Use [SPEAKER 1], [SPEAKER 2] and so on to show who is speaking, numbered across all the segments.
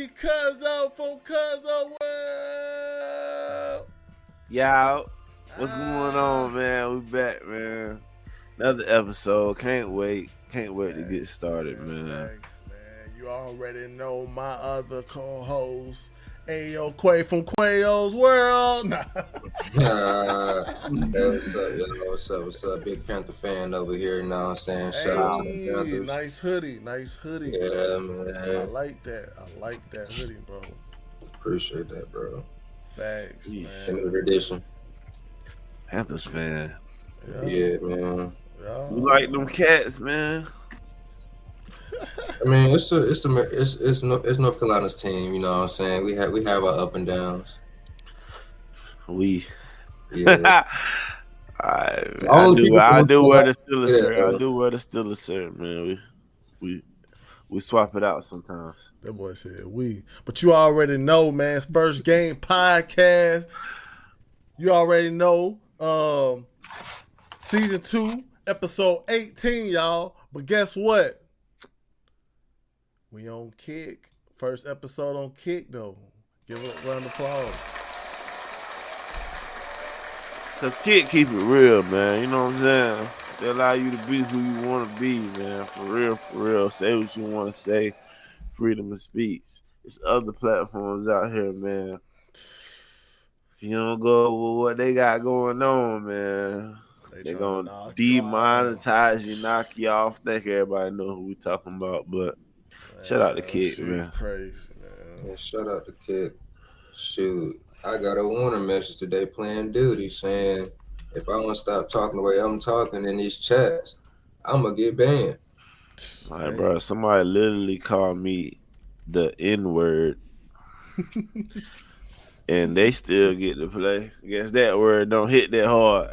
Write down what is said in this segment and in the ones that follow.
[SPEAKER 1] Cuzzo from Cuzzo World.
[SPEAKER 2] Y'all, what's going on, man? We back, man. Another episode. Can't wait. Can't wait to get started, man.
[SPEAKER 1] Thanks, man. You already know my other co-host, Ayo Quay from Quayo's World.
[SPEAKER 3] Hey, what's up, y'all? What's up? Big Panther fan over here, you know what I'm saying? Shout out to the Panthers.
[SPEAKER 1] Nice hoodie.
[SPEAKER 3] Yeah,
[SPEAKER 1] bro.
[SPEAKER 3] man.
[SPEAKER 1] I like that hoodie, bro.
[SPEAKER 3] Appreciate that, bro.
[SPEAKER 1] Thanks, man.
[SPEAKER 3] Another edition.
[SPEAKER 2] Panthers fan.
[SPEAKER 3] Yeah, man.
[SPEAKER 1] Yeah.
[SPEAKER 2] You like them cats, man?
[SPEAKER 3] I mean, it's North Carolina's team, you know what I'm saying? We have our up and downs.
[SPEAKER 2] Yeah. I do wear the Steelers shirt. I do wear the Steelers shirt, man. We swap it out sometimes.
[SPEAKER 1] That boy said we. But you already know, man. It's First Game Podcast. You already know. Season 2, episode 18, y'all. But guess what? We on Kick. First episode on Kick, though. Give it a round of applause.
[SPEAKER 2] Cause Kick keep it real, man. You know what I'm saying? They allow you to be who you want to be, man. For real. Say what you want to say. Freedom of speech. There's other platforms out here, man. If you don't go with what they got going on, man, they're going to demonetize you, knock you off. Think everybody know who we talking about, but shout out to Kick, man.
[SPEAKER 1] Crazy, man.
[SPEAKER 3] Yeah, shout out to Kick. Shoot, I got a warning message today playing duty saying if I want to stop talking the way I'm talking in these chats, I'm going to get banned.
[SPEAKER 2] All right, bro, somebody literally called me the N-word. And they still get to play. I guess that word don't hit that hard.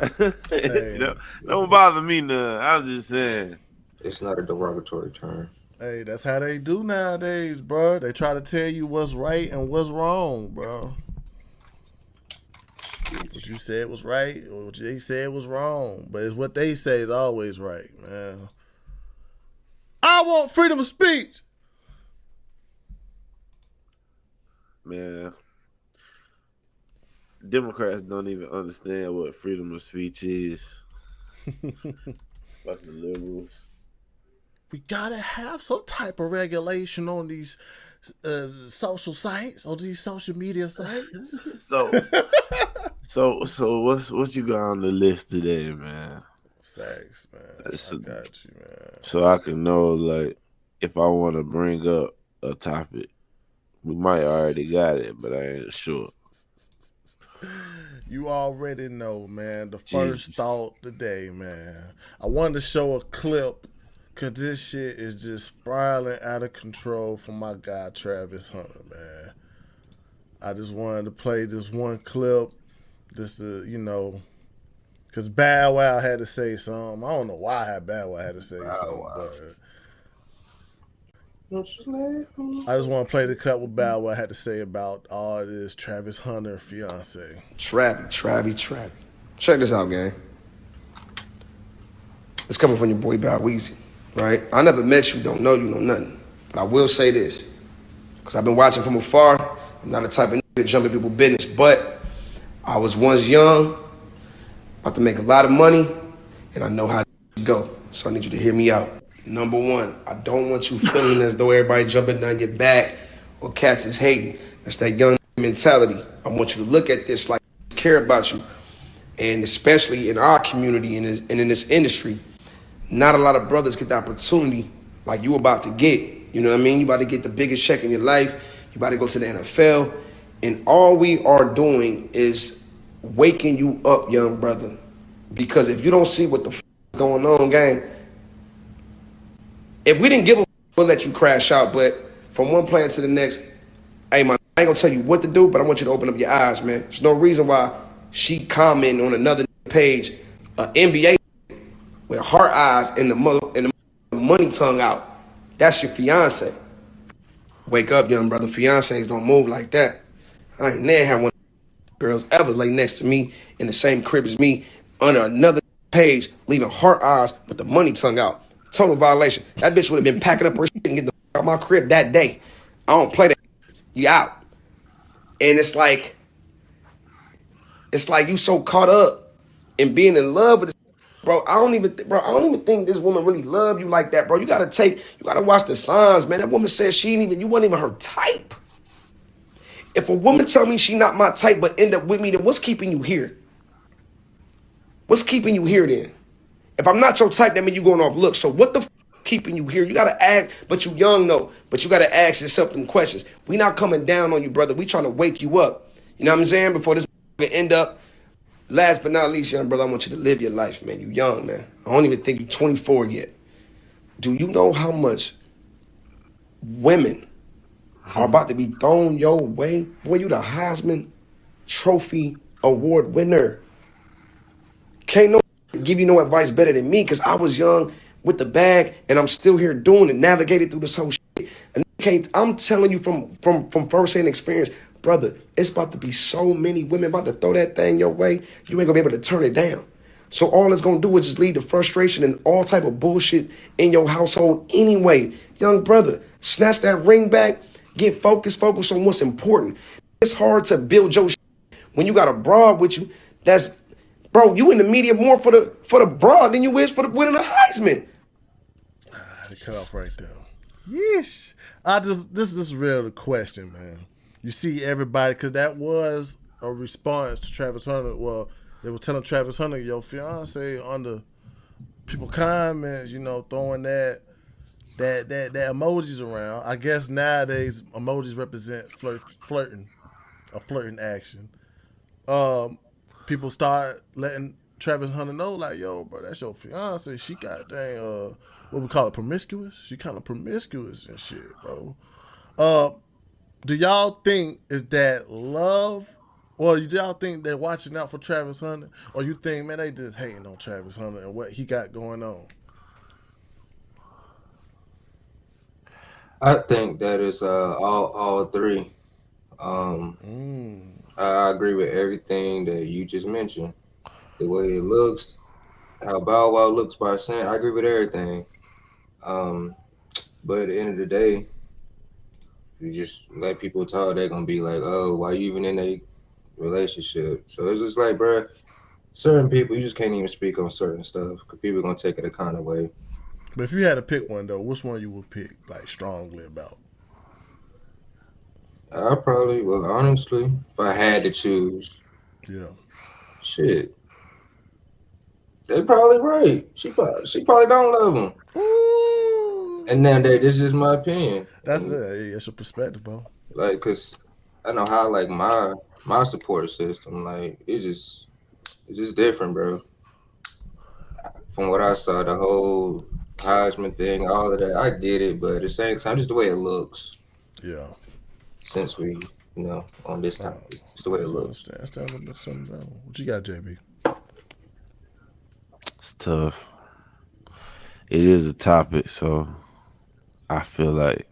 [SPEAKER 1] Hey.
[SPEAKER 2] Don't bother me none. I'm just saying.
[SPEAKER 3] It's not a derogatory term.
[SPEAKER 1] Hey, that's how they do nowadays, bro. They try to tell you what's right and what's wrong, bro. What you said was right, or what they said was wrong. But it's what they say is always right, man. I want freedom of speech.
[SPEAKER 2] Man, Democrats don't even understand what freedom of speech is. Fucking liberals.
[SPEAKER 1] We gotta have some type of regulation on these social sites, on these social media sites.
[SPEAKER 2] So what you got on the list today, man?
[SPEAKER 1] Facts, man. I got you, man.
[SPEAKER 2] So I can know, like, if I want to bring up a topic, we might already got it, but I ain't sure.
[SPEAKER 1] You already know, man. The first thought today, man. I wanted to show a clip because this shit is just spiraling out of control from my guy, Travis Hunter, man. I just wanted to play this one clip just to, because Bow Wow had to say something. I don't know why Bow Wow had to say something, but I just want to play the clip with Bow Wow had to say about all this Travis Hunter fiance.
[SPEAKER 4] Travie. Check this out, gang. It's coming from your boy Bow Weezy, right? I never met you, don't know you, know nothing. But I will say this, because I've been watching from afar. I'm not the type of nigga that jump in people's business, but I was once young, about to make a lot of money, and I know how to go. So I need you to hear me out. Number one, I don't want you feeling as though everybody jumping down your back or cats is hating. That's that young mentality. I want you to look at this like I care about you. And especially in our community and in this industry, not a lot of brothers get the opportunity like you about to get. You know what I mean? You about to get the biggest check in your life. You about to go to the NFL. And all we are doing is waking you up, young brother. Because if you don't see what the f is going on, gang, if we didn't give a f, we'll let you crash out. But from one player to the next, hey, man, I ain't gonna tell you what to do, but I want you to open up your eyes, man. There's no reason why she commenting on another page, NBA with her eyes and the money tongue out. That's your fiance. Wake up, young brother. Fiancés don't move like that. I ain't never had one of the girls ever lay next to me in the same crib as me under another page, leaving her eyes with the money tongue out. Total violation. That bitch would have been packing up her shit and getting the f out my crib that day. I don't play that. You out. And it's like you so caught up in being in love with this, bro. I don't even think this woman really love you like that, bro. You gotta watch the signs, man. That woman said you wasn't even her type. If a woman tell me she not my type but end up with me, then what's keeping you here? What's keeping you here then? If I'm not your type, that means you going off looks. So what the keeping you here? You gotta ask, but you young though. But you gotta ask yourself them questions. We not coming down on you, brother. We trying to wake you up. You know what I'm saying? Before this end up. Last but not least, young brother, I want you to live your life, man. You young, man. I don't even think you 24 yet. Do you know how much women are about to be thrown your way? Boy, you the Heisman Trophy Award winner. Can't no give you no advice better than me, because I was young with the bag and I'm still here doing it, navigated through this whole shit. And I'm telling you from first-hand experience, brother, it's about to be so many women about to throw that thing your way, you ain't gonna be able to turn it down. So all it's gonna do is just lead to frustration and all type of bullshit in your household anyway. Young brother, snatch that ring back, get focused on what's important. It's hard to build your shit when you got a broad with you. That's, bro, you in the media more for the broad than you is for the winning the Heisman.
[SPEAKER 1] They cut off right there. Yeesh. This is really the question, man. You see everybody, because that was a response to Travis Hunter. Well, they were telling Travis Hunter, your fiance, under people comments, throwing that emojis around. I guess nowadays emojis represent flirting, a flirting action. People start letting Travis Hunter know, like, yo, bro, that's your fiance. She got what we call it, promiscuous. She kind of promiscuous and shit, bro. Do y'all think is that love, or do y'all think they're watching out for Travis Hunter, or you think, man, they just hating on Travis Hunter and what he got going on?
[SPEAKER 3] I think that is all three. I agree with everything that you just mentioned. The way it looks, how Bow Wow looks by saying, I agree with everything. But at the end of the day, you just let people talk, they're gonna be like, oh, why you even in a relationship? So it's just like, bro, certain people, you just can't even speak on certain stuff because people are gonna take it a kind of way.
[SPEAKER 1] But if you had to pick one, though, which one you would pick, like, strongly about?
[SPEAKER 3] I probably, well, honestly, if I had to choose,
[SPEAKER 1] yeah,
[SPEAKER 3] shit, they probably right. She probably don't love him.
[SPEAKER 1] Ooh.
[SPEAKER 3] And then this is my opinion.
[SPEAKER 1] That's it. It's a perspective, bro.
[SPEAKER 3] Like, cause I know how, like, my support system, like, it's just different, bro. From what I saw, the whole Heisman thing, all of that, I get it, but at the same time, just the way it looks.
[SPEAKER 1] Yeah.
[SPEAKER 3] Since we, on this topic, it's the way it looks.
[SPEAKER 1] What you got, JB?
[SPEAKER 2] It's tough. It is a topic, so I feel like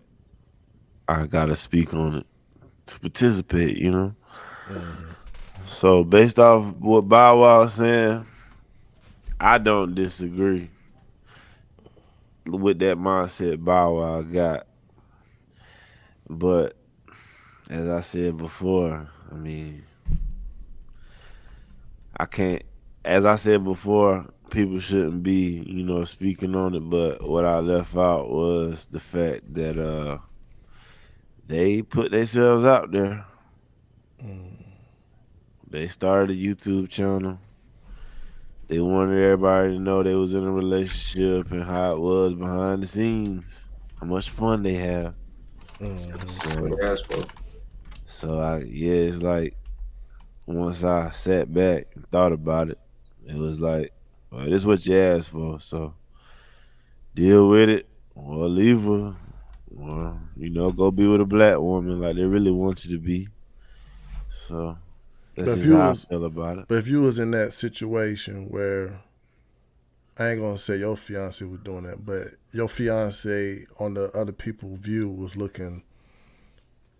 [SPEAKER 2] I gotta speak on it to participate, Mm-hmm. So based off what Bow Wow is saying, I don't disagree with that mindset Bow Wow got. But as I said before, I mean, I can't, as I said before, people shouldn't be, speaking on it. But what I left out was the fact that they put themselves out there. They started a YouTube channel. They wanted everybody to know they was in a relationship and how it was behind the scenes, how much fun they have. So it's like, once I sat back and thought about it, it was like, well, this is what you asked for, so deal with it or leave her, or go be with a black woman like they really want you to be. So that's just how I feel about it.
[SPEAKER 1] But if you was in that situation where, I ain't gonna say your fiance was doing that, but your fiance on the other people's view was looking,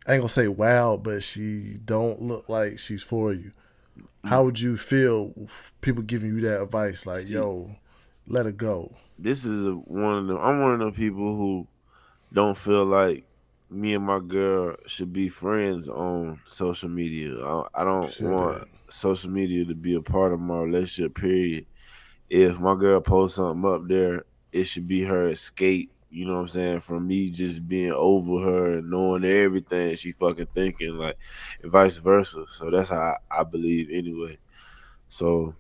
[SPEAKER 1] I ain't gonna say wow, but she don't look like she's for you. How would you feel people giving you that advice, like, yo, let it go?
[SPEAKER 2] This is I'm one of them people who don't feel like me and my girl should be friends on social media. I don't
[SPEAKER 1] Said
[SPEAKER 2] want
[SPEAKER 1] that.
[SPEAKER 2] social media to be a part of my relationship. Period. If my girl posts something up there, it should be her escape. You know what I'm saying? From me just being over her and knowing everything she fucking thinking, like, and vice versa. So that's how I believe anyway. So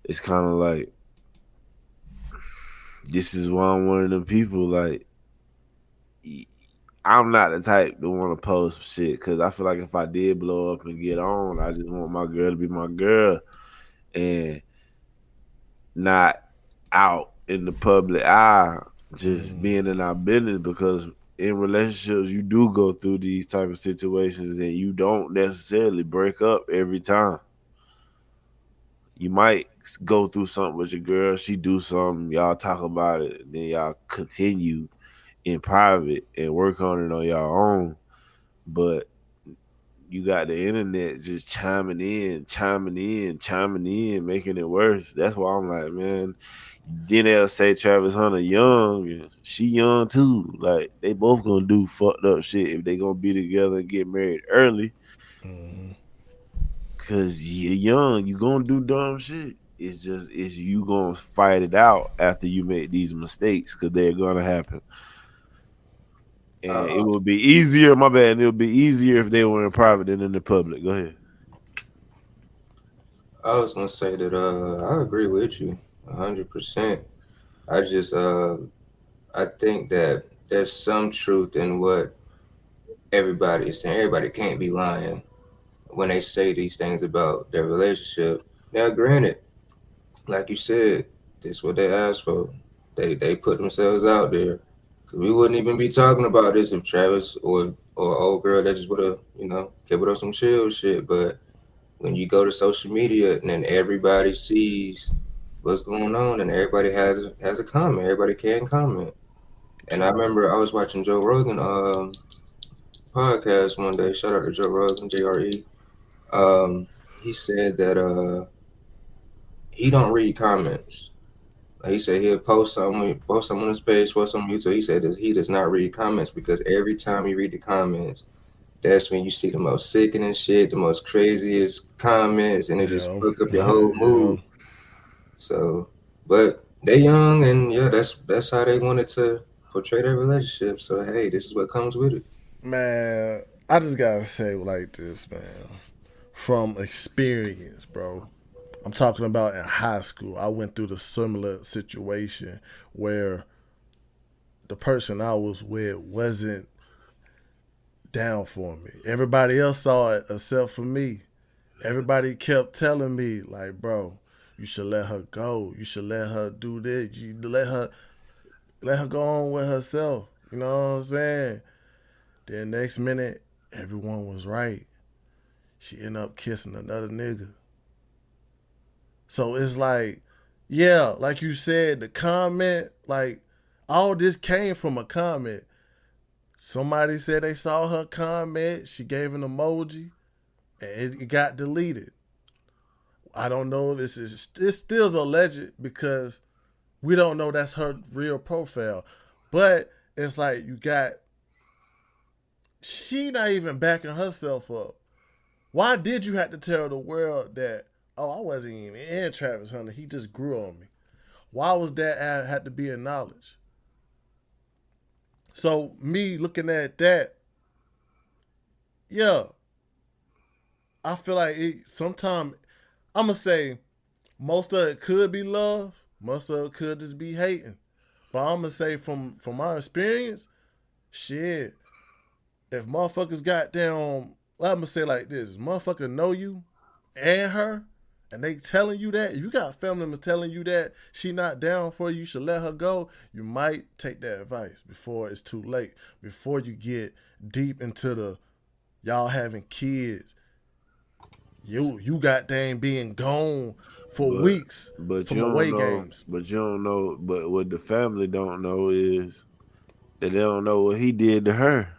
[SPEAKER 2] it's kind of like this is why I'm one of them people. Like, I'm not the type to want to post shit because I feel like if I did blow up and get on, I just want my girl to be my girl and not out in the public eye, just being in our business. Because in relationships, you do go through these type of situations and you don't necessarily break up every time. You might go through something with your girl, she do something, y'all talk about it, and then y'all continue in private and work on it on your own. But you got the internet just chiming in, making it worse. That's why I'm like, man. Then they'll say Travis Hunter young, and she young too. Like they both gonna do fucked up shit if they gonna be together and get married early. Cause you're young, you gonna do dumb shit. It's you gonna fight it out after you make these mistakes, cause they're gonna happen. And it will be easier. My bad. It would be easier if they were in private than in the public. Go ahead.
[SPEAKER 3] I was gonna say that I agree with you 100%. I just I think that there's some truth in what everybody is saying. Everybody can't be lying when they say these things about their relationship. Now, granted, like you said, this is what they asked for. They put themselves out there. Cause we wouldn't even be talking about this if Travis or old girl that just would have kept it on some chill shit. But when you go to social media and then everybody sees what's going on and everybody has a comment, everybody can comment. And I remember I was watching Joe Rogan podcast one day. Shout out to Joe Rogan, JRE. He said that he don't read comments. Like he said he'll post something on his page, post something on YouTube. He said that he does not read comments because every time you read the comments, that's when you see the most sickening shit, the most craziest comments, and it just
[SPEAKER 1] Yeah.
[SPEAKER 3] fuck up your whole mood. So, but they young, and yeah, that's how they wanted to portray their relationship. So hey, this is what comes with it.
[SPEAKER 1] Man, I just gotta say like this, man. From experience, bro. I'm talking about in high school. I went through the similar situation where the person I was with wasn't down for me. Everybody else saw it except for me. Everybody kept telling me, like, bro, you should let her go. You should let her do this. You let her go on with herself. You know what I'm saying? Then next minute, everyone was right. She ended up kissing another nigga. So it's like, yeah, like you said, the comment, like all this came from a comment. Somebody said they saw her comment. She gave an emoji, and it got deleted. I don't know if it's still alleged because we don't know that's her real profile. But it's like you got she not even backing herself up. Why did you have to tell the world that, oh, I wasn't even in Travis Hunter, he just grew on me? Why was that had to be acknowledged? So me looking at that, yeah, I feel like sometimes I'm gonna say most of it could be love, most of it could just be hating. But I'm gonna say from my experience, shit, if motherfuckers got down, well, I'm gonna say like this: motherfucker know you and her, and they telling you that. You got family members telling you that she not down for you, you should let her go. You might take that advice before it's too late. Before you get deep into the y'all having kids, you got dang being gone for weeks
[SPEAKER 2] But
[SPEAKER 1] from
[SPEAKER 2] you don't
[SPEAKER 1] away
[SPEAKER 2] know.
[SPEAKER 1] games.
[SPEAKER 2] But you don't know. But what the family don't know is that they don't know what he did to her.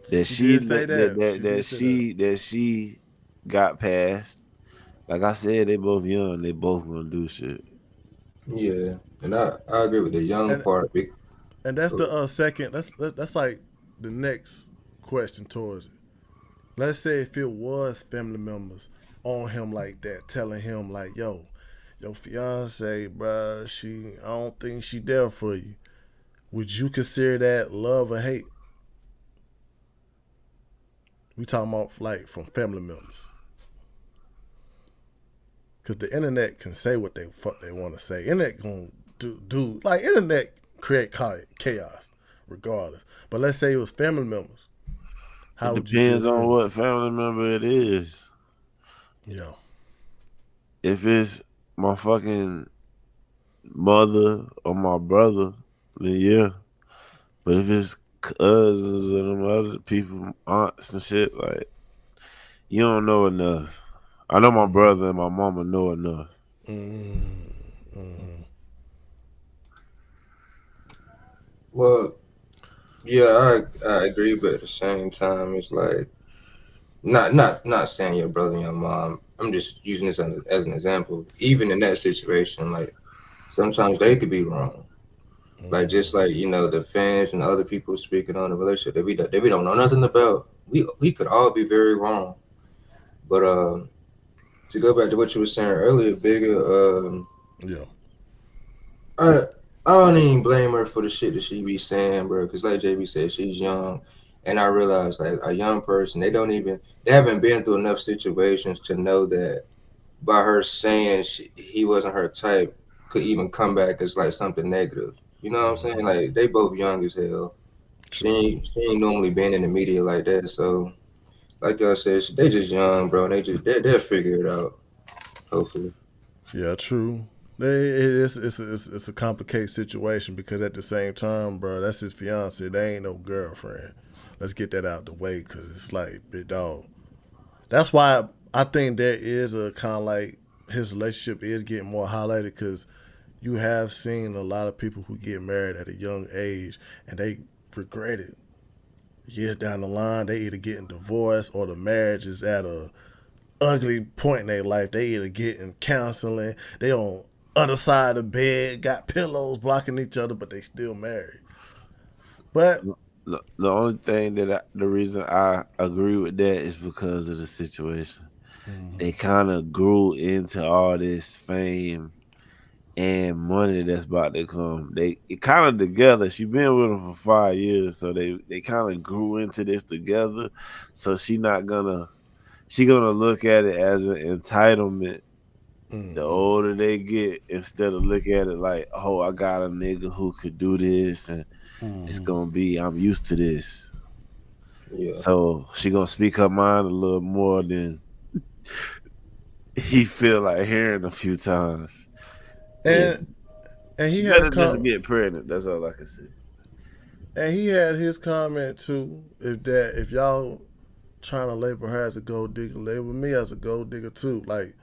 [SPEAKER 2] That
[SPEAKER 1] She
[SPEAKER 2] she
[SPEAKER 1] did say that. She did say that.
[SPEAKER 2] that she got past. Like I said, they both young. They both gonna do shit.
[SPEAKER 3] Yeah, and I agree with the young
[SPEAKER 1] And
[SPEAKER 3] part.
[SPEAKER 1] And that's the second. That's like the next question towards it. Let's say if it was family members on him like that, telling him like, "Yo, your fiance, bruh, I don't think she there for you." Would you consider that love or hate? We talking about like from family members, because the internet can say what they fuck they want to say. Internet gonna do like internet create chaos, regardless. But let's say it was family members. How
[SPEAKER 2] It
[SPEAKER 1] would you feel
[SPEAKER 2] depends on
[SPEAKER 1] then?
[SPEAKER 2] what family member it is.
[SPEAKER 1] Yeah.
[SPEAKER 2] If it's my fucking mother or my brother, then yeah. But if it's cousins and them other people, aunts and shit, like you don't know enough. I know my brother and my mama know enough.
[SPEAKER 1] Mm-hmm.
[SPEAKER 3] Well, yeah, I agree, but at the same time, it's like not saying your brother and your mom. I'm just using this as an example. Even in that situation, like sometimes they could be wrong. Like just like the fans and other people speaking on the relationship that we don't know nothing about. We could all be very wrong. But to go back to what you were saying earlier, bigger.
[SPEAKER 1] Yeah.
[SPEAKER 3] I I don't even blame her for the shit that she be saying, bro. Because like JB said, she's young, and I realize like a young person, they haven't been through enough situations to know that by her saying he wasn't her type could even come back as like something negative. You know what I'm saying? Like they both young as hell. She ain't normally been in the media like that. So like y'all said, they just young, bro. They'll figure it out. Hopefully.
[SPEAKER 1] Yeah, true. It's a complicated situation because at the same time, bro, that's his fiance. They ain't no girlfriend. Let's get that out the way because it's like big dog. That's why I think there is a kind of like his relationship is getting more highlighted because you have seen a lot of people who get married at a young age and they regret it. Years down the line, they either getting divorced or the marriage is at a ugly point in their life. They either getting counseling, they on other side of the bed, got pillows blocking each other, but they still married. But
[SPEAKER 2] The only thing the reason I agree with that is because of the situation. They kind of grew into all this fame and money that's about to come. They kind of together. She been with him for 5 years, so they kind of grew into this together. So she gonna look at it as an entitlement. The older they get, instead of looking at it like, oh, I got a nigga who could do this, and it's gonna be, I'm used to this.
[SPEAKER 3] Yeah.
[SPEAKER 2] So she gonna speak her mind a little more than he feel like hearing a few times.
[SPEAKER 1] and he
[SPEAKER 2] She
[SPEAKER 1] had
[SPEAKER 2] better just get pregnant. That's all I can say.
[SPEAKER 1] and he had his comment too. If y'all trying to label her as a gold digger, label me as a gold digger too. Like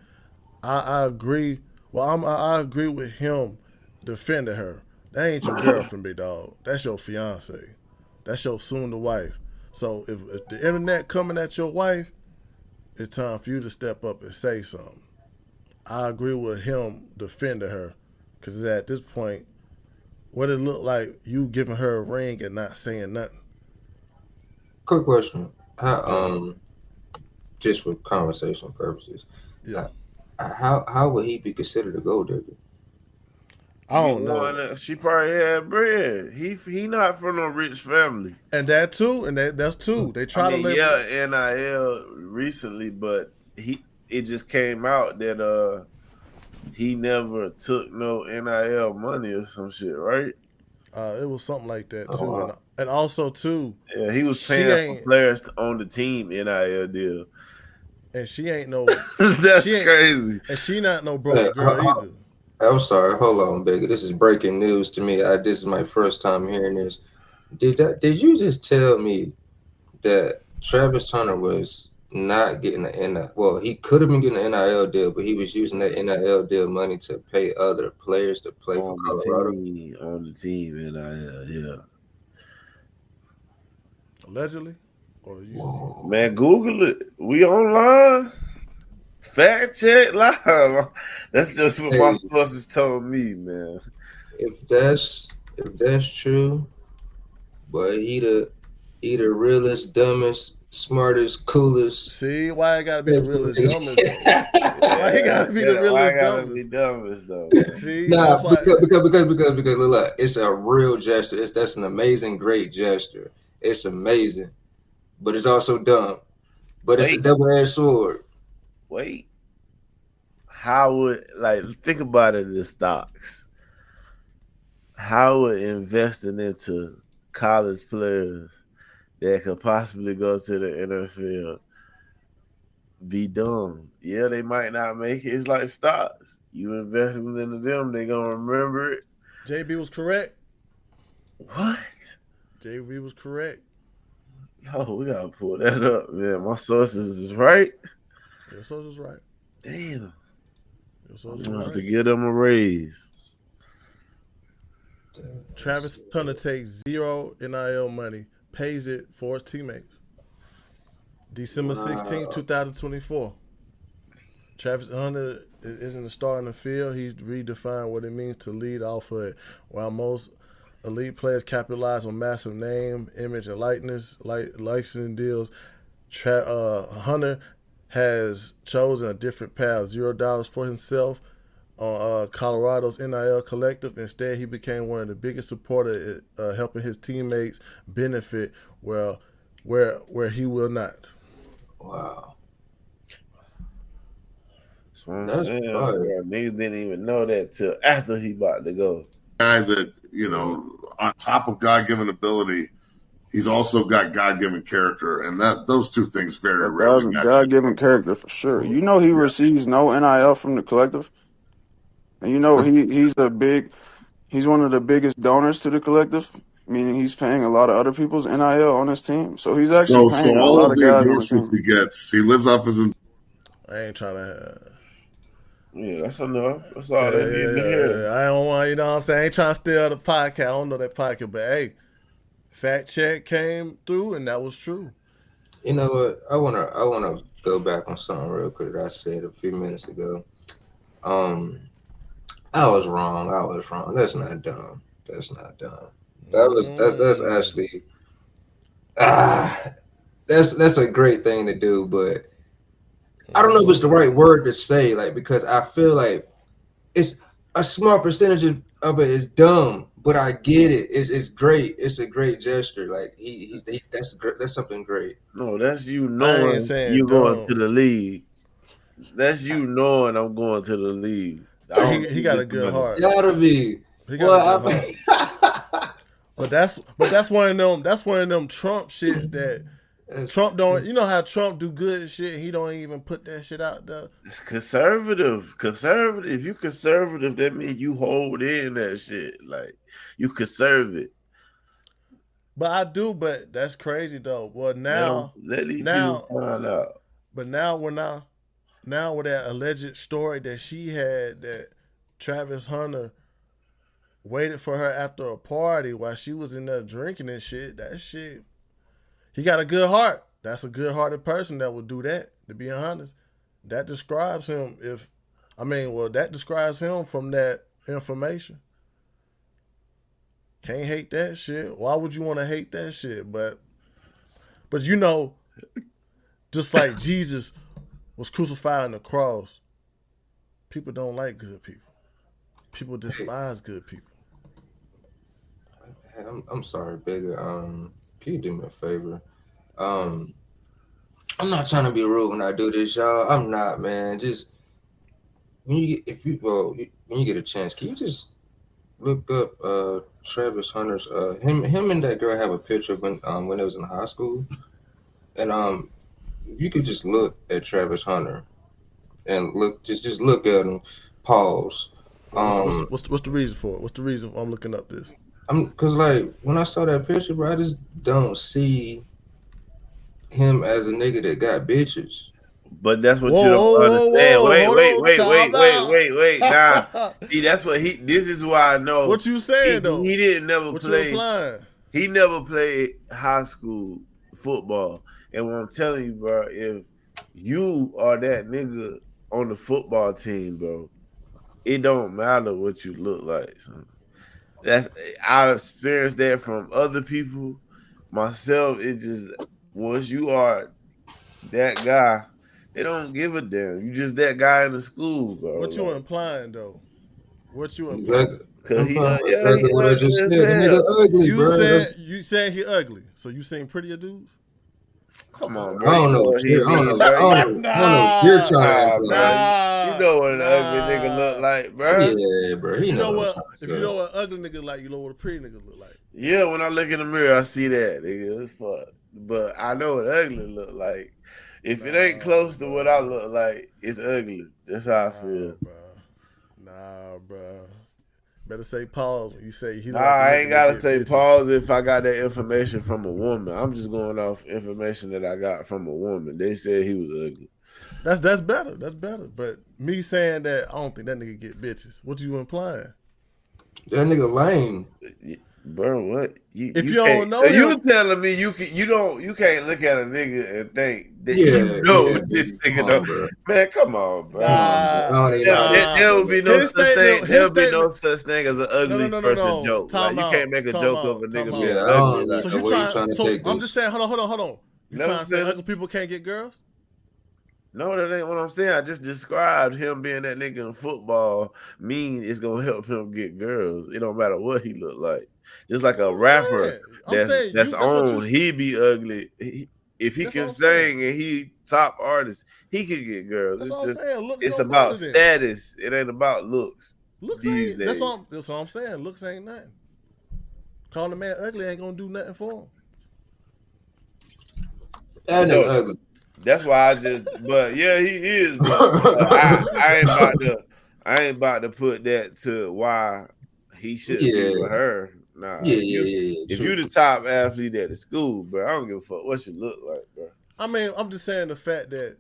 [SPEAKER 1] I agree. Well, I agree with him defending her. That ain't your girlfriend, big dog. That's your fiance. That's your soon to wife. So if the internet coming at your wife, it's time for you to step up and say something. I agree with him defending her because at this point, what it look like you giving her a ring and not saying nothing.
[SPEAKER 3] Quick question. How just for conversation purposes.
[SPEAKER 1] Yeah.
[SPEAKER 3] How would he be considered a gold digger?
[SPEAKER 1] I don't know.
[SPEAKER 2] She probably had bread. He not from no rich family.
[SPEAKER 1] And that too, and that's too. They try to label
[SPEAKER 2] NIL recently, but it just came out that he never took no NIL money or some shit, right?
[SPEAKER 1] It was something like that too. Wow. And also too,
[SPEAKER 2] yeah, he was paying for players on the team NIL deal.
[SPEAKER 1] And she ain't no
[SPEAKER 2] that's crazy.
[SPEAKER 1] And she not no broke girl either.
[SPEAKER 3] I'm sorry, hold on, Bigger. This is breaking news to me. This is my first time hearing this. Did you just tell me that Travis Hunter was not getting an NIL? Well, he could have been getting an NIL deal, but he was using that NIL deal money to pay other players to play for Colorado.
[SPEAKER 2] On the team, NIL, yeah.
[SPEAKER 1] Allegedly, or
[SPEAKER 2] man, Google it. We online. Fact check live. That's just what my sources told me, man.
[SPEAKER 3] If that's If that's true, but he the realest, dumbest, smartest, coolest.
[SPEAKER 1] See why I gotta be the realest dumbest though? Why he gotta be the
[SPEAKER 2] Why I
[SPEAKER 1] realest
[SPEAKER 2] gotta be
[SPEAKER 1] dumbest?
[SPEAKER 2] dumbest though, man?
[SPEAKER 1] See,
[SPEAKER 3] Nah,
[SPEAKER 1] that's why.
[SPEAKER 3] because look, it's a real gesture. That's an amazing, great gesture. It's amazing, but it's also dumb. But it's a
[SPEAKER 2] Wait,
[SPEAKER 3] double-edged sword.
[SPEAKER 2] wait. How would think about it in stocks? How would investing into college players that could possibly go to the NFL be dumb? Yeah, they might not make it. It's like stocks. You investing into them, they gonna remember it.
[SPEAKER 1] JB was correct.
[SPEAKER 2] What?
[SPEAKER 1] JB was correct.
[SPEAKER 2] Oh, we gotta pull that up, man. My sources is right.
[SPEAKER 1] Your sources right.
[SPEAKER 2] Damn.
[SPEAKER 1] Your
[SPEAKER 2] I'm
[SPEAKER 1] sources
[SPEAKER 2] gonna have
[SPEAKER 1] right.
[SPEAKER 2] to give them a raise.
[SPEAKER 1] Travis Hunter takes zero NIL money, pays it for his teammates. December 16, 2024. Travis Hunter isn't a star in the field. He's redefined what it means to lead off of it. While most elite players capitalize on massive name, image, and likeness, licensing deals, Hunter has chosen a different path. $0 for himself on Colorado's NIL collective. Instead, he became one of the biggest supporters, helping his teammates benefit where he will not.
[SPEAKER 3] Wow.
[SPEAKER 2] That's what I'm
[SPEAKER 3] That's
[SPEAKER 2] saying.
[SPEAKER 3] fire.
[SPEAKER 2] Bro. Niggas didn't even know that till after he about to go.
[SPEAKER 5] Guy that, on top of God-given ability, he's also got God-given character, and those two things very rarely match.
[SPEAKER 6] God-given character for sure. You know he receives no NIL from the collective, and you know he's one of the biggest donors to the collective, meaning he's paying a lot of other people's NIL on his team. So he's actually
[SPEAKER 5] So
[SPEAKER 6] paying a
[SPEAKER 5] all
[SPEAKER 6] lot
[SPEAKER 5] of
[SPEAKER 6] of
[SPEAKER 5] the
[SPEAKER 6] guys on the
[SPEAKER 5] endorsements
[SPEAKER 6] team.
[SPEAKER 5] he gets, he lives off his.
[SPEAKER 1] I ain't trying to.
[SPEAKER 2] Yeah, that's enough. That's all they need to hear.
[SPEAKER 1] I don't want, you know what I'm saying? I ain't trying to steal the podcast. I don't know that podcast, but hey, fact check came through, and that was true.
[SPEAKER 3] You know what? I wanna go back on something real quick that I said a few minutes ago. I was wrong. That's not dumb. That's actually that's a great thing to do, but I don't know if it's the right word to say, because I feel like it's a small percentage of it is dumb, but I get it. It's great. It's a great gesture. Like that's great. That's something great.
[SPEAKER 2] No, that's you
[SPEAKER 1] I ain't
[SPEAKER 2] knowing
[SPEAKER 1] saying
[SPEAKER 2] you
[SPEAKER 1] dumb.
[SPEAKER 2] going to the league. That's you knowing I'm going to the league.
[SPEAKER 1] He got a good heart.
[SPEAKER 3] Gotta be.
[SPEAKER 1] He got a good heart. But that's one of them. That's one of them Trump shits that Trump don't. You know how Trump do good shit. And he don't even put that shit out there.
[SPEAKER 2] It's conservative. Conservative. If you conservative, that means you hold in that shit. Like you conserve it.
[SPEAKER 1] But I do. But that's crazy though. Well, now
[SPEAKER 2] let these people find out.
[SPEAKER 1] But now with that alleged story that she had, that Travis Hunter waited for her after a party while she was in there drinking and shit. That shit. He got a good heart. That's a good-hearted person that would do that, to be honest. That describes him that describes him from that information. Can't hate that shit. Why would you want to hate that shit? But you know, just like Jesus was crucified on the cross, people don't like good people. People despise good people.
[SPEAKER 3] I'm sorry, Bigger. Can you do me a favor? I'm not trying to be rude when I do this, y'all. I'm not, man. Just when you get a chance, can you just look up Travis Hunter's him and that girl have a picture when they was in high school, and if you could just look at Travis Hunter and just look at him, pause.
[SPEAKER 1] What's the reason for it? What's the reason I'm looking up this?
[SPEAKER 3] Cause when I saw that picture, bro, I just don't see him as a nigga that got bitches.
[SPEAKER 2] But that's what you don't understand. Wait. Nah. See, that's what this is why I know.
[SPEAKER 1] What you saying though?
[SPEAKER 2] He didn't never play.
[SPEAKER 1] He
[SPEAKER 2] never played high school football. And what I'm telling you, bro, if you are that nigga on the football team, bro, it don't matter what you look like, son. I've experienced that from other people. Myself, it just once you are that guy, they don't give a damn. You just that guy in the school, bro.
[SPEAKER 1] What you implying though? What you implying?
[SPEAKER 3] Exactly.
[SPEAKER 2] Cause he
[SPEAKER 3] Exactly what I
[SPEAKER 2] ugly
[SPEAKER 3] just
[SPEAKER 2] as
[SPEAKER 3] said. The nigga
[SPEAKER 2] hell.
[SPEAKER 3] ugly,
[SPEAKER 1] You
[SPEAKER 3] bro.
[SPEAKER 1] said he ugly. So you seen prettier dudes?
[SPEAKER 2] Come on,
[SPEAKER 3] I
[SPEAKER 2] bro.
[SPEAKER 3] don't
[SPEAKER 2] You know
[SPEAKER 3] know.
[SPEAKER 2] what he
[SPEAKER 3] I don't know.
[SPEAKER 2] mean, bro.
[SPEAKER 3] I don't know what you're trying to imply.
[SPEAKER 2] You know what an ugly nigga look like, bro.
[SPEAKER 3] Yeah, bro.
[SPEAKER 1] If
[SPEAKER 3] He
[SPEAKER 1] you know
[SPEAKER 3] know
[SPEAKER 1] what, if you know what ugly nigga like, you know what a pretty nigga look like.
[SPEAKER 2] Yeah, when I look in the mirror, I see that, nigga. It's fuck. But I know what ugly look like. If it ain't close to what I look like, it's ugly. That's how I feel.
[SPEAKER 1] Bro. Better say pause. You say he.
[SPEAKER 2] I ain't gotta say pause if I got that information from a woman. I'm just going off information that I got from a woman. They said he was ugly.
[SPEAKER 1] That's better. That's better. But me saying that, I don't think that nigga get bitches. What you implying?
[SPEAKER 3] That nigga lame.
[SPEAKER 2] Bro, what?
[SPEAKER 1] If you don't know
[SPEAKER 2] so
[SPEAKER 1] him,
[SPEAKER 2] you telling me you can't look at a nigga and think that this nigga
[SPEAKER 3] come on, bro.
[SPEAKER 2] Man, come on, bro.
[SPEAKER 3] There
[SPEAKER 2] will be no such thing. There'll be no such thing as an ugly person joke. Like, you can't make a joke of a nigga being ugly. Like,
[SPEAKER 1] so you trying to take I'm just saying, hold on. You trying to say ugly people can't get girls?
[SPEAKER 2] No, that ain't what I'm saying. I just described him being that nigga in football. It's gonna help him get girls. It don't matter what he look like. Just like a rapper that's on, he be ugly. If he can sing and he top artist, he can get girls. It's about status. It ain't about looks.
[SPEAKER 1] Looks ain't. That's what I'm saying. Looks ain't nothing. Calling a man ugly ain't gonna do nothing for him.
[SPEAKER 3] That nigga ugly.
[SPEAKER 2] That's why but yeah, he is. But I ain't about to put that to why he shouldn't be with her. Nah. If you the top athlete at the school, bro, I don't give a fuck what you look like, bro.
[SPEAKER 1] I mean, I'm just saying the fact that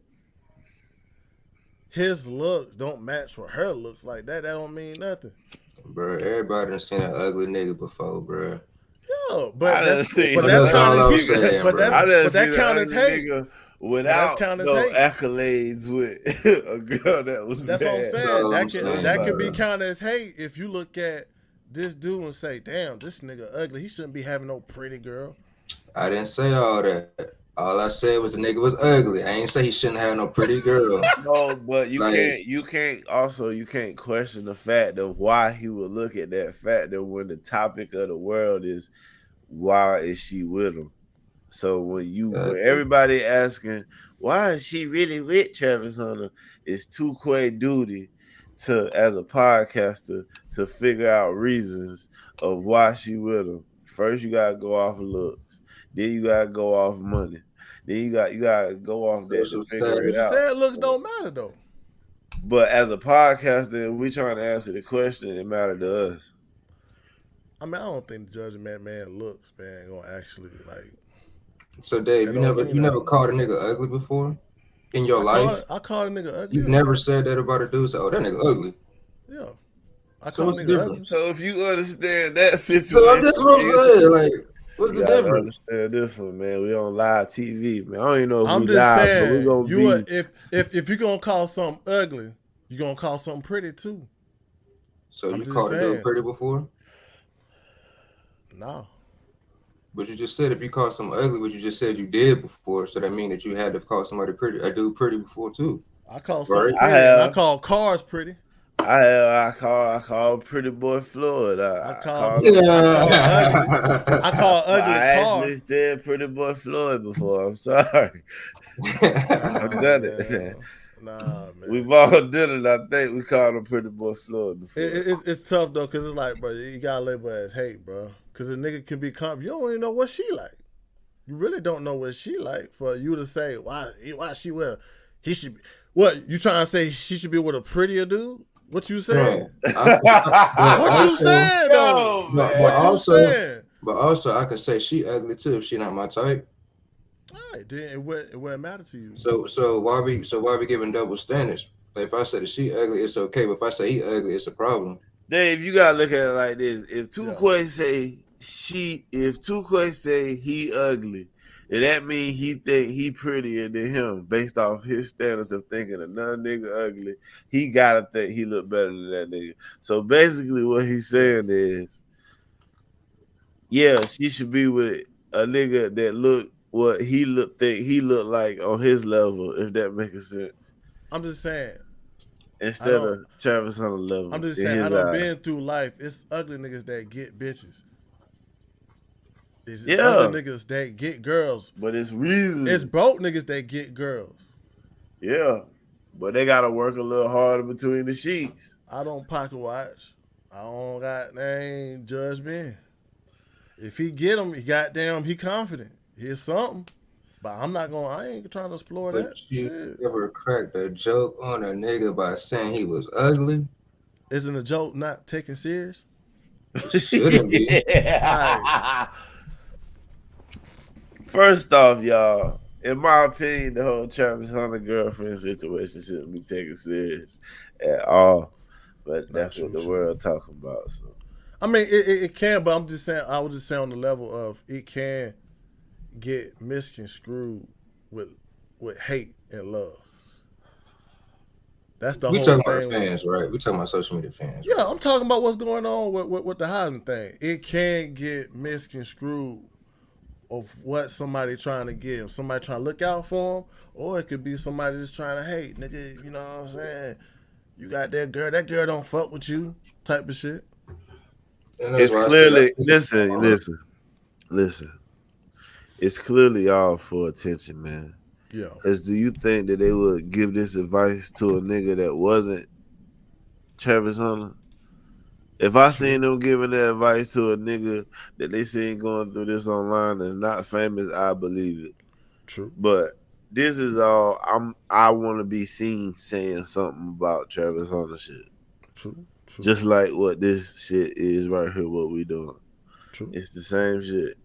[SPEAKER 1] his looks don't match what her looks like. That don't mean nothing.
[SPEAKER 3] Bro, everybody done seen an ugly nigga before, bro.
[SPEAKER 1] Yeah, but that count as hate.
[SPEAKER 2] Without no accolades with a girl that was
[SPEAKER 1] That's
[SPEAKER 2] bad.
[SPEAKER 1] what I'm saying. That could be counted as hate if you look at this dude and say, damn, this nigga ugly. He shouldn't be having no pretty girl.
[SPEAKER 3] I didn't say all that. All I said was the nigga was ugly. I ain't say he shouldn't have no pretty girl.
[SPEAKER 2] No, but you can't question the fact of why he would look at that fact that when the topic of the world is why is she with him? So when everybody asking why is she really with Travis Hunter, it's Two-Quay duty to, as a podcaster, to figure out reasons of why she with him. First, you gotta go off of looks. Then you gotta go off money. Then you gotta go off that to figure it out.
[SPEAKER 1] Said looks don't matter though.
[SPEAKER 2] But as a podcaster, we trying to answer the question. It matter to us.
[SPEAKER 1] I mean, I don't think judging man looks, man, gonna actually like.
[SPEAKER 3] So Dave, you never called a nigga ugly before in your life?
[SPEAKER 1] I called a nigga ugly.
[SPEAKER 3] You've never said that about a dude. So, oh, that nigga ugly.
[SPEAKER 1] Yeah.
[SPEAKER 3] So what's the difference?
[SPEAKER 2] So if you understand that situation,
[SPEAKER 3] so that's what I'm saying. Like, what's the difference?
[SPEAKER 2] Understand this one, man. We on live TV, man. I don't even know if
[SPEAKER 1] I'm
[SPEAKER 2] we
[SPEAKER 1] just
[SPEAKER 2] live,
[SPEAKER 1] saying,
[SPEAKER 2] but we gonna be.
[SPEAKER 1] If you're gonna call something ugly, you're gonna call something pretty too.
[SPEAKER 3] So you called a dude pretty before?
[SPEAKER 1] No.
[SPEAKER 3] But you just said if you called something ugly, what you just said you did before, so that mean that you had to call somebody pretty, a dude pretty before too.
[SPEAKER 1] I called something pretty. I called cars pretty.
[SPEAKER 2] I call Pretty Boy Floyd. I call
[SPEAKER 1] ugly.
[SPEAKER 2] I actually said Pretty Boy Floyd before. I'm sorry. I've done it.
[SPEAKER 1] Nah, man.
[SPEAKER 2] We've all done it. I think we called him Pretty Boy Floyd before.
[SPEAKER 1] It's tough though, cause it's like, bro, you gotta label it as hate, bro. Cause a nigga can be you don't even know what she like. You really don't know what she like for you to say why she with her. He should be. What you trying to say? She should be with a prettier dude? What you saying? What you saying though?
[SPEAKER 3] But also, I could say she ugly too if she not my type.
[SPEAKER 1] All right, then it wouldn't matter to you.
[SPEAKER 3] So why we giving double standards? Like if I say that she ugly, it's okay. But if I say he ugly, it's a problem.
[SPEAKER 2] Dave, you gotta look at it like this. If Two-Quay say Two-Quay say he ugly, then that mean he think he prettier than him based off his standards of thinking another nigga ugly. He gotta think he look better than that nigga. So basically what he's saying is Yeah, she should be with a nigga that look what he think he look like on his level, if that makes sense.
[SPEAKER 1] I'm just saying.
[SPEAKER 2] Instead of Travis Hunter level.
[SPEAKER 1] I'm just
[SPEAKER 2] in
[SPEAKER 1] saying.
[SPEAKER 2] his
[SPEAKER 1] I done
[SPEAKER 2] eye.
[SPEAKER 1] been through life. It's ugly niggas that get bitches. It's
[SPEAKER 2] Yeah.
[SPEAKER 1] ugly niggas that get girls.
[SPEAKER 2] But it's reason.
[SPEAKER 1] It's broke niggas that get girls.
[SPEAKER 2] Yeah. But they gotta work a little harder between the sheets.
[SPEAKER 1] I don't pocket watch. I don't got name Judge Ben. If he get him, he confident. Here's something. But I ain't trying to explore that.
[SPEAKER 3] But you ever cracked a joke on a nigga by saying he was ugly?
[SPEAKER 1] Isn't a joke not taken serious?
[SPEAKER 3] It shouldn't be.
[SPEAKER 1] Right.
[SPEAKER 2] First off, y'all, in my opinion, the whole Travis Hunter girlfriend situation shouldn't be taken serious at all. But that's what the world talking about. So
[SPEAKER 1] I mean, it can, but I'm just saying. I was just saying on the level of it can get misconstrued with hate and love. That's the whole thing. We
[SPEAKER 3] talking about fans, right? We talking about social media fans.
[SPEAKER 1] Yeah, right? I'm talking about what's going on with the housing thing. It can get misconstrued of what somebody trying to give. Somebody trying to look out for them, or it could be somebody just trying to hate, nigga. You know what I'm saying? You got that girl don't fuck with you, type of shit.
[SPEAKER 2] It's clearly listen. It's clearly all for attention, man.
[SPEAKER 1] Yeah.
[SPEAKER 2] Because do you think that they would give this advice to a nigga that wasn't Travis Hunter? If I seen them giving that advice to a nigga that they seen going through this online that's not famous, I believe it.
[SPEAKER 1] True.
[SPEAKER 2] But this is all I want to be seen saying something about Travis Hunter shit.
[SPEAKER 1] True.
[SPEAKER 2] Just like what this shit is right here, what we doing.
[SPEAKER 1] True.
[SPEAKER 2] It's the same shit.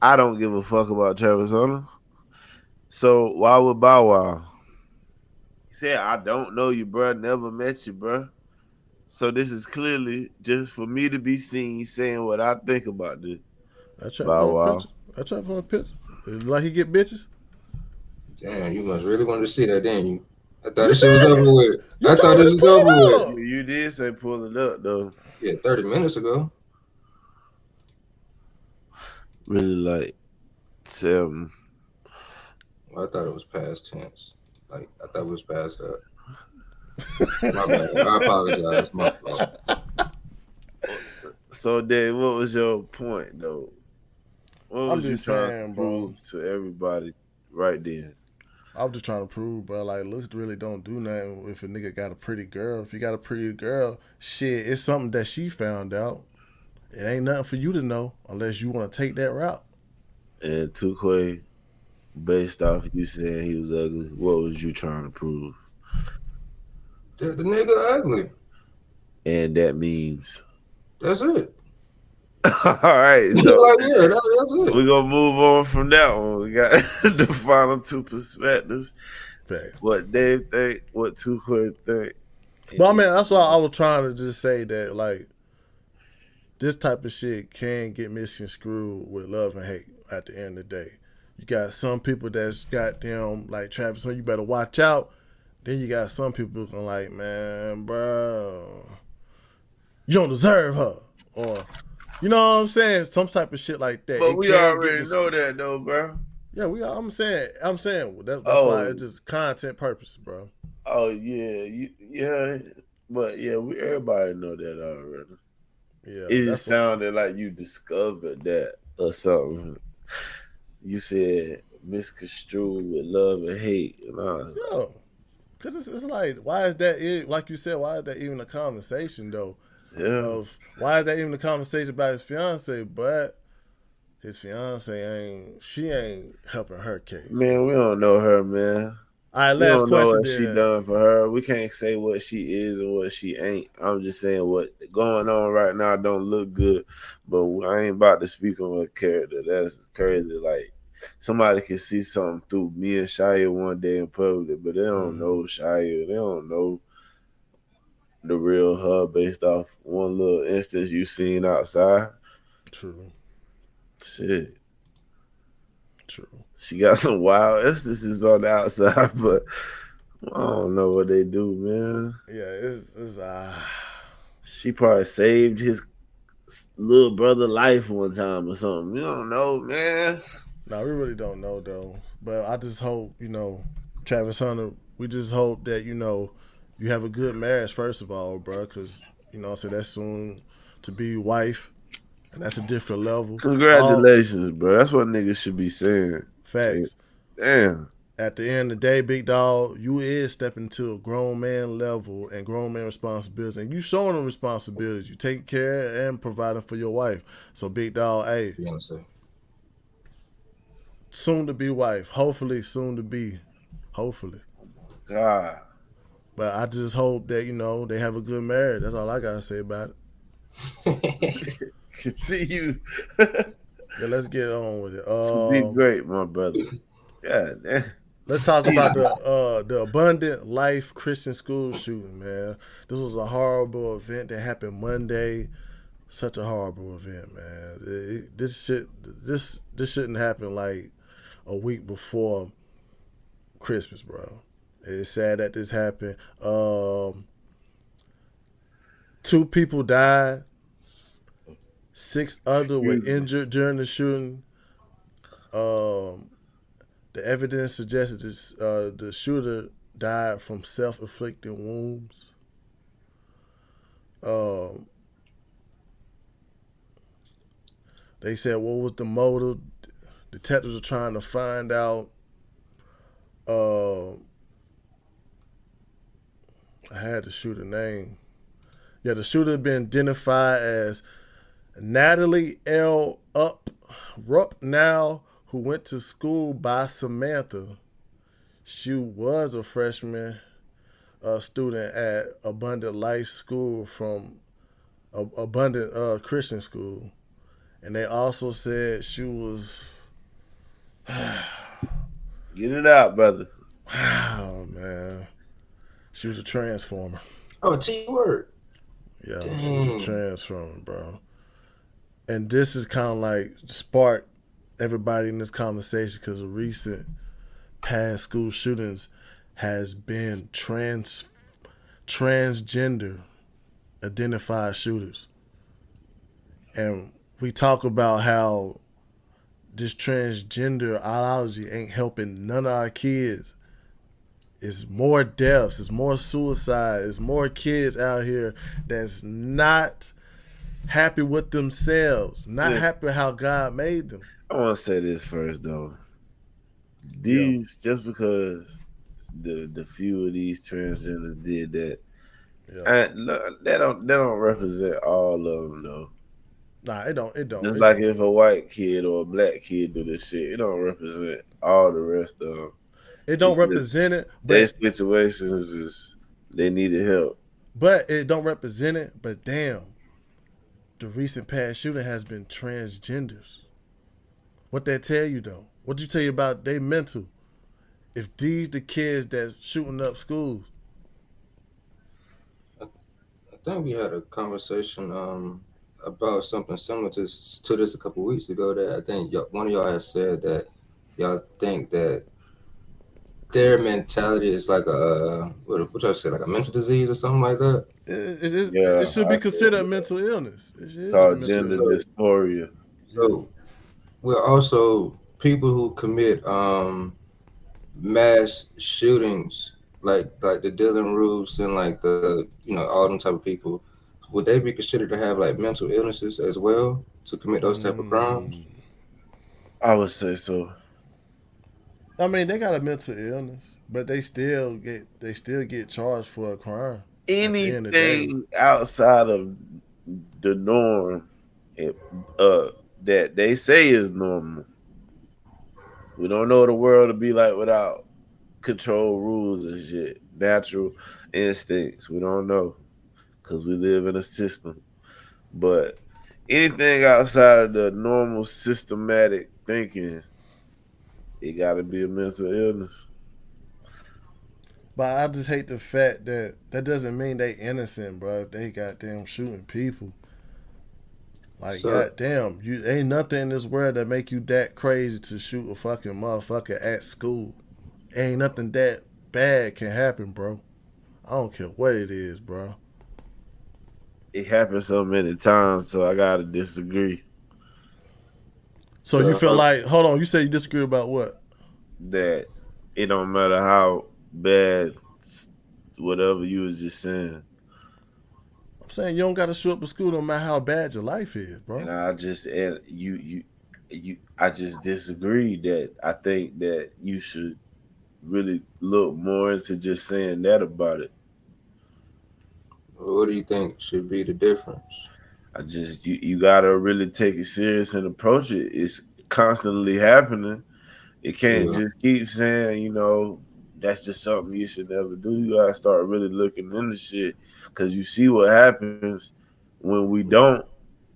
[SPEAKER 2] I don't give a fuck about Travis Hunter. So why would Bow Wow? He said, I don't know you, bro. Never met you, bro. So this is clearly just for me to be seen saying what I think about this.
[SPEAKER 1] That's Bow Wow. I try for a picture. Like he get bitches.
[SPEAKER 3] Damn, you must really want to see that, didn't you? I thought this shit was over with. I thought this was over with.
[SPEAKER 2] You did say pull it up, though.
[SPEAKER 3] Yeah, 30 minutes ago.
[SPEAKER 2] Really like 7.
[SPEAKER 3] Well, I thought it was past tense. Like, I thought it was past that. My bad. I apologize. My fault.
[SPEAKER 2] So, Dave, what was your point, though? What was you trying to prove to everybody right then?
[SPEAKER 1] I was just trying to prove, bro, like, looks really don't do nothing if a nigga got a pretty girl. If you got a pretty girl, shit, it's something that she found out. It ain't nothing for you to know unless you want to take that route.
[SPEAKER 2] And Tukwe, based off you saying he was ugly, what was you trying to prove?
[SPEAKER 3] That the nigga ugly.
[SPEAKER 2] And that means?
[SPEAKER 3] That's it.
[SPEAKER 2] All right. So
[SPEAKER 3] like, yeah, that's it.
[SPEAKER 2] We're going to move on from that one. We got the final 2 perspectives.
[SPEAKER 1] Facts.
[SPEAKER 2] What Dave think, what Tukwe think.
[SPEAKER 1] But I mean, that's why I was trying to just say that, like, this type of shit can get misconstrued with love and hate at the end of the day. You got some people that's goddamn like Travis, so you better watch out. Then you got some people who are like, man, bro, you don't deserve her. Or, you know what I'm saying? Some type of shit like that.
[SPEAKER 2] But we already know that though, bro.
[SPEAKER 1] Yeah, I'm saying that's why it's just content purpose, bro.
[SPEAKER 2] Oh, yeah. Yeah. But yeah, everybody know that already.
[SPEAKER 1] Yeah,
[SPEAKER 2] it just sounded like you discovered that or something. You said misconstrued with love and hate.
[SPEAKER 1] Yeah, because it's like, why is that? Like you said, why is that even a conversation though?
[SPEAKER 2] Yeah.
[SPEAKER 1] Why is that even a conversation about his fiance? But his fiance ain't helping her case.
[SPEAKER 2] Man, we don't know her, man.
[SPEAKER 1] All right, last question.
[SPEAKER 2] We don't know what she done for her. We can't say what she is and what she ain't. I'm just saying what going on right now don't look good. But I ain't about to speak on her character. That's crazy. Like, somebody can see something through me and Shia one day in public, but they don't know Shia. They don't know the real her based off one little instance you seen outside.
[SPEAKER 1] True.
[SPEAKER 2] Shit.
[SPEAKER 1] True.
[SPEAKER 2] She got some wild instances on the outside, but I don't know what they do, man.
[SPEAKER 1] Yeah, it's
[SPEAKER 2] She probably saved his little brother life one time or something. You don't know, man.
[SPEAKER 1] No, we really don't know though. But I just hope, Travis Hunter. We just hope that you have a good marriage first of all, bro. Because so that's soon to be wife, and that's a different level.
[SPEAKER 2] Congratulations, bro. That's what niggas should be saying.
[SPEAKER 1] Facts.
[SPEAKER 2] Damn.
[SPEAKER 1] At the end of the day, big dog, you is stepping to a grown man level and grown man responsibilities, and you showing them responsibilities. You taking care and providing for your wife. So, big dog, hey,
[SPEAKER 3] Beyonce.
[SPEAKER 1] soon to be wife, hopefully soon to be, hopefully.
[SPEAKER 2] God.
[SPEAKER 1] But I just hope that they have a good marriage. That's all I gotta say about it.
[SPEAKER 2] Continue.
[SPEAKER 1] Yeah, let's get on with it.
[SPEAKER 2] Be great, my brother. God damn.
[SPEAKER 1] Let's talk about the Abundant Life Christian School shooting, man. This was a horrible event that happened Monday. Such a horrible event, man. This shouldn't happen like a week before Christmas, bro. It's sad that this happened. 2 people died. 6 others were injured during the shooting. The evidence suggested the shooter died from self-inflicted wounds. They said what was the motive? Detectives are trying to find out. I had the shooter name. Yeah, the shooter had been identified as Natalie L. Rupp now, who went to school by Samantha. She was a freshman student at Abundant Life School from Abundant Christian School. And they also said she was...
[SPEAKER 2] Get it out, brother.
[SPEAKER 1] Oh, man. She was a transformer.
[SPEAKER 3] Oh, T-word.
[SPEAKER 1] Yeah, she was a transformer, bro. And this is kind of like sparked everybody in this conversation because of recent past school shootings has been transgender identified shooters. And we talk about how this transgender ideology ain't helping none of our kids. It's more deaths, it's more suicide, it's more kids out here that's not happy with themselves, not happy how God made them.
[SPEAKER 2] I want to say this first, though. These, just because the few of these transgenders did that, they don't represent all of them, though.
[SPEAKER 1] Nah, it don't.
[SPEAKER 2] Just like if a white kid or a black kid do this shit, it don't represent all the rest of them.
[SPEAKER 1] It don't represent it. But
[SPEAKER 2] their situations is they needed help.
[SPEAKER 1] But it don't represent it. But damn, the recent past shooting has been transgenders. What that tell you though? What you tell you about they mental? If these the kids that's shooting up schools.
[SPEAKER 3] I think we had a conversation about something similar to this a couple weeks ago. That I think one of y'all has said that y'all think that their mentality is like what y'all say, like a mental disease or something like that.
[SPEAKER 1] It should be considered a mental illness.
[SPEAKER 2] It's called gender dysphoria.
[SPEAKER 3] So we're also people who commit mass shootings, like the Dylan Roofs and like the all them type of people. Would they be considered to have like mental illnesses as well to commit those type of crimes?
[SPEAKER 2] I would say so.
[SPEAKER 1] I mean, they got a mental illness, but they still get charged for a crime.
[SPEAKER 2] Anything outside of the norm that they say is normal. We don't know what the world would be like without control rules and shit, natural instincts. We don't know because we live in a system. But anything outside of the normal systematic thinking, it got to be a mental illness.
[SPEAKER 1] But I just hate the fact that doesn't mean they innocent, bro. They goddamn shooting people. Like, goddamn, ain't nothing in this world that make you that crazy to shoot a fucking motherfucker at school. Ain't nothing that bad can happen, bro. I don't care what it is, bro.
[SPEAKER 2] it happened so many times, so I gotta disagree.
[SPEAKER 1] So you feel
[SPEAKER 3] So
[SPEAKER 1] like, hold on, you say you disagree about what?
[SPEAKER 2] That it don't matter how bad whatever you was just saying.
[SPEAKER 1] I'm saying you don't got to show up to school no matter how bad your life is, bro.
[SPEAKER 2] And I just and you I just disagree that I think that you should really look more into just saying that about it.
[SPEAKER 3] what do you think should be the difference?
[SPEAKER 2] I just you gotta really take it serious and approach it. It's constantly happening. It can't
[SPEAKER 3] Yeah,
[SPEAKER 2] just keep saying, that's just something you should never do. You gotta start really looking into shit because you see what happens when we don't.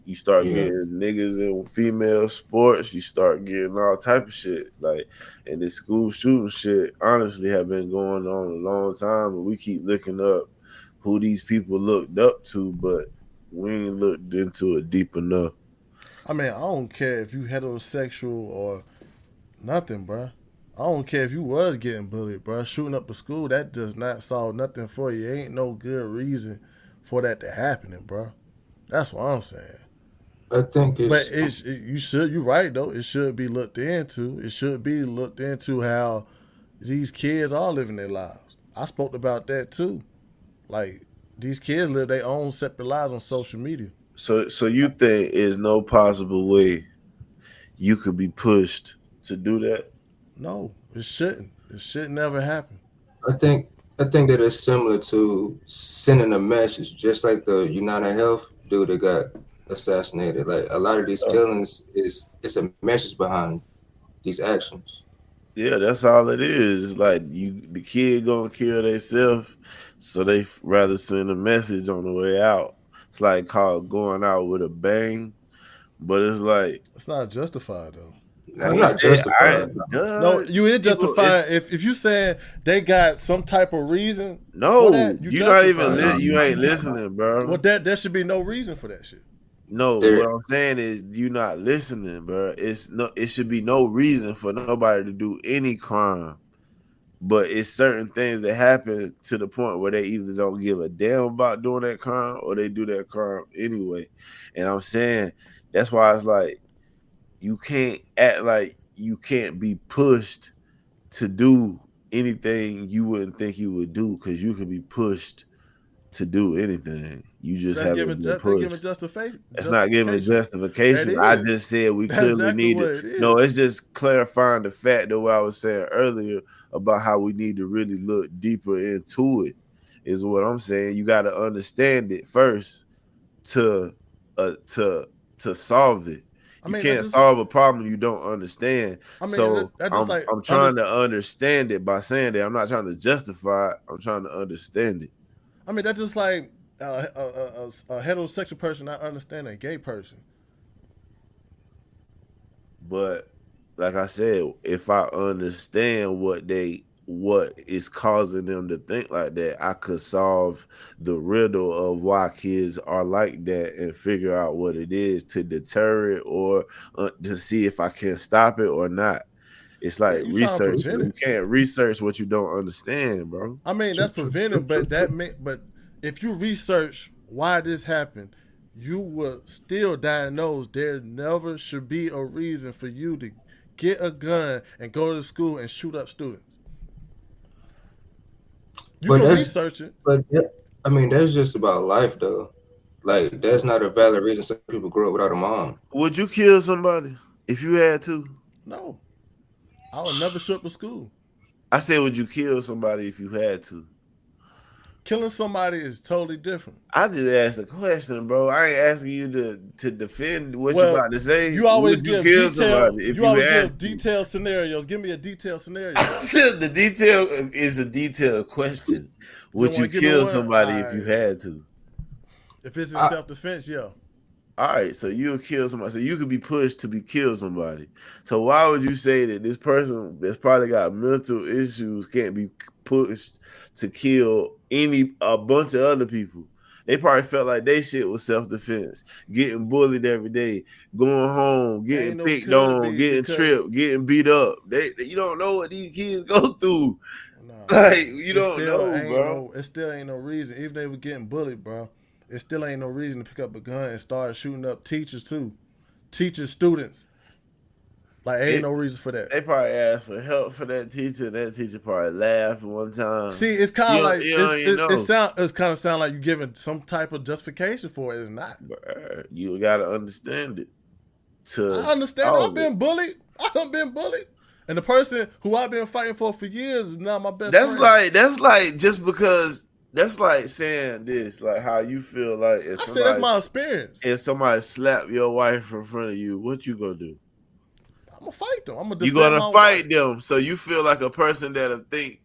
[SPEAKER 2] You start
[SPEAKER 3] yeah.
[SPEAKER 2] getting niggas in female sports. You start getting all type of shit. Like, and this school shooting shit, honestly, have been going on a long time. And we keep looking up who these people looked up to, but we ain't looked into it deep enough.
[SPEAKER 1] I mean, I don't care if you heterosexual or nothing, bro. I don't care if you was getting bullied, bro. Shooting up the school, that does not solve nothing for you. Ain't no good reason for that to happen, bro. That's what I'm saying.
[SPEAKER 3] I think
[SPEAKER 1] But
[SPEAKER 3] it's
[SPEAKER 1] you're right though. It should be looked into. It should be looked into how these kids are living their lives. I spoke about that too. Like these kids live their own separate lives on social media.
[SPEAKER 2] So you think there's no possible way you could be pushed to do that?
[SPEAKER 1] No, it shouldn't. It should never happen.
[SPEAKER 3] I think I think that it's similar to sending a message, just like the United Health dude that got assassinated. Like a lot of these
[SPEAKER 2] Uh,
[SPEAKER 3] killings is it's a message behind these actions.
[SPEAKER 2] yeah, that's all it is. It's like the kid gonna kill themselves, so they rather send a message on the way out. It's like called going out with a bang, but it's like
[SPEAKER 1] It's not justified though.
[SPEAKER 3] I'm not justified.
[SPEAKER 1] No,
[SPEAKER 2] duh,
[SPEAKER 1] you is
[SPEAKER 2] people. It's
[SPEAKER 1] justified if you saying they got some type of reason for
[SPEAKER 2] no,
[SPEAKER 1] that. You
[SPEAKER 2] you not even
[SPEAKER 1] justified it.
[SPEAKER 2] you ain't listening,
[SPEAKER 1] Well,
[SPEAKER 2] bro.
[SPEAKER 1] there should be no reason for that shit.
[SPEAKER 2] No,
[SPEAKER 3] There,
[SPEAKER 2] what I'm saying is you not listening, bro. It should be no reason for nobody to do any crime. But it's certain things that happen to the point where they either don't give a damn about doing that crime or they do that crime anyway. And I'm saying that's why it's like you can't act like you can't be pushed to do anything you wouldn't think you would do because you can be pushed to do anything. You
[SPEAKER 1] So
[SPEAKER 2] just
[SPEAKER 1] that's
[SPEAKER 2] haven't
[SPEAKER 1] giving
[SPEAKER 2] been
[SPEAKER 1] they giving
[SPEAKER 2] pushed. It's not giving
[SPEAKER 1] justification. That
[SPEAKER 2] justification. I
[SPEAKER 1] is.
[SPEAKER 2] just said we
[SPEAKER 1] That's
[SPEAKER 2] clearly
[SPEAKER 1] exactly
[SPEAKER 2] need
[SPEAKER 1] what
[SPEAKER 2] to.
[SPEAKER 1] it
[SPEAKER 2] No,
[SPEAKER 1] is.
[SPEAKER 2] it's just clarifying the fact that what I was saying earlier about how we need to really look deeper into it is what I'm saying. You got to understand it first to uh to to solve it.
[SPEAKER 1] I
[SPEAKER 2] You
[SPEAKER 1] mean, that
[SPEAKER 2] can't
[SPEAKER 1] just.
[SPEAKER 2] solve a problem you don't understand.
[SPEAKER 1] I mean,
[SPEAKER 2] So
[SPEAKER 1] that just
[SPEAKER 2] I'm
[SPEAKER 1] like
[SPEAKER 2] I'm trying to understand it by saying that. I'm not trying to justify it. I'm trying to understand it.
[SPEAKER 1] I mean, that's just like a heterosexual person not understanding a gay person.
[SPEAKER 2] But like I said, if I understand what is causing them to think like that, I could solve the riddle of why kids are like that and figure out what it is to deter it or to see if I can stop it or not. It's
[SPEAKER 1] Yeah,
[SPEAKER 2] like
[SPEAKER 1] you trying to
[SPEAKER 2] research.
[SPEAKER 1] prevent
[SPEAKER 2] You
[SPEAKER 1] it.
[SPEAKER 2] can't research what you don't understand, bro.
[SPEAKER 1] I mean,
[SPEAKER 3] true,
[SPEAKER 1] that's
[SPEAKER 3] true,
[SPEAKER 1] preventing,
[SPEAKER 3] true, true, true.
[SPEAKER 1] but if you research why this happened, you will still diagnose there never should be a reason for you to get a gun and go to school and shoot up students. You
[SPEAKER 3] But
[SPEAKER 1] can
[SPEAKER 3] that's
[SPEAKER 1] research it.
[SPEAKER 3] I mean that's just about life though. Like that's not a valid reason some people grow up without a mom.
[SPEAKER 2] Would you kill somebody if you had to?
[SPEAKER 1] No, I would never shoot up a school.
[SPEAKER 2] I said, would you kill somebody if you had to?
[SPEAKER 1] Killing somebody is totally different.
[SPEAKER 2] I just asked a question, bro. I ain't asking you to defend what you
[SPEAKER 1] Well,
[SPEAKER 2] about to say.
[SPEAKER 1] you always
[SPEAKER 2] Would you
[SPEAKER 1] give
[SPEAKER 2] kill
[SPEAKER 1] detail.
[SPEAKER 2] somebody if
[SPEAKER 1] You
[SPEAKER 2] you
[SPEAKER 1] always
[SPEAKER 2] had
[SPEAKER 1] give
[SPEAKER 2] to?
[SPEAKER 1] detailed scenarios. Give me a detailed scenario.
[SPEAKER 2] The detail is a detailed question.
[SPEAKER 1] You don't
[SPEAKER 2] Would you
[SPEAKER 1] want to give me
[SPEAKER 2] kill
[SPEAKER 1] one? All
[SPEAKER 2] somebody if you
[SPEAKER 1] right.
[SPEAKER 2] had to?
[SPEAKER 1] If it's in
[SPEAKER 3] I,
[SPEAKER 1] self defense, yeah.
[SPEAKER 2] All right, so you'll kill somebody. So you could be pushed to be kill somebody. So why would you say that this person that's probably got mental issues can't be pushed to kill a bunch of other people? They probably felt like they shit was self-defense, getting bullied every day, going home, getting
[SPEAKER 1] Ain't no
[SPEAKER 2] picked
[SPEAKER 1] could
[SPEAKER 2] on,
[SPEAKER 1] be
[SPEAKER 2] getting
[SPEAKER 1] because
[SPEAKER 2] tripped, getting beat up. You don't know what these kids go through.
[SPEAKER 1] nah,
[SPEAKER 2] Like you don't know, bro.
[SPEAKER 1] it still ain't no reason. Even if they were getting bullied, bro. it still ain't no reason to pick up a gun and start shooting up teachers too. Teachers, students. Like, ain't no reason for that.
[SPEAKER 2] They probably asked for help for that teacher. That teacher probably laughed one time.
[SPEAKER 1] See, it's kind of like
[SPEAKER 2] it's
[SPEAKER 1] kind of sound like you giving some type of justification for it. It's not.
[SPEAKER 2] You gotta understand it.
[SPEAKER 1] I understand. I've been bullied. I done been bullied. And the person who I've been fighting for years is not my best friend.
[SPEAKER 2] That's like just because that's like saying this, like how you feel like if
[SPEAKER 1] I said that's my experience.
[SPEAKER 2] If somebody slap your wife in front of you, what you gonna do?
[SPEAKER 1] I'm gonna fight them. I'm gonna
[SPEAKER 2] You're gonna fight them. So you feel like a person that'll think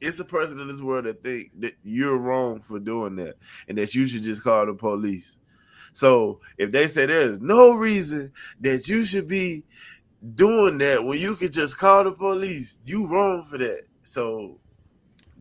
[SPEAKER 2] it's a person in this world that think that you're wrong for doing that and that you should just call the police. So if they say there's no reason that you should be doing that when you could just call the police, you wrong for that. So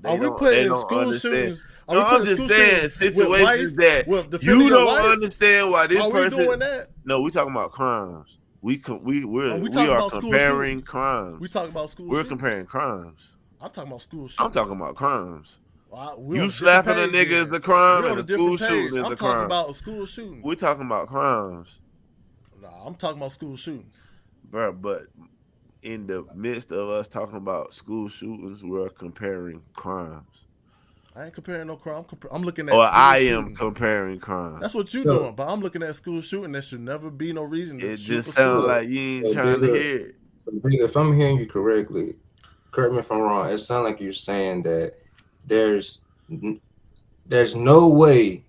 [SPEAKER 1] are we putting in school shootings?
[SPEAKER 2] No, I'm just saying situations that you don't understand why this person.
[SPEAKER 1] Are we doing that?
[SPEAKER 2] No, we talking about crimes. We are comparing crimes.
[SPEAKER 1] We talking about school.
[SPEAKER 2] We're comparing crimes.
[SPEAKER 1] I'm talking about school shootings.
[SPEAKER 2] I'm talking about crimes.
[SPEAKER 1] Well,
[SPEAKER 2] you slapping a nigga is the crime, and a school shooting is the crime.
[SPEAKER 1] I'm talking about a school shooting.
[SPEAKER 2] We're talking about crimes.
[SPEAKER 1] Nah, I'm talking about school shootings.
[SPEAKER 2] Bro, but in the midst of us talking about school shootings, we're comparing crimes.
[SPEAKER 1] I ain't comparing no crime. I'm looking at.
[SPEAKER 2] Or I am comparing crimes.
[SPEAKER 1] That's what you doing, but I'm looking at school shooting. There should never be no reason to shoot.
[SPEAKER 2] It just sounds like you ain't trying to hear it.
[SPEAKER 3] If I'm hearing you correctly, correct me if I'm wrong. It sounds like you're saying that there's no way,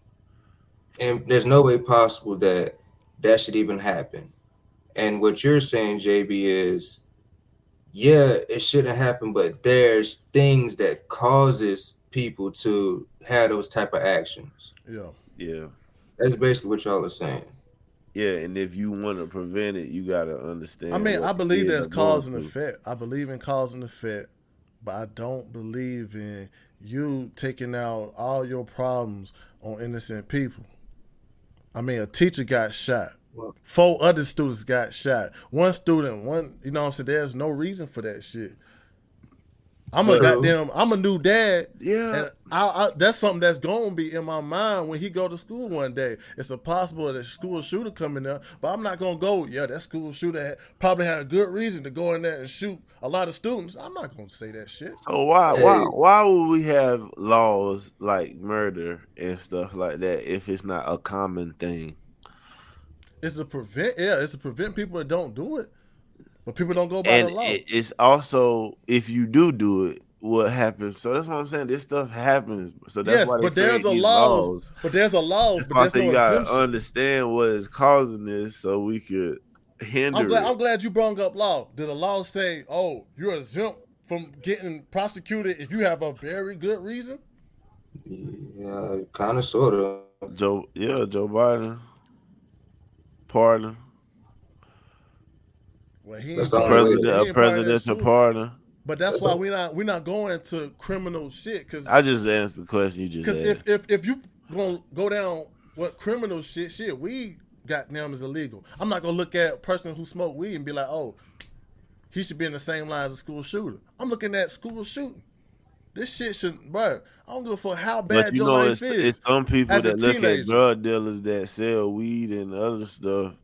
[SPEAKER 3] and there's no way possible that should even happen. And what you're saying, JB, is yeah, it shouldn't happen, but there's things that causes people to have those type of actions.
[SPEAKER 2] Yeah.
[SPEAKER 3] That's basically what y'all are saying.
[SPEAKER 2] Yeah, and if you want to prevent it, you got to understand.
[SPEAKER 1] I mean, I believe there's cause and effect. I believe in cause and effect, but I don't believe in you taking out all your problems on innocent people. I mean, a teacher got shot. 4 other students got shot. One student, you know what I'm saying? There's no reason for that shit. I'm a new dad.
[SPEAKER 2] Yeah.
[SPEAKER 1] And that's something that's going to be in my mind when he go to school one day. It's a possible that school shooter coming up, but I'm not going to go, that school shooter probably had a good reason to go in there and shoot a lot of students. I'm not going to say that shit.
[SPEAKER 2] So why would we have laws like murder and stuff like that if it's not a common thing?
[SPEAKER 1] It's to prevent people that don't do it. But people don't go by the law.
[SPEAKER 2] It's also, if you do it, what happens? So that's what I'm saying. This stuff happens. So that's why there's a law.
[SPEAKER 1] But there's a law.
[SPEAKER 2] That's why I say you gotta understand what is causing this, so we could hinder it.
[SPEAKER 1] I'm glad you brought up law. Did the law say, "Oh, you're exempt from getting prosecuted if you have a very good reason"?
[SPEAKER 3] Yeah, kind of, sort of.
[SPEAKER 2] Joe Biden pardon.
[SPEAKER 1] Well, he
[SPEAKER 3] that's
[SPEAKER 1] a
[SPEAKER 2] presidential pardon.
[SPEAKER 1] But that's why we're not going to criminal shit. Cause
[SPEAKER 2] I just answered the question you just asked.
[SPEAKER 1] Because if you gonna go down what criminal shit, weed goddamn is illegal. I'm not gonna look at a person who smoked weed and be like, oh, he should be in the same line as a school shooter. I'm looking at school shooting. This shit should, bro. I don't give a fuck how bad your life is.
[SPEAKER 2] It's some people that look at drug dealers that sell weed and other stuff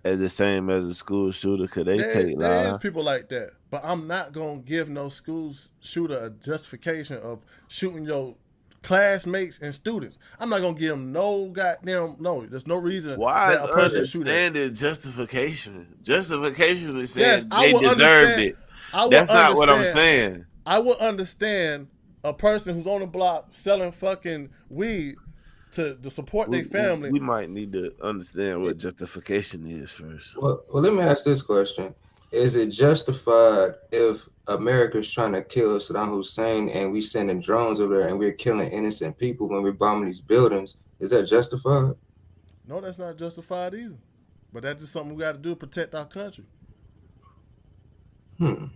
[SPEAKER 2] as the same as a school shooter, because they take lives.
[SPEAKER 1] There is people like that, but I'm not gonna give no school shooter a justification of shooting your classmates and students. I'm not gonna give them no goddamn no. There's no reason.
[SPEAKER 2] Why is understanding justification? Justification is saying they deserved it. That's not what I'm saying.
[SPEAKER 1] I would understand a person who's on the block selling fucking weed to support their family.
[SPEAKER 2] We might need to understand what justification is first.
[SPEAKER 3] Well, let me ask this question. Is it justified if America's trying to kill Saddam Hussein and we sending drones over there and we're killing innocent people when we're bombing these buildings? Is that justified?
[SPEAKER 1] No, that's not justified either. But that's just something we got to do to protect our country.
[SPEAKER 3] But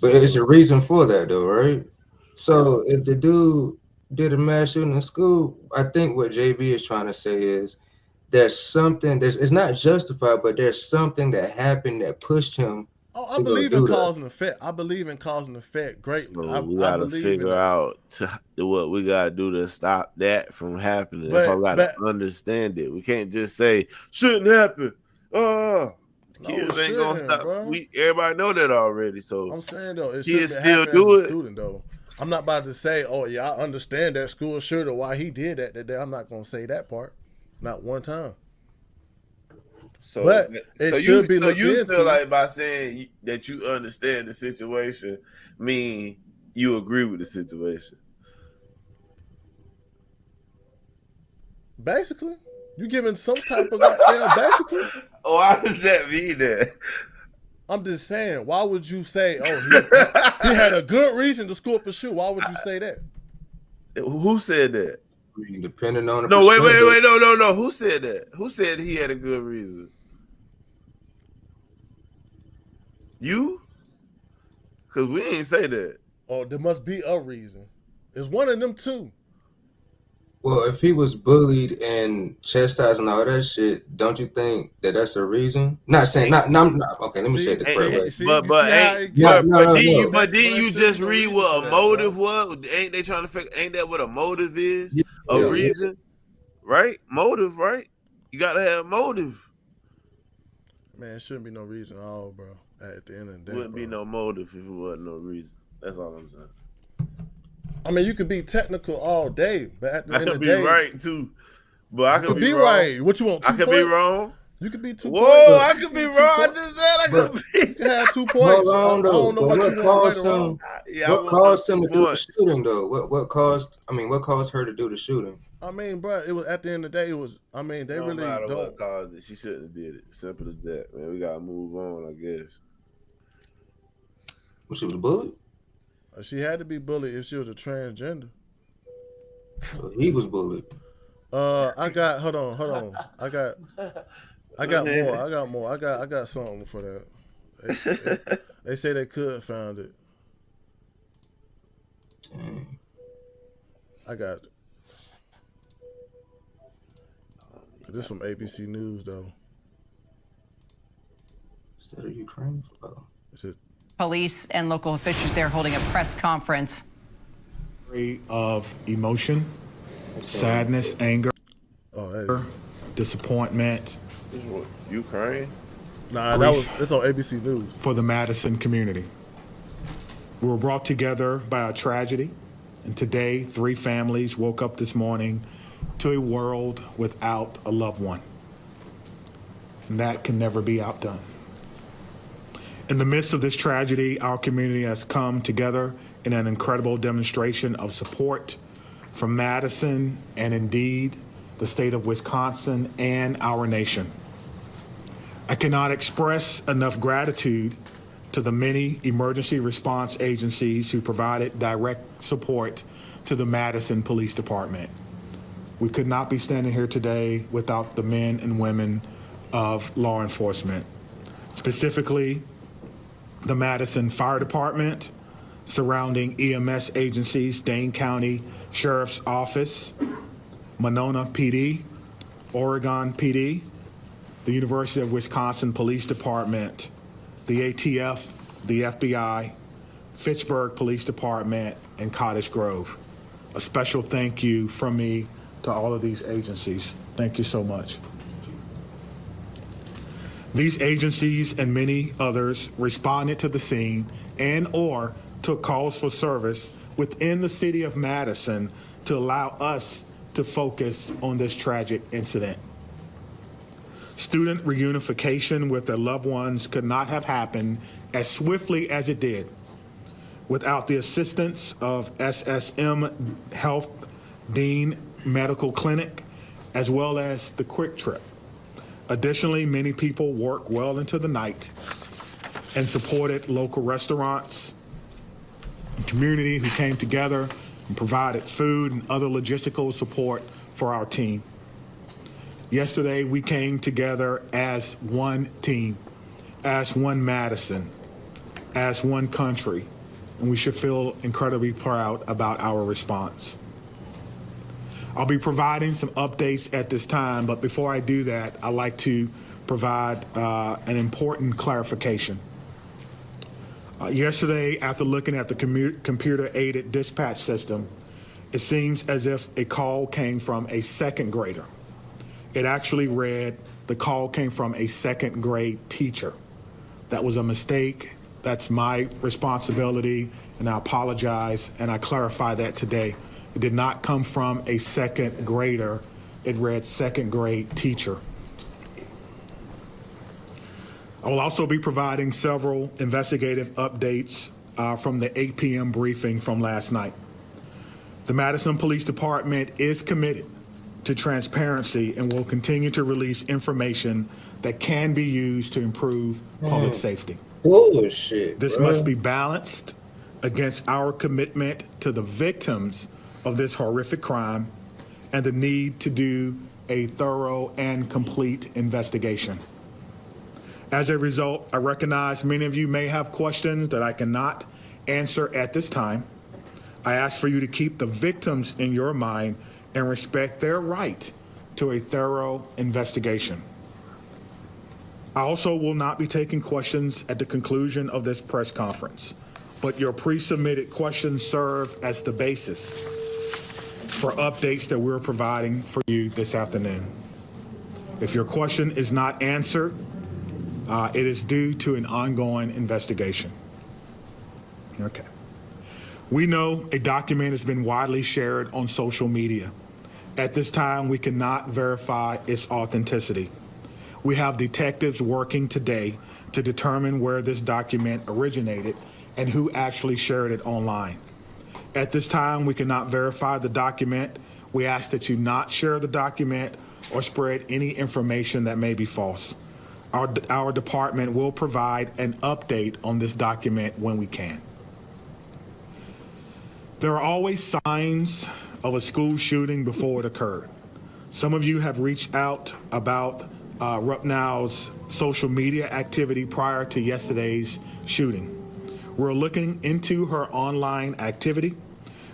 [SPEAKER 3] it's a reason for that, though, right? So if the dude did a mass shooting in school, I think what JB is trying to say is it's not justified, but there's something that happened that pushed him
[SPEAKER 1] Oh, I
[SPEAKER 3] to go
[SPEAKER 1] believe in
[SPEAKER 3] do that.
[SPEAKER 1] cause and effect. I believe in cause and effect greatly.
[SPEAKER 2] So we
[SPEAKER 1] I
[SPEAKER 2] gotta
[SPEAKER 1] believe in
[SPEAKER 2] figure
[SPEAKER 1] that.
[SPEAKER 2] out what we gotta do to stop that from happening. That's why we gotta
[SPEAKER 1] But
[SPEAKER 2] understand it. We can't just say shouldn't happen.
[SPEAKER 1] no,
[SPEAKER 2] Kids
[SPEAKER 1] it
[SPEAKER 2] ain't gonna
[SPEAKER 1] shouldn't,
[SPEAKER 2] stop.
[SPEAKER 1] bro.
[SPEAKER 2] Everybody know that already. So
[SPEAKER 1] I'm saying though, it shouldn't
[SPEAKER 2] kids
[SPEAKER 1] be
[SPEAKER 2] still
[SPEAKER 1] happening as
[SPEAKER 2] do
[SPEAKER 1] a
[SPEAKER 2] it.
[SPEAKER 1] student though. I'm not about to say, oh yeah, I understand that school should or why he did that. I'm not gonna say that part, not one time.
[SPEAKER 2] So,
[SPEAKER 1] But it should be looked
[SPEAKER 2] you
[SPEAKER 1] into.
[SPEAKER 2] feel like by saying that you understand the situation, mean you agree with the situation.
[SPEAKER 1] Basically, you giving some type of goddamn basically.
[SPEAKER 2] Why does that mean that?
[SPEAKER 1] I'm just saying, why would you say, oh, he had a good reason to score up a shoe? Why would you say that?
[SPEAKER 2] Who said that?
[SPEAKER 3] I mean, depending on the
[SPEAKER 2] No, wait,
[SPEAKER 3] perspective.
[SPEAKER 2] no. Who said that? Who said he had a good reason? You? Because we ain't say that.
[SPEAKER 1] Oh, there must be a reason. It's one of them two.
[SPEAKER 3] Well, if he was bullied and chastised and all that shit, don't you think that that's a reason? Not saying not okay. Let me say it the correct way.
[SPEAKER 2] But didn't you just read what a motive was? Ain't they trying to figure? Ain't that what a motive is? A reason, right? Motive, right? You gotta have motive.
[SPEAKER 1] Man, it shouldn't be no reason at all, bro. At the end of the day,
[SPEAKER 2] Wouldn't be no motive if it wasn't no reason. That's all I'm saying.
[SPEAKER 1] I mean, you could be technical all day, but at the end of the day,
[SPEAKER 2] I could be right too. But I could be wrong.
[SPEAKER 1] Right. What you want? 2
[SPEAKER 2] I could
[SPEAKER 1] points?
[SPEAKER 2] be wrong.
[SPEAKER 1] You could be 2
[SPEAKER 2] Whoa,
[SPEAKER 1] points.
[SPEAKER 2] I could be wrong. I just said I could be.
[SPEAKER 1] You can have 2 points.
[SPEAKER 3] Hold on, though.
[SPEAKER 1] I don't know what you want right or wrong.
[SPEAKER 3] What caused him to do the shooting, though? What caused? I mean, what caused her to do the shooting?
[SPEAKER 1] I mean, bro, it was at the end of the day. It was. I mean, they really
[SPEAKER 2] matter
[SPEAKER 1] don't.
[SPEAKER 2] What caused it. She shouldn't have did it. Simple as that, man. We gotta move on, I guess.
[SPEAKER 3] Well, she was bullied.
[SPEAKER 1] She had to be bullied if she was a transgender.
[SPEAKER 3] Well, he was bullied.
[SPEAKER 1] I got. Hold on. I got more. I got something for that. They say they could found it.
[SPEAKER 3] Dang.
[SPEAKER 1] I got it. This from ABC News though.
[SPEAKER 3] Is that a Ukraine? Oh.
[SPEAKER 7] Police and local officials there holding a press conference.
[SPEAKER 8] Of emotion, sadness, anger, disappointment.
[SPEAKER 2] This is what, Ukraine?
[SPEAKER 1] Nah, it's on ABC News.
[SPEAKER 8] For the Madison community. We were brought together by a tragedy, and today 3 families woke up this morning to a world without a loved one. And that can never be outdone. In the midst of this tragedy, our community has come together in an incredible demonstration of support from Madison and indeed the state of Wisconsin and our nation. I cannot express enough gratitude to the many emergency response agencies who provided direct support to the Madison Police Department. We could not be standing here today without the men and women of law enforcement, specifically the Madison Fire Department, surrounding EMS agencies, Dane County Sheriff's Office, Monona PD, Oregon PD, the University of Wisconsin Police Department, the ATF, the FBI, Fitchburg Police Department, and Cottage Grove. A special thank you from me to all of these agencies. Thank you so much. These agencies and many others responded to the scene and or took calls for service within the city of Madison to allow us to focus on this tragic incident. Student reunification with their loved ones could not have happened as swiftly as it did without the assistance of SSM Health Dean Medical Clinic, as well as the Quick Trip. Additionally, many people worked well into the night and supported local restaurants and community who came together and provided food and other logistical support for our team. Yesterday, we came together as one team, as one Madison, as one country, and we should feel incredibly proud about our response. I'll be providing some updates at this time, but before I do that, I'd like to provide an important clarification. Yesterday, after looking at the computer-aided dispatch system, it seems as if a call came from a second grader. It actually read the call came from a second grade teacher. That was a mistake. That's my responsibility, and I apologize, and I clarify that today. It did not come from a second grader. It read second grade teacher. I will also be providing several investigative updates from the 8 p.m. briefing from last night. The Madison Police Department is committed to transparency and will continue to release information that can be used to improve public safety.
[SPEAKER 3] Bullshit.
[SPEAKER 8] This must be balanced against our commitment to the victims of this horrific crime and the need to do a thorough and complete investigation. As a result, I recognize many of you may have questions that I cannot answer at this time. I ask for you to keep the victims in your mind and respect their right to a thorough investigation. I also will not be taking questions at the conclusion of this press conference, but your pre-submitted questions serve as the basis for updates that we're providing for you this afternoon. If your question is not answered, it is due to an ongoing investigation. Okay. We know a document has been widely shared on social media. At this time, we cannot verify its authenticity. We have detectives working today to determine where this document originated and who actually shared it online. At this time, we cannot verify the document. We ask that you not share the document or spread any information that may be false. Our department will provide an update on this document when we can. There are always signs of a school shooting before it occurred. Some of you have reached out about Rupnow's social media activity prior to yesterday's shooting. We're looking into her online activity.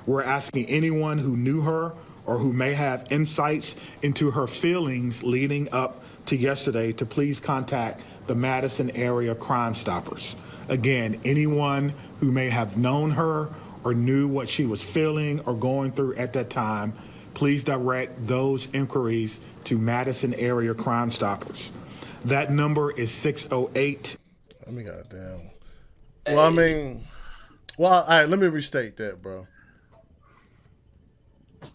[SPEAKER 8] We're asking anyone who knew her or who may have insights into her feelings leading up to yesterday to please contact the Madison Area Crime Stoppers. Again, anyone who may have known her or knew what she was feeling or going through at that time, please direct those inquiries to Madison Area Crime Stoppers. That number is 608.
[SPEAKER 1] Let me goddamn. All right, let me restate that, bro.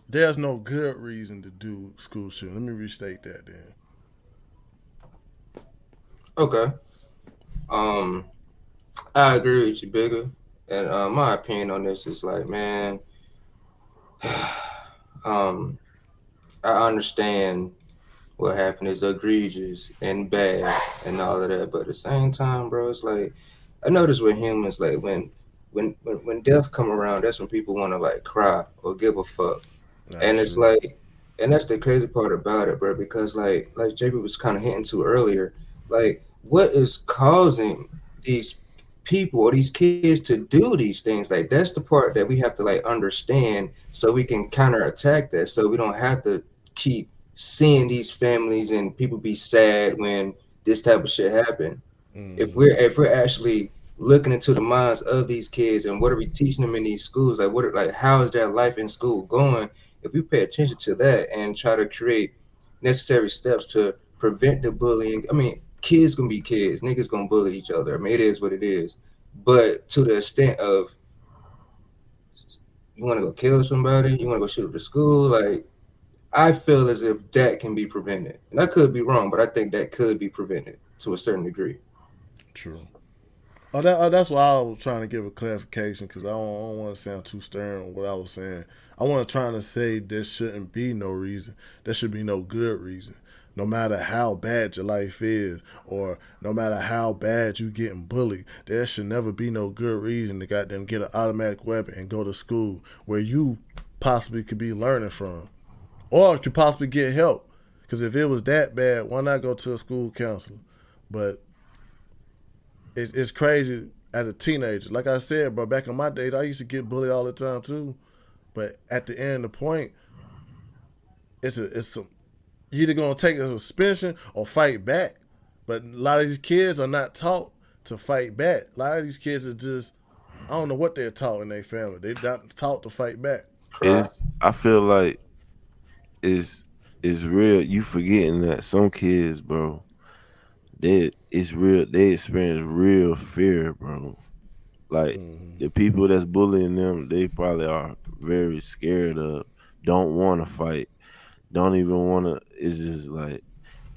[SPEAKER 1] There's no good reason to do school shooting. Let me restate that then.
[SPEAKER 3] Okay. I agree with you, Bigger. And my opinion on this is like, man, I understand what happened is egregious and bad and all of that, but at the same time, bro, it's like I notice with humans, like when death come around, that's when people want to like cry or give a fuck. And it's like, and that's the crazy part about it, bro, because like JB was kind of hinting to earlier, like what is causing these people or these kids to do these things? Like that's the part that we have to like understand so we can counterattack that, so we don't have to keep seeing these families and people be sad when this type of shit happen. If we're actually looking into the minds of these kids and what are we teaching them in these schools, like how is their life in school going? If we pay attention to that and try to create necessary steps to prevent the bullying, I mean, kids gonna be kids, niggas gonna bully each other. I mean, it is what it is. But to the extent of you want to go kill somebody, you want to go shoot up the school, like I feel as if that can be prevented. And I could be wrong, but I think that could be prevented to a certain degree.
[SPEAKER 1] True. That's why I was trying to give a clarification, because I don't want to sound too stern on what I was saying. I want to try to say there shouldn't be no reason. There should be no good reason. No matter how bad your life is, or no matter how bad you getting bullied, there should never be no good reason to goddamn get an automatic weapon and go to school where you possibly could be learning from, or could possibly get help. Because if it was that bad, why not go to a school counselor? But it's crazy as a teenager. Like I said, bro, back in my days, I used to get bullied all the time too. But at the end of the point, it's some. You're either going to take a suspension or fight back. But a lot of these kids are not taught to fight back. A lot of these kids are just, I don't know what they're taught in their family. They're not taught to fight back.
[SPEAKER 2] I feel like it's real. You forgetting that some kids, bro, it's real. They experience real fear, bro. Like the people that's bullying them, they probably are very scared of, don't want to fight, don't even want to. It's just like,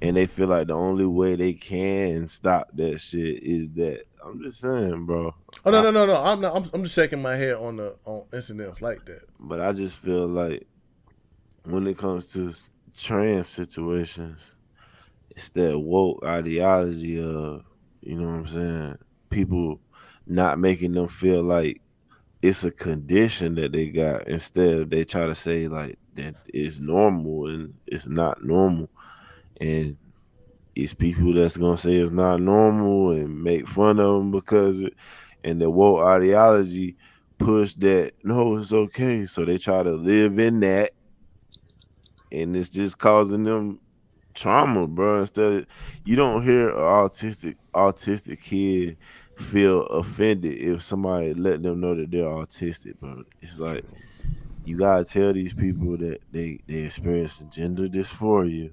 [SPEAKER 2] and they feel like the only way they can stop that shit is that. I'm just saying, bro.
[SPEAKER 1] Oh no. I'm not. I'm just shaking my head on incidents like that.
[SPEAKER 2] But I just feel like when it comes to trans situations, it's that woke ideology of, you know what I'm saying, people not making them feel like it's a condition that they got. Instead, they try to say like that it's normal, and it's not normal. And it's people that's gonna say it's not normal and make fun of them because and the woke ideology push that no, it's okay. So they try to live in that, and it's just causing them trauma, bro. Instead of, you don't hear an autistic kid feel offended if somebody let them know that they're autistic, bro. It's like you gotta tell these people that they experience gender dysphoria,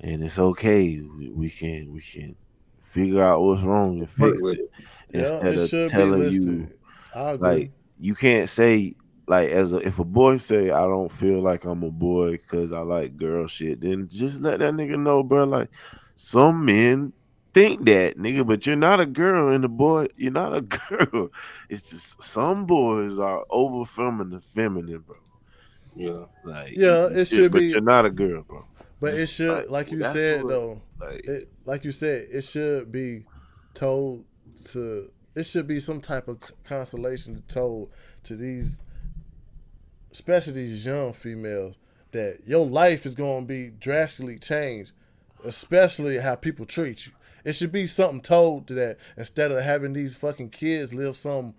[SPEAKER 2] and it's okay. We can figure out what's wrong and fix it,
[SPEAKER 1] Yeah,
[SPEAKER 2] instead
[SPEAKER 1] it
[SPEAKER 2] of
[SPEAKER 1] should be
[SPEAKER 2] telling
[SPEAKER 1] listed.
[SPEAKER 2] you
[SPEAKER 1] I agree.
[SPEAKER 2] like you can't say like if a boy say I don't feel like I'm a boy because I like girl shit, then just let that nigga know, bro. Like some men think that, nigga, but you're not a girl, and the boy, you're not a girl. It's just some boys are over feminine, bro.
[SPEAKER 3] Yeah.
[SPEAKER 2] Like
[SPEAKER 1] it should
[SPEAKER 2] but
[SPEAKER 1] be.
[SPEAKER 2] you're not a girl, bro.
[SPEAKER 1] But it should, like you
[SPEAKER 2] that's
[SPEAKER 1] said,
[SPEAKER 2] what,
[SPEAKER 1] though.
[SPEAKER 2] like,
[SPEAKER 1] Like you said, it should be told to. It should be some type of consolation told to these, especially these young females, that your life is going to be drastically changed, especially how people treat you. It should be something told to that instead of having these fucking kids live some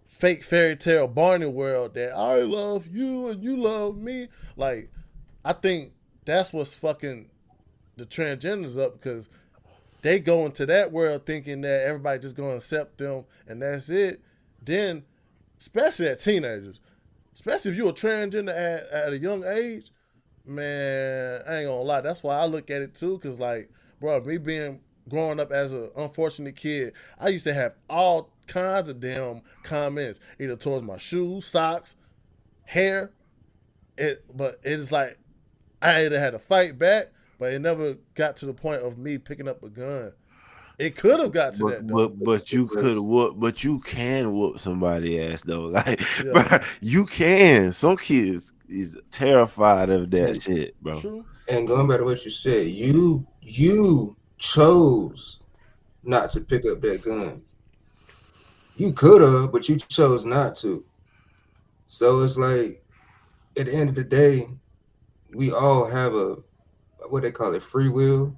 [SPEAKER 1] fake fairy tale Barney world that I love you and you love me. Like, I think that's what's fucking the transgenders up, because they go into that world thinking that everybody just gonna accept them and that's it. Then, especially at teenagers, especially if you're a transgender at a young age, man, I ain't gonna lie. That's why I look at it too, cause like, bro, me being growing up as an unfortunate kid, I used to have all kinds of damn comments, either towards my shoes, socks, hair. But it's like I either had to fight back, but it never got to the point of me picking up a gun. It could have got to that though.
[SPEAKER 2] But you could whoop, but you can whoop somebody ass though. Like,
[SPEAKER 1] Yeah.
[SPEAKER 2] bro, you can. Some kids is terrified of that shit, bro.
[SPEAKER 1] True.
[SPEAKER 3] And going back to what you said, you chose not to pick up that gun. You could have, but you chose not to. So it's like, at the end of the day, we all have a, what they call it, free will.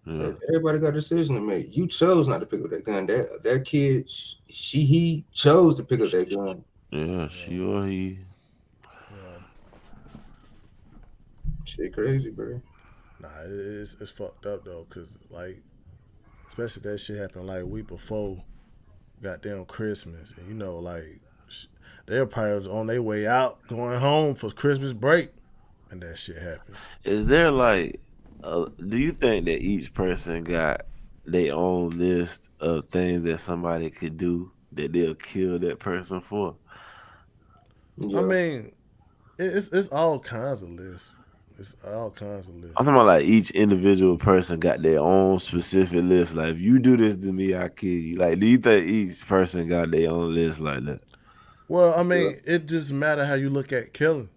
[SPEAKER 2] Yeah.
[SPEAKER 3] Everybody got a decision to make. You chose not to pick up that gun. That kid, he chose to pick up that gun.
[SPEAKER 2] Yeah, she or he.
[SPEAKER 3] Shit crazy, bro.
[SPEAKER 1] Nah, it's fucked up though, cause like, especially that shit happened like a week before goddamn Christmas, and you know, like, they're probably on their way out going home for Christmas break, and that shit happened.
[SPEAKER 2] Is there like, do you think that each person got their own list of things that somebody could do that they'll kill that person for?
[SPEAKER 3] Yeah.
[SPEAKER 1] I mean, it's all kinds of lists. It's all kinds of lists.
[SPEAKER 2] I'm talking about like each individual person got their own specific list. Like, if you do this to me, I kill you. Like, do you think each person got their own list like that?
[SPEAKER 1] Well, I mean, it just matter how you look at killing.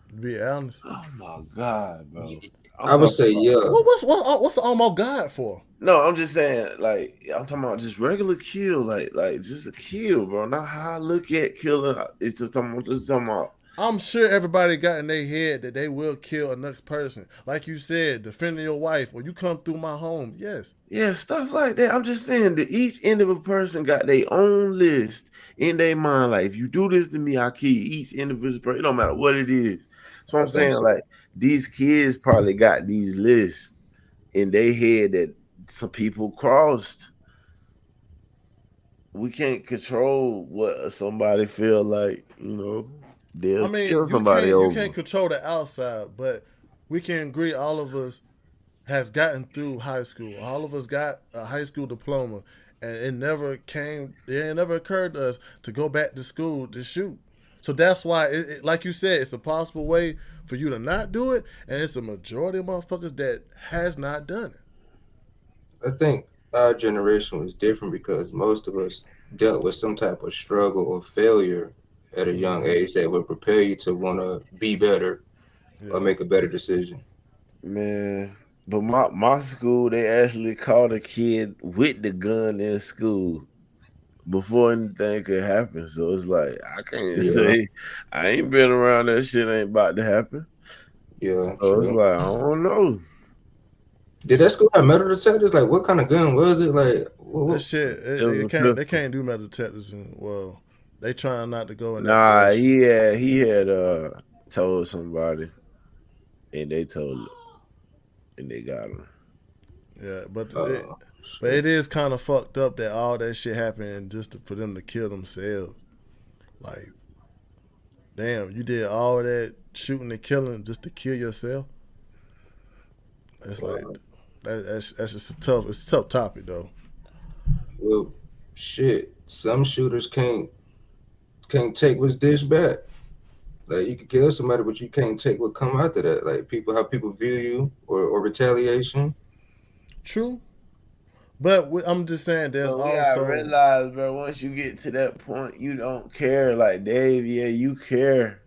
[SPEAKER 1] To be honest.
[SPEAKER 2] Oh my god, bro.
[SPEAKER 3] I would say yeah.
[SPEAKER 1] What's the almost God for?
[SPEAKER 2] No, I'm just saying, like, I'm talking about just regular kill, like just a kill, bro. Not how I look at killing. It's just talking about.
[SPEAKER 1] I'm sure everybody got in their head that they will kill a next person. Like you said, defending your wife, or you come through my home. Yes.
[SPEAKER 2] Yeah, stuff like that. I'm just saying that each individual person got their own list in their mind. Like, if you do this to me, I'll kill you. Each individual person. It don't matter what it is. So I'm saying, like, these kids probably got these lists in their head that some people crossed. we can't control what somebody feel like.
[SPEAKER 1] I
[SPEAKER 2] They'll
[SPEAKER 1] mean,
[SPEAKER 2] kill somebody
[SPEAKER 1] you
[SPEAKER 2] over.
[SPEAKER 1] can't control the outside, but we can agree all of us has gotten through high school. All of us got a high school diploma, and it never occurred to us to go back to school to shoot. So that's why, like you said, it's a possible way for you to not do it, and it's a majority of motherfuckers that has not done it.
[SPEAKER 3] I think our generation was different because most of us dealt with some type of struggle or failure at a young age that would prepare you to want to be better or make a better decision.
[SPEAKER 2] Man, but my school, they actually caught a kid with the gun in school before anything could happen. So it's like I can't say I ain't been around that shit ain't about to happen.
[SPEAKER 3] Yeah,
[SPEAKER 2] so it's like I don't know.
[SPEAKER 3] Did that school have metal detectors? Like, what kind of gun was it? Like,
[SPEAKER 1] That shit, they can't do metal detectors. Well, they trying not to go in that direction.
[SPEAKER 2] He had told somebody, and they told him, and they got him.
[SPEAKER 1] Yeah, but it is kind of fucked up that all that shit happened just for them to kill themselves. Like, damn, you did all that shooting and killing just to kill yourself. It's like that's just it's a tough topic though.
[SPEAKER 3] Well, shit, some shooters can't take what's dished back. Like, you can kill somebody, but you can't take what come after that. Like, how people view you or retaliation.
[SPEAKER 1] True. But I'm just saying, there's
[SPEAKER 2] we
[SPEAKER 1] also
[SPEAKER 2] gotta realize, bro. Once you get to that point, you don't care. Like Dave, you care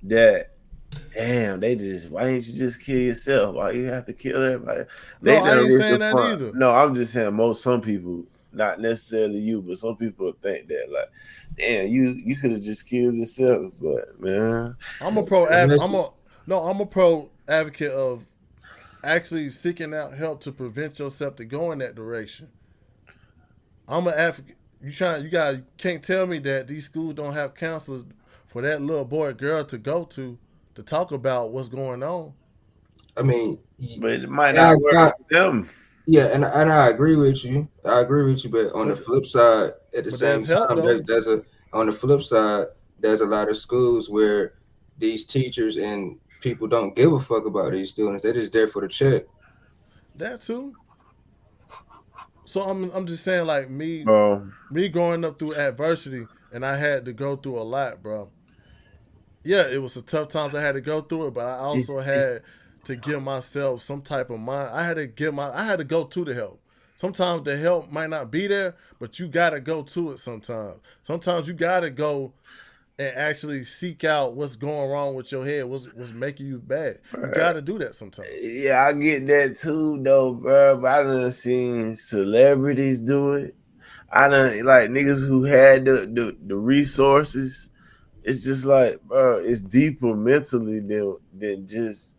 [SPEAKER 2] that. Damn, why didn't you just kill yourself? Why you have to kill everybody?
[SPEAKER 1] No, I ain't saying that either.
[SPEAKER 2] No, I'm just saying some people, not necessarily you, but some people think that like, damn, you could have just killed yourself. But man,
[SPEAKER 1] I'm a pro advocate of actually seeking out help to prevent yourself to go in that direction. I'm an advocate. You can't tell me that these schools don't have counselors for that little boy or girl to go to talk about what's going on.
[SPEAKER 3] I mean,
[SPEAKER 2] but it might not work for them.
[SPEAKER 3] Yeah, and I agree with you. But on the flip side, at the same time, on the flip side, there's a lot of schools where these teachers and people don't give a fuck about these students. They're just there for the check.
[SPEAKER 1] That too. So I'm just saying, like me growing up through adversity, and I had to go through a lot, bro. Yeah, it was a tough times I had to go through it, but I also had to give myself some type of mind. I had to go to the help. Sometimes the help might not be there, but you gotta go to it sometimes. Sometimes you gotta go and actually seek out what's going wrong with your head, what's making you bad. You gotta do that sometimes.
[SPEAKER 2] Yeah, I get that too, though, bro. But I done seen celebrities do it. I done like niggas who had the resources. It's just like, bro, it's deeper mentally than just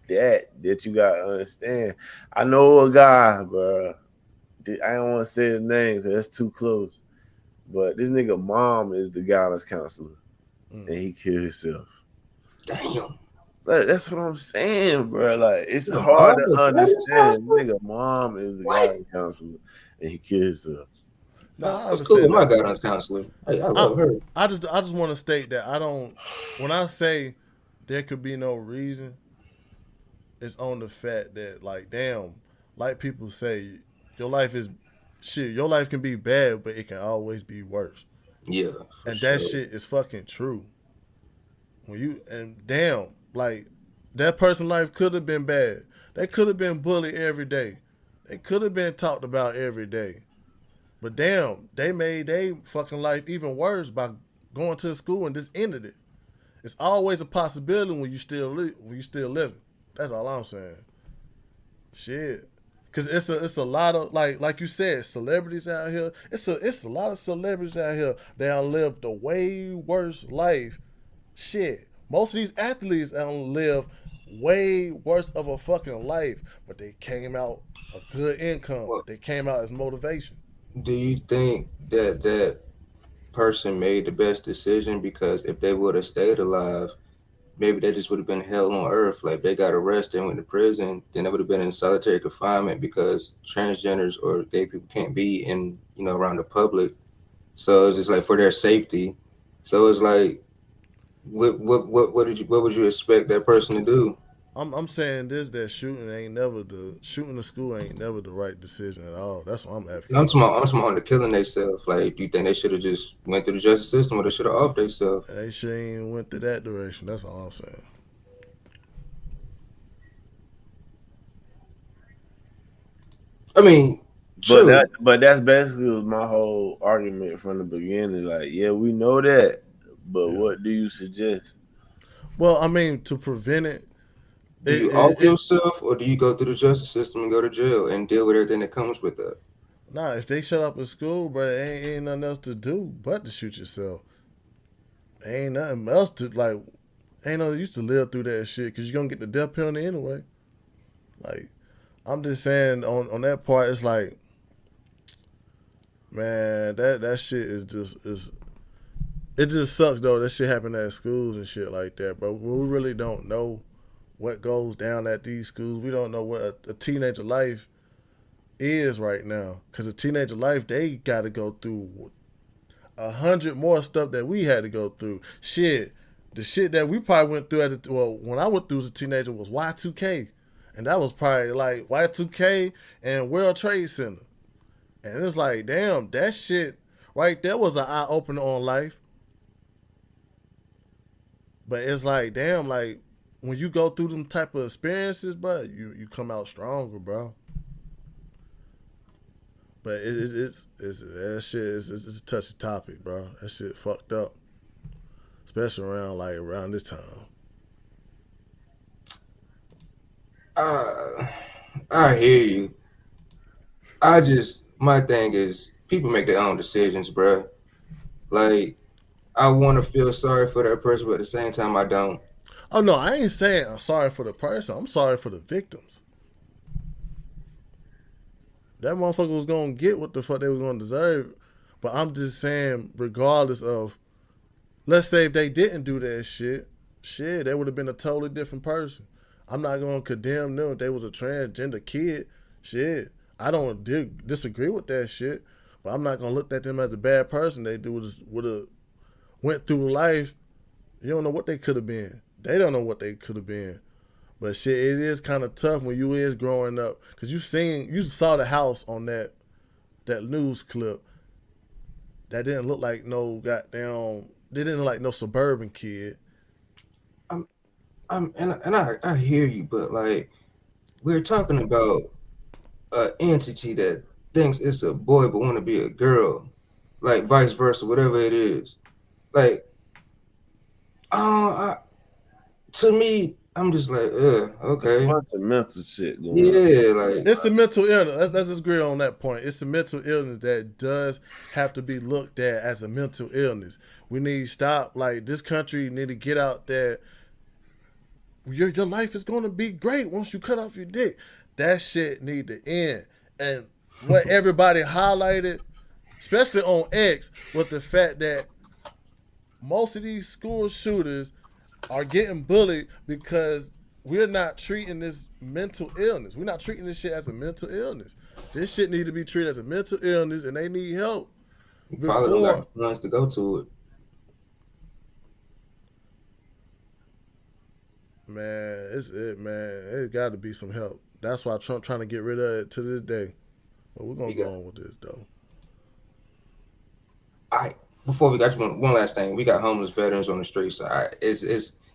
[SPEAKER 2] that you gotta understand. I know a guy, bro. I don't want to say his name because that's too close. But this nigga mom is the guidance counselor, and he killed himself.
[SPEAKER 3] Damn.
[SPEAKER 2] Like, that's what I'm saying, bro. Like, it's hard to understand. Nigga mom is the guidance counselor, and he killed himself.
[SPEAKER 3] No, it's cool with my guidance counselor. Hey, I love her.
[SPEAKER 1] I just want to state that when I say there could be no reason, it's on the fact that, like, damn, like people say, your life can be bad, but it can always be worse.
[SPEAKER 3] Yeah.
[SPEAKER 1] That shit is fucking true. Damn, like, that person's life could have been bad. They could have been bullied every day. They could have been talked about every day. But damn, they made their fucking life even worse by going to school and just ended it. It's always a possibility when you still living. That's all I'm saying. Shit, because it's a lot of like you said, celebrities out here. It's a lot of celebrities out here that lived a way worse life. Shit, most of these athletes live way worse of a fucking life, but they came out a good income. They came out as motivation.
[SPEAKER 3] Do you think that person made the best decision? Because if they would have stayed alive, maybe they just would have been hell on earth. Like, they got arrested and went to prison, then they would have been in solitary confinement because transgenders or gay people can't be in, around the public. So it's just like for their safety. So it's like, what would you expect that person to do?
[SPEAKER 1] I'm saying this, that shooting the school ain't never the right decision at all. That's what I'm advocating.
[SPEAKER 3] I'm talking about the killing themselves. Like, do you think they should have just went through the justice system, or they should have off themselves?
[SPEAKER 1] They should ain't went to that direction. That's all I'm saying.
[SPEAKER 3] I mean, true.
[SPEAKER 2] But that's basically my whole argument from the beginning. Like, yeah, we know that, but what do you suggest?
[SPEAKER 1] Well, I mean, to prevent it,
[SPEAKER 3] Do you off yourself, or do you go through the justice system and go to jail and deal with everything that comes with that?
[SPEAKER 1] Nah, if they shut up in school, bro, ain't nothing else to do but to shoot yourself. Ain't nothing else to like. Ain't no use to live through that shit because you're gonna get the death penalty anyway. Like, I'm just saying on that part, it's like, man, that shit is it just sucks though. That shit happened at schools and shit like that, bro. We really don't know what goes down at these schools. We don't know what a teenager life is right now. Because a teenager life, they got to go through 100 more stuff that we had to go through. Shit, the shit that we probably went through when I went through as a teenager was Y2K. And that was probably like Y2K and World Trade Center. And it's like, damn, that shit right there was an eye opener on life. But it's like, damn, like when you go through them type of experiences, bro, you come out stronger, bro. But it's that shit it's a touchy topic, bro. That shit fucked up, especially around this time.
[SPEAKER 3] I hear you. My thing is, people make their own decisions, bro. Like, I want to feel sorry for that person, but at the same time, I don't.
[SPEAKER 1] Oh no, I ain't saying I'm sorry for the person. I'm sorry for the victims. That motherfucker was gonna get what the fuck they was gonna deserve. But I'm just saying, regardless of, let's say if they didn't do that shit, they would have been a totally different person. I'm not gonna condemn them if they was a transgender kid. Shit, I don't disagree with that shit. But I'm not gonna look at them as a bad person. They would have went through life. You don't know what they could have been. They don't know what they could have been. But shit, it is kind of tough when you is growing up because you saw the house on that news clip. That didn't look like no goddamn. They didn't look like no suburban kid.
[SPEAKER 3] I hear you, but like, we're talking about an entity that thinks it's a boy but want to be a girl, like vice versa, whatever it is. Like, to me, I'm just like, okay.
[SPEAKER 2] It's a bunch of mental shit going on.
[SPEAKER 3] Yeah, like,
[SPEAKER 1] it's a mental illness. Let's just agree on that point. It's a mental illness that does have to be looked at as a mental illness. We need to stop. Like, this country need to get out there. Your life is going to be great once you cut off your dick. That shit need to end. And what everybody highlighted, especially on X, was the fact that most of these school shooters are getting bullied because we're not treating this mental illness. We're not treating this shit as a mental illness. This shit need to be treated as a mental illness, and they need help.
[SPEAKER 3] you probably don't got the funds to go to it.
[SPEAKER 1] Man, it got to be some help. That's why Trump trying to get rid of it to this day. But we're gonna go on with this though.
[SPEAKER 3] All right, before we got you, one last thing. We got homeless veterans on the streets. So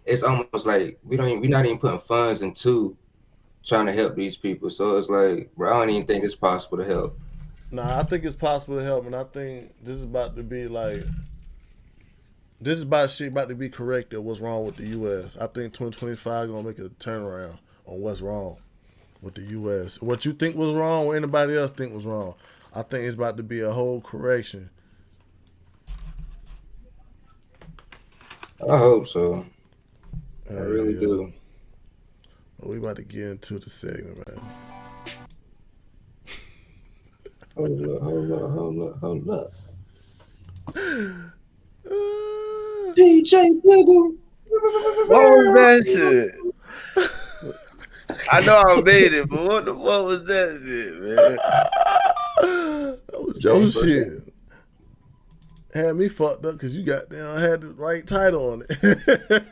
[SPEAKER 3] it's almost like we're not even putting funds into trying to help these people. So it's like, bro, I don't even think it's possible to help.
[SPEAKER 1] Nah, I think it's possible to help, and I think this is about to be like, this is about to be corrected. What's wrong with the U.S.? I think 2025 gonna make a turnaround on what's wrong with the U.S. What you think was wrong, or anybody else think was wrong. I think it's about to be a whole correction.
[SPEAKER 3] I hope so. I really do.
[SPEAKER 1] Well, we about to get into the segment, man.
[SPEAKER 3] Hold up. DJ Biggle.
[SPEAKER 2] What was that shit? I know I made it, but what the fuck was that shit, man?
[SPEAKER 1] That was your shit. Had me fucked up because you goddamn had the right title on it.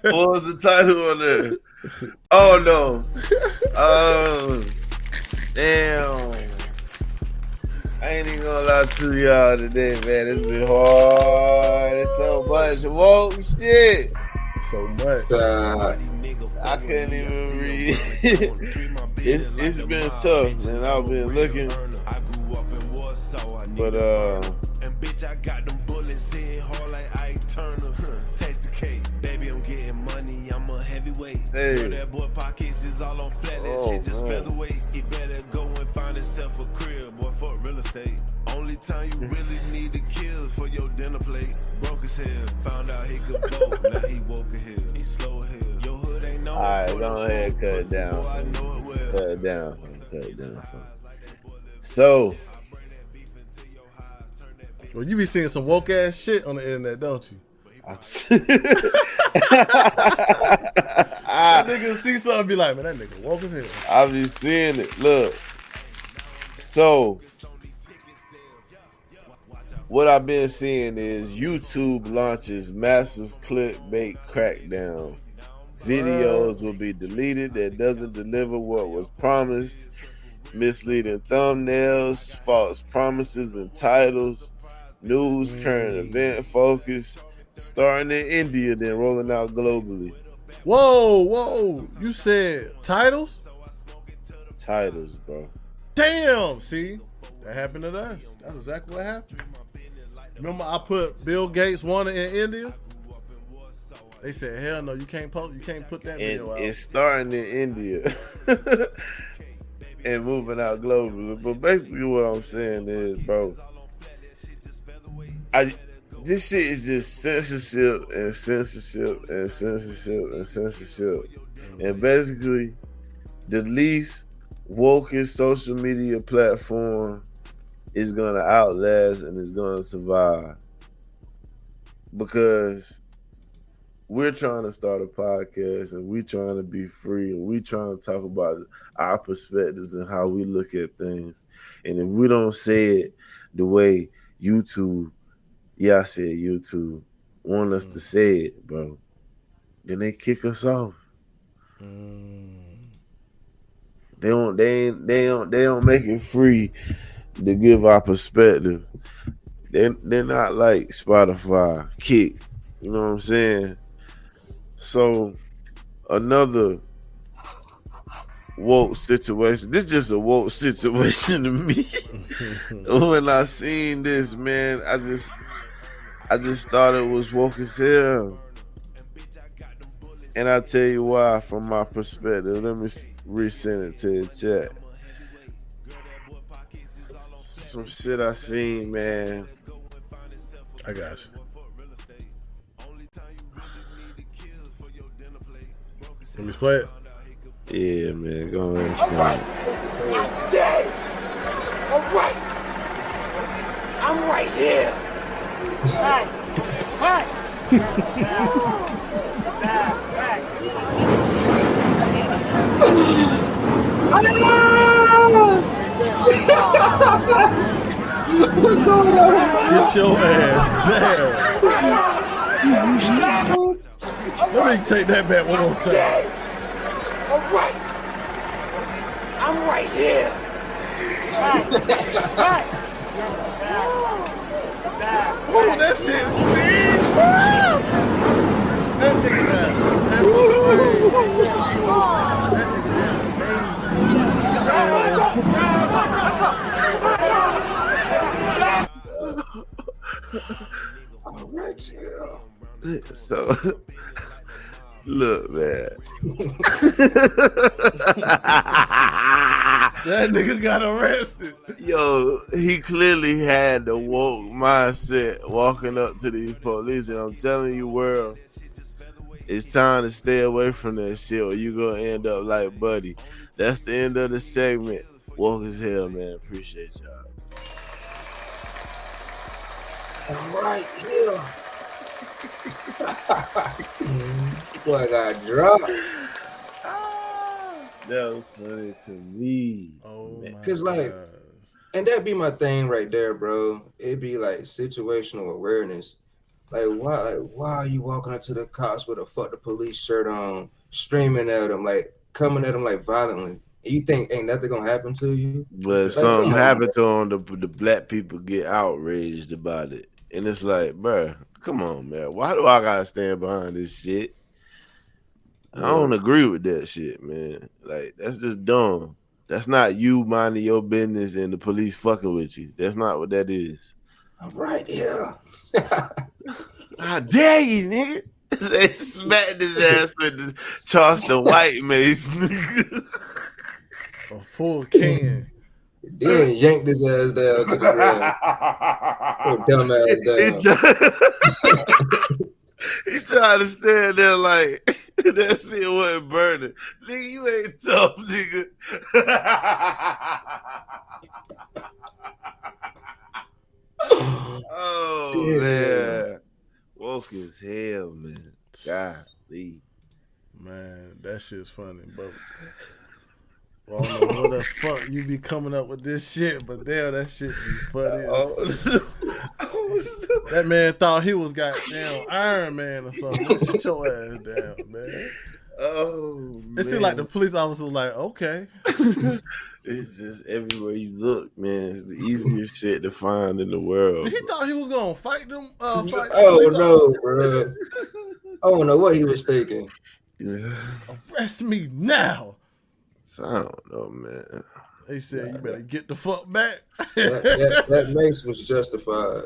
[SPEAKER 2] What was the title on there? Oh no. Damn. I ain't even gonna lie to y'all today, man. It's been hard. It's so much woke shit.
[SPEAKER 1] So much.
[SPEAKER 2] I can't even read. It's been tough, man. I've been looking. But
[SPEAKER 9] and bitch, I got them bullets in hard like Ike Turner. Taste the cake, baby. I'm getting money. I'm a heavyweight.
[SPEAKER 2] Hey.
[SPEAKER 9] Girl, that boy pockets is all on flat. That shit just featherweight. He better go and find himself a crib, boy, for real estate. Only time you really need the kills for your dinner plate. Broke his head, found out he could vote. Now he woke a hill. He slow a hill. Your hood ain't no.
[SPEAKER 2] Alright, go ahead, cut it down.
[SPEAKER 9] Boy, I know it well.
[SPEAKER 2] Cut it down. Cut it down. So.
[SPEAKER 1] Well, you be seeing some woke ass shit on the internet, don't you? That nigga see something and be like, man, that nigga woke as hell.
[SPEAKER 2] I be seeing it. Look. So, what I've been seeing is YouTube launches massive clickbait crackdown. Videos will be deleted that doesn't deliver what was promised. Misleading thumbnails, false promises and titles. News, current event focus, starting in India, then rolling out globally.
[SPEAKER 1] Whoa. You said titles?
[SPEAKER 2] Titles, bro.
[SPEAKER 1] Damn, see? That happened to us. That's exactly what happened. Remember I put Bill Gates wanted in India? They said, hell no, you can't put that video out.
[SPEAKER 2] It's starting in India and moving out globally. But basically what I'm saying is, bro, this shit is just censorship and censorship and censorship and censorship. And basically, the least wokest social media platform is going to outlast and is going to survive. Because we're trying to start a podcast and we're trying to be free and we're trying to talk about our perspectives and how we look at things. And if we don't say it the way YouTube, I said YouTube, want us to say it, bro, then they kick us off. They don't make it free to give our perspective. They're not like Spotify, Kick. You know what I'm saying? So another woke situation. This is just a woke situation to me. When I seen this, man, I just thought it was woke as hell. And I tell you why from my perspective. Let me resend it to the chat. Some shit I seen, man.
[SPEAKER 1] I got you. Let me play it.
[SPEAKER 2] Yeah, man. Go ahead.
[SPEAKER 10] All right. I'm dead. All right. I'm right here. Hey.
[SPEAKER 1] What's going on? Get your ass down. Let me take that back one more time.
[SPEAKER 10] All right. I'm right here.
[SPEAKER 1] Oh, that shit Steve. That nigga down. That was Steve. That nigga down.
[SPEAKER 10] I'm right here.
[SPEAKER 2] So, look, man.
[SPEAKER 1] That nigga got arrested.
[SPEAKER 2] Yo, he clearly had the woke mindset walking up to these police, and I'm telling you, world, it's time to stay away from that shit or you gonna end up like Buddy. That's the end of the segment. Woke as hell, man. Appreciate y'all.
[SPEAKER 10] I'm right here. Boy, I got dropped.
[SPEAKER 2] That was funny to me.
[SPEAKER 1] Oh,
[SPEAKER 2] man.
[SPEAKER 10] Cause like,
[SPEAKER 3] And that be my thing right there, bro. It'd be like situational awareness. Like why are you walking up to the cops with a "fuck the police" shirt on, screaming at them, like coming at them like violently? And you think ain't nothing gonna happen to you?
[SPEAKER 2] But if
[SPEAKER 3] Like,
[SPEAKER 2] something
[SPEAKER 3] come on,
[SPEAKER 2] happened to them, the black people get outraged about it. And it's like, bruh, come on, man. Why do I gotta stand behind this shit? I don't agree with that shit, man. Like, that's just dumb. That's not you minding your business and the police fucking with you. That's not what that is.
[SPEAKER 3] I'm right here.
[SPEAKER 2] How dare you, nigga? They smacked his ass with the Charleston White mace.
[SPEAKER 1] A full can.
[SPEAKER 3] Then yanked his ass down to the ground. Oh, dumb ass down.
[SPEAKER 2] He's trying to stand there like that shit wasn't burning. Nigga, you ain't tough, nigga. Oh, yeah. Man. Woke as hell, man. Golly.
[SPEAKER 1] Man, that shit's funny, bro. I don't know what the fuck you be coming up with this shit, but damn, that shit be funny. That man thought he was goddamn Iron Man or something. Sit your ass down, man.
[SPEAKER 2] Oh,
[SPEAKER 1] it seemed like the police officer was like, okay.
[SPEAKER 2] It's just everywhere you look, man. It's the easiest shit to find in the world.
[SPEAKER 1] He thought he was gonna fight them.
[SPEAKER 3] No, bro. I don't know what he was thinking.
[SPEAKER 1] Arrest me now.
[SPEAKER 2] So I don't know, man.
[SPEAKER 1] They said you better get the fuck back.
[SPEAKER 3] that mace was justified.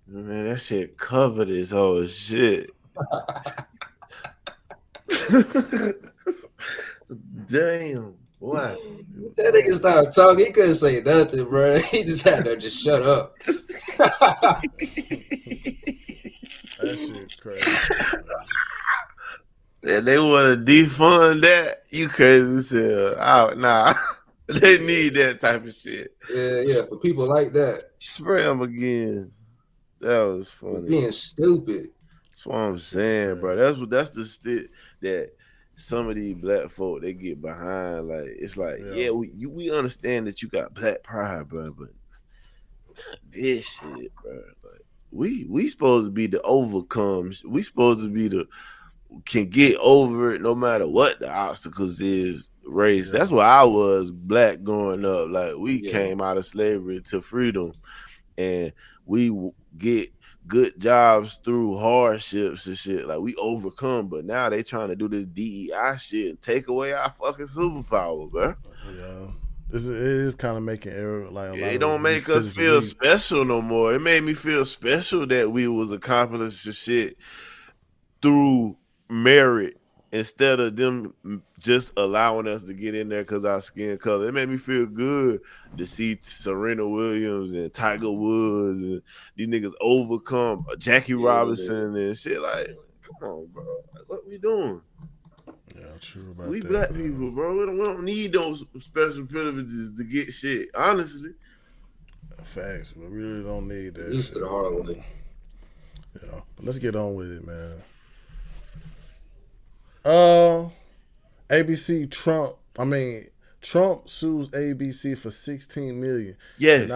[SPEAKER 2] Man, that shit covered his whole shit. Damn. What?
[SPEAKER 3] That nigga stopped talking. He couldn't say nothing, bro. He just had to just shut up.
[SPEAKER 1] That shit's crazy.
[SPEAKER 2] And they want to defund that? You crazy as hell. Nah. They need that type of shit.
[SPEAKER 3] Yeah, for people like that.
[SPEAKER 2] Spray them again. That was funny.
[SPEAKER 3] Being stupid.
[SPEAKER 2] That's what I'm saying, bro. That's the shit that some of these black folk they get behind. Like it's like, we understand that you got black pride, bro, but this shit, bro. Like we supposed to be the overcomes. We supposed to be the can get over it no matter what the obstacles is. Race. That's what I was black growing up. Like we came out of slavery to freedom, and we get good jobs through hardships and shit. Like we overcome, but now they trying to do this DEI shit and take away our fucking superpower, bro.
[SPEAKER 1] Yeah, it is kind of making error. Like
[SPEAKER 2] it don't make us feel special no more. It made me feel special that we was accomplishing shit through merit instead of them just allowing us to get in there because our skin color. It made me feel good to see Serena Williams and Tiger Woods and these niggas overcome Jackie Robinson and shit. Like, come on, bro. Like, what we doing?
[SPEAKER 1] Yeah, true about
[SPEAKER 2] we
[SPEAKER 1] that,
[SPEAKER 2] black
[SPEAKER 1] bro.
[SPEAKER 2] people, bro. We don't need those special privileges to get shit, honestly.
[SPEAKER 1] Facts. We really don't need that.
[SPEAKER 3] Used to the hard way.
[SPEAKER 1] Yeah, but let's get on with it, man. ABC Trump sues ABC for $16 million.
[SPEAKER 2] Yes.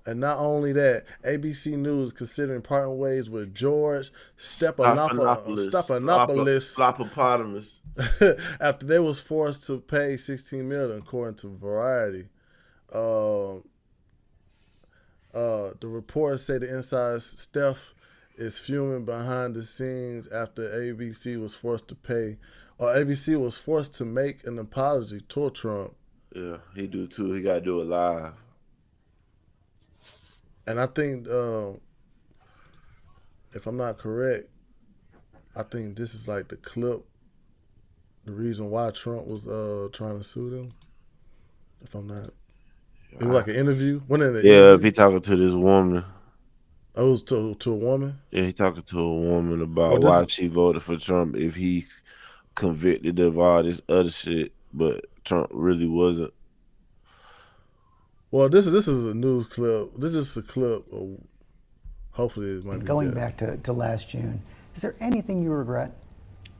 [SPEAKER 1] And not only that, ABC News considering parting ways with George Stephanopoulos after they was forced to pay $16 million, according to Variety. The reports say the inside Steph is fuming behind the scenes after ABC was forced to pay. ABC was forced to make an apology to Trump.
[SPEAKER 2] Yeah, he do too. He got to do it live.
[SPEAKER 1] And I think, if I'm not correct, I think this is like the clip, the reason why Trump was trying to sue them. If I'm not, it was like an interview.
[SPEAKER 2] If he talking to this woman.
[SPEAKER 1] Oh, it was to a woman.
[SPEAKER 2] Yeah, he talking to a woman about why she voted for Trump if he convicted of all this other shit, but Trump really wasn't.
[SPEAKER 1] Well, this is a news clip. This is a clip. Hopefully, it might be
[SPEAKER 11] going back to last June. Is there anything you regret?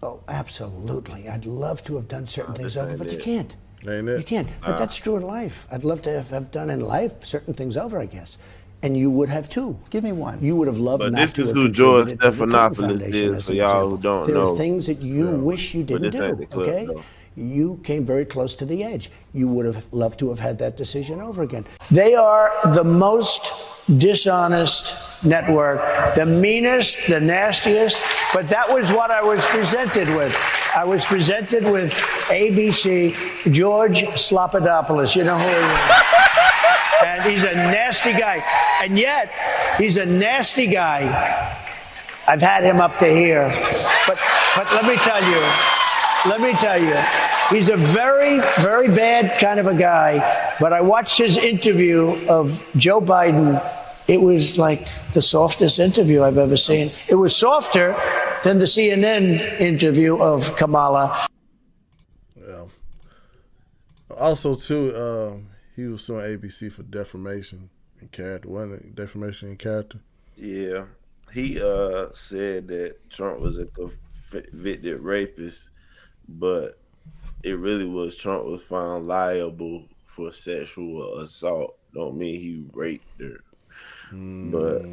[SPEAKER 11] Oh, absolutely. I'd love to have done certain things over, but you can't.
[SPEAKER 1] Ain't it?
[SPEAKER 12] You can't. But that's true in life. I'd love to have done in life certain things over, I guess. And you would have too.
[SPEAKER 11] Give me one.
[SPEAKER 12] You would have loved
[SPEAKER 2] But
[SPEAKER 12] not
[SPEAKER 2] this
[SPEAKER 12] to
[SPEAKER 2] is
[SPEAKER 12] have
[SPEAKER 2] who George
[SPEAKER 12] contributed to the Clinton
[SPEAKER 2] Stephanopoulos
[SPEAKER 12] Foundation
[SPEAKER 2] is,
[SPEAKER 12] as
[SPEAKER 2] for
[SPEAKER 12] an
[SPEAKER 2] y'all who
[SPEAKER 12] example.
[SPEAKER 2] don't
[SPEAKER 12] There
[SPEAKER 2] know.
[SPEAKER 12] are things that you wish you didn't
[SPEAKER 2] this ain't
[SPEAKER 12] do,
[SPEAKER 2] the clip,
[SPEAKER 12] okay?
[SPEAKER 2] though.
[SPEAKER 12] You came very close to the edge. You would have loved to have had that decision over again. They are the most dishonest network, the meanest, the nastiest, but that was what I was presented with. I was presented with ABC, George Slopadopoulos. You know who he is? And he's a nasty guy. And yet, he's a nasty guy. I've had him up to here. But let me tell you, he's a very, very bad kind of a guy. But I watched his interview of Joe Biden. It was like the softest interview I've ever seen. It was softer than the CNN interview of Kamala.
[SPEAKER 1] Yeah. Also, too, he was suing ABC for defamation in character. Wasn't it? Defamation in character.
[SPEAKER 2] Yeah, he said that Trump was a convicted rapist, but it really was Trump was found liable for sexual assault. Don't mean he raped her. But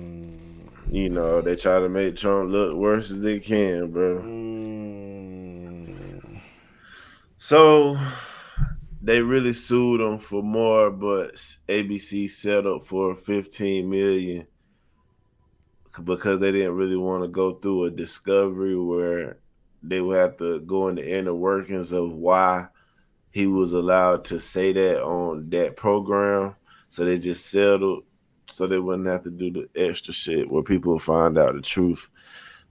[SPEAKER 2] you know, they try to make Trump look worse as they can, bro. So they really sued him for more, but ABC settled for $15 million because they didn't really want to go through a discovery where they would have to go in the inner workings of why he was allowed to say that on that program. So they just settled so they wouldn't have to do the extra shit where people would find out the truth.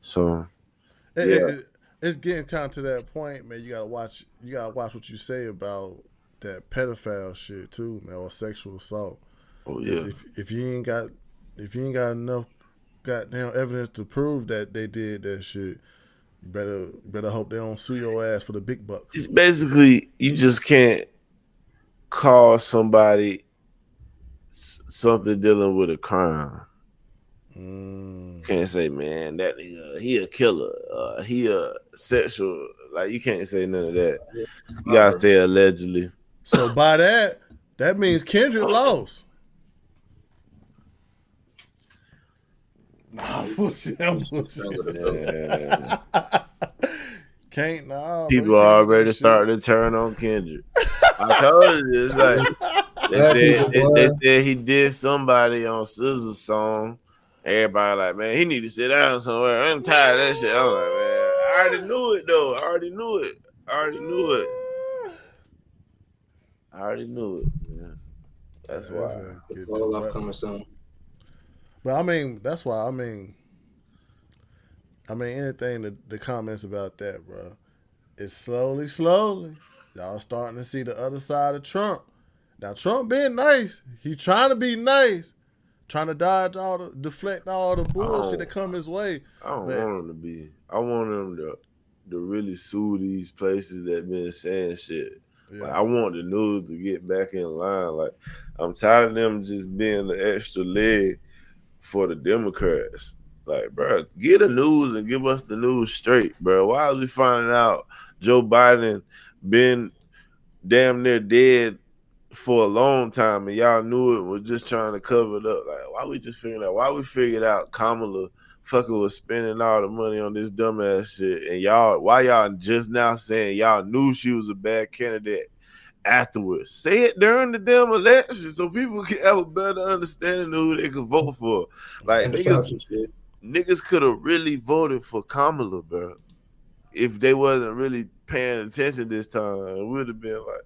[SPEAKER 2] So
[SPEAKER 1] it's getting kind of to that point, man. You gotta watch what you say about that pedophile shit too, man, or sexual assault.
[SPEAKER 2] Oh yeah.
[SPEAKER 1] If you ain't got enough goddamn evidence to prove that they did that shit, you better hope they don't sue your ass for the big bucks.
[SPEAKER 2] It's basically you just can't call somebody something dealing with a crime. Can't say, man, that nigga, he a killer, he a sexual, like you can't say none of that. You gotta say allegedly.
[SPEAKER 1] So by that means Kendrick lost. Nah, bullshit. Can't
[SPEAKER 2] people already starting to turn on Kendrick. I told you, it's like they said he did somebody on SZA's song. Everybody like, man, he need to sit down somewhere. I'm tired of that shit. I'm like, man, I already knew it though. I already knew it. Man. That's why.
[SPEAKER 3] All upcoming soon.
[SPEAKER 1] But I mean, that's why. I mean, anything the comments about that, bro. It's slowly, y'all starting to see the other side of Trump. Now Trump being nice, he trying to be nice, trying to deflect all the bullshit that come his way.
[SPEAKER 2] I don't want him to be. I want him to really sue these places that been saying shit. Yeah. Like, I want the news to get back in line. Like, I'm tired of them just being the extra leg for the Democrats. Like, bro, get the news and give us the news straight, bro. Why are we finding out Joe Biden been damn near dead for a long time and y'all knew it, was just trying to cover it up? Like, why we just figuring out? Why we figured out Kamala fucking was spending all the money on this dumbass shit, and why y'all just now saying y'all knew she was a bad candidate afterwards? Say it during the damn election so people can have a better understanding of who they could vote for. Like, niggas could have really voted for Kamala, bro, if they wasn't really paying attention this time. It would have been like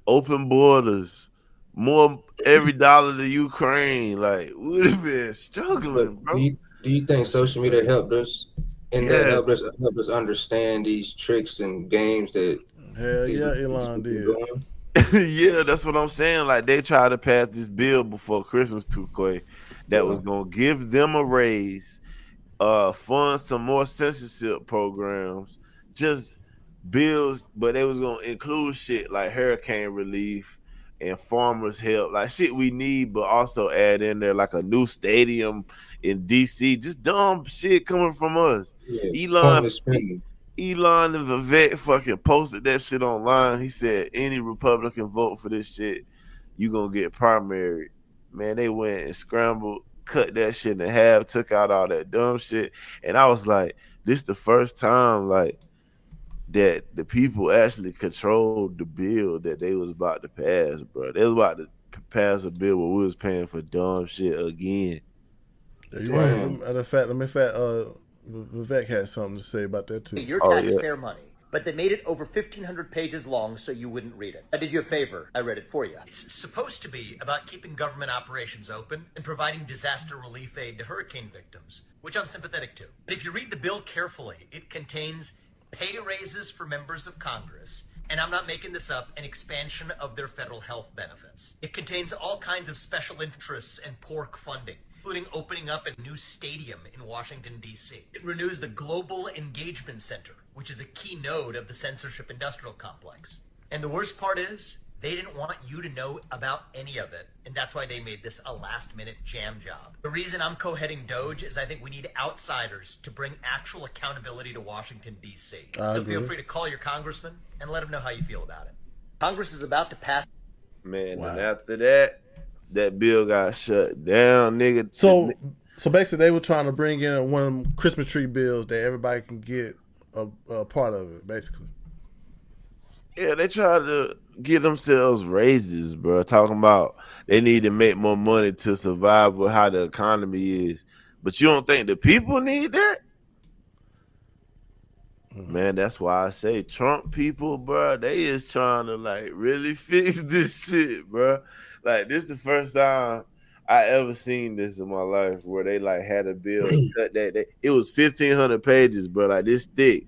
[SPEAKER 2] open borders, more every dollar to Ukraine. Like, would have been struggling, bro.
[SPEAKER 3] Do you think social media helped us? And that helped us understand these tricks and games that
[SPEAKER 1] Elon did.
[SPEAKER 2] Yeah, that's what I'm saying. Like, they tried to pass this bill before Christmas too, Clay, that was gonna give them a raise, fund some more censorship programs, just bills, but they was gonna include shit like hurricane relief and farmers help, like shit we need, but also add in there like a new stadium in DC, just dumb shit coming from us. Elon and Vivek fucking posted that shit online. He said any Republican vote for this shit, you gonna get primary. Man, they went and scrambled, cut that shit in half, took out all that dumb shit. And I was like, this the first time like that the people actually controlled the bill that they was about to pass, bro. They was about to pass a bill where we was paying for dumb shit again.
[SPEAKER 1] Yeah, you right. Matter of fact, Vivek had something to say about that too.
[SPEAKER 13] Your taxpayer money, but they made it over 1,500 pages long so you wouldn't read it. I did you a favor. I read it for you. It's supposed to be about keeping government operations open and providing disaster relief aid to hurricane victims, which I'm sympathetic to. But if you read the bill carefully, it contains pay raises for members of Congress, and I'm not making this up, an expansion of their federal health benefits. It contains all kinds of special interests and pork funding, including opening up a new stadium in Washington, D.C. It renews the Global Engagement Center, which is a key node of the censorship industrial complex. And the worst part is, they didn't want you to know about any of it, and that's why they made this a last-minute jam job. The reason I'm co-heading DOGE is I think we need outsiders to bring actual accountability to Washington, D.C. So feel free to call your congressman and let him know how you feel about it. Congress is about to pass...
[SPEAKER 2] Man, and after that bill got shut down, nigga.
[SPEAKER 1] So basically, they were trying to bring in one of them Christmas tree bills that everybody can get a part of it, basically.
[SPEAKER 2] Yeah, they tried to get themselves raises, bro. Talking about they need to make more money to survive with how the economy is. But you don't think the people need that? Man, that's why I say Trump people, bro, they is trying to like really fix this shit, bro. Like this is the first time I ever seen this in my life where they like had a bill cut that. It was 1,500 pages, bro, like this thick.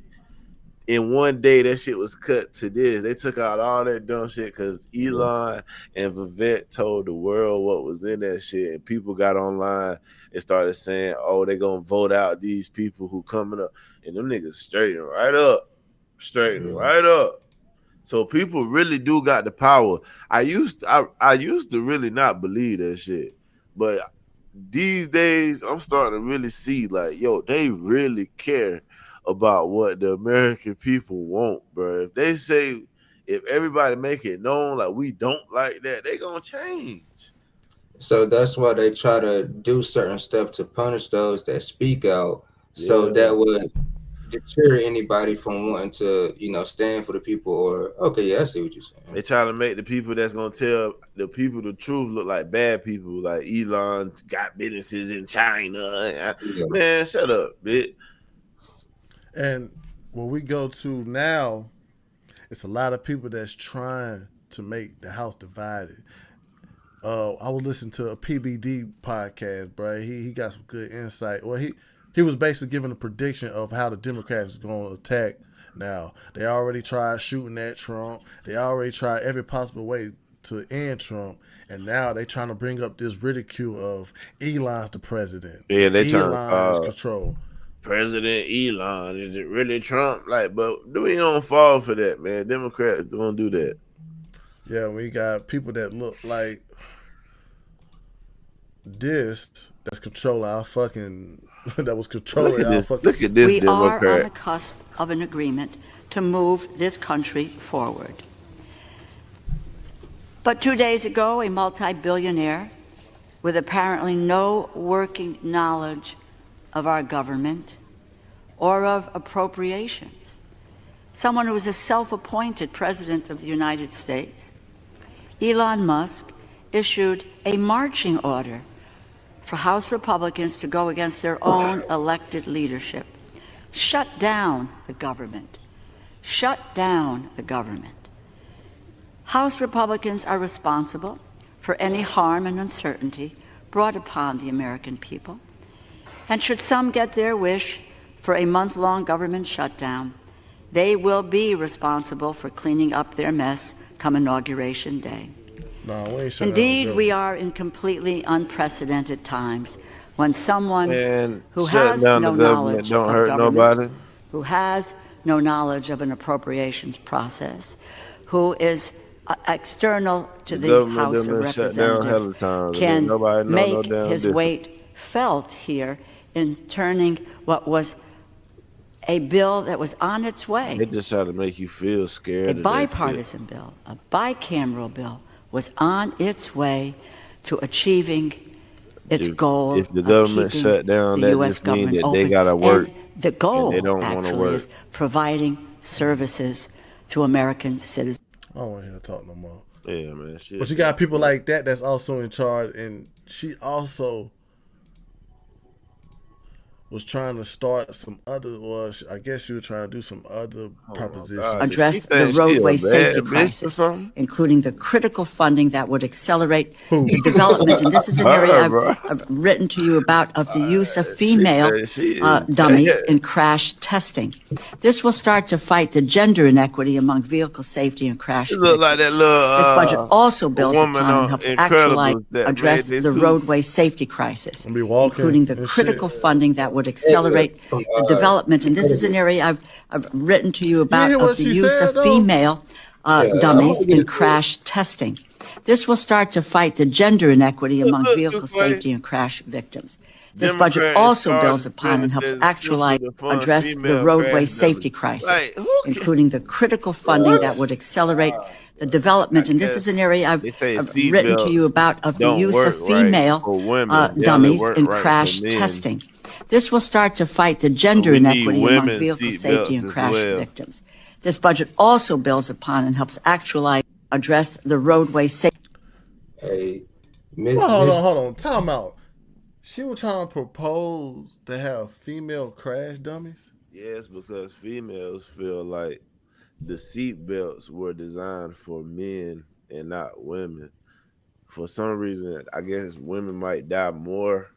[SPEAKER 2] In one day, that shit was cut to this. They took out all that dumb shit because Elon and Vivek told the world what was in that shit, and people got online and started saying, "Oh, they gonna vote out these people who coming up," and them niggas straighten right up. So people really do got the power. I used to really not believe that shit, but these days I'm starting to really see like, yo, they really care about what the American people want, bro. If they say, if everybody make it known like we don't like that, they gonna change.
[SPEAKER 3] So that's why they try to do certain stuff to punish those that speak out, so that would deter anybody from wanting to, stand for the people. Or I see what you're saying.
[SPEAKER 2] They try to make the people that's gonna tell the people the truth look like bad people, like Elon got businesses in China. Man, shut up, bitch.
[SPEAKER 1] And what we go to now, it's a lot of people that's trying to make the house divided. I was listening to a PBD podcast, bro. He got some good insight. Well, he was basically giving a prediction of how the Democrats is going to attack now. They already tried shooting at Trump. They already tried every possible way to end Trump. And now they trying to bring up this ridicule of Elon's the president.
[SPEAKER 2] Yeah, they trying
[SPEAKER 1] Elon's control.
[SPEAKER 2] President Elon, is it really Trump? Like, but we don't fall for that, man. Democrats don't do that.
[SPEAKER 1] Yeah, we got people that look like this that's controlling our fucking that was controlling our fucking.
[SPEAKER 2] Look at this
[SPEAKER 14] we
[SPEAKER 2] Democrat.
[SPEAKER 14] are on the cusp of an agreement to move this country forward. But 2 days ago, a multi-billionaire with apparently no working knowledge of our government or of appropriations, someone who is a self-appointed president of the United States, Elon Musk, issued a marching order for House Republicans to go against their own elected leadership. Shut down the government. Shut down the government. House Republicans are responsible for any harm and uncertainty brought upon the American people. And should some get their wish for a month-long government shutdown, they will be responsible for cleaning up their mess come Inauguration Day.
[SPEAKER 1] No, we ain't
[SPEAKER 14] Indeed, we are in completely unprecedented times when someone who has no knowledge of government, who has no knowledge of an appropriations process, who is external to the House of Representatives, can make his weight felt here in turning what was a bill that was on its way.
[SPEAKER 2] They just try to make you feel scared.
[SPEAKER 14] A bipartisan bill, a bicameral bill, was on its way to achieving its goal.
[SPEAKER 2] If the government shut down, that just means that they gotta work.
[SPEAKER 14] And the goal,
[SPEAKER 2] they don't want to work.
[SPEAKER 14] is providing services to American citizens.
[SPEAKER 1] I don't want to hear her talk no more.
[SPEAKER 2] Yeah, man.
[SPEAKER 1] But you got people like that that's also in charge, and she also was trying to start some other. Well, I guess she was trying to do some other propositions.
[SPEAKER 14] Address the roadway safety crisis, including the critical funding that would accelerate the development. And this is an area I've written to you about of the use of female dummies in crash testing. This will start to fight the gender inequity among vehicle safety and crash.
[SPEAKER 2] Look like that little,
[SPEAKER 14] this budget also builds upon and helps actually address the roadway safety crisis, including the critical funding that would accelerate the development. And this is an area I've written to you about of the use of female dummies in crash testing. This will start to fight the gender inequity among vehicle safety and crash victims. This budget also builds upon and helps actually address the roadway safety crisis, including the critical funding that would accelerate the development. And this is an area I've written to you about of the use of female dummies in crash testing. This will start to fight the gender inequity among vehicle safety and crash victims. This budget also builds upon and helps actually address the roadway safety.
[SPEAKER 3] Hey,
[SPEAKER 1] hold on. Time out. She was trying to propose to have female crash dummies?
[SPEAKER 2] Yes, because females feel like the seat belts were designed for men and not women. For some reason, I guess women might die more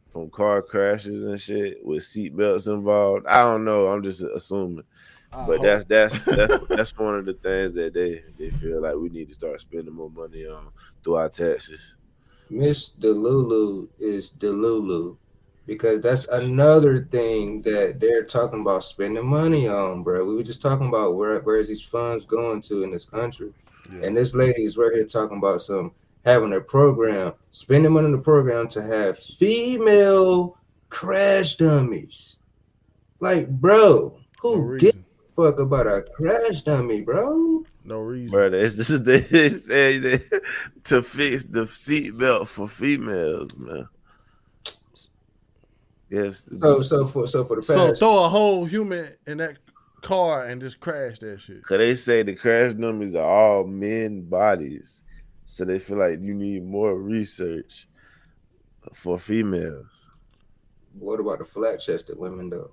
[SPEAKER 2] from car crashes and shit with seat belts involved. I don't know. I'm just assuming. But that's one of the things that they feel like we need to start spending more money on through our taxes.
[SPEAKER 3] Miss Delulu is Delulu because that's another thing that they're talking about spending money on, bro. We were just talking about where is these funds going to in this country, and this lady is right here talking about having a program, spending money on the program to have female crash dummies. Like, bro, who gives a fuck about a crash dummy, bro?
[SPEAKER 1] No reason.
[SPEAKER 2] Bro, they say to fix the seat belt for females, man. Yes.
[SPEAKER 3] So for the past.
[SPEAKER 1] So throw a whole human in that car and just crash that shit.
[SPEAKER 2] Cause they say the crash dummies are all men bodies, so they feel like you need more research for females.
[SPEAKER 3] What about the flat-chested women though?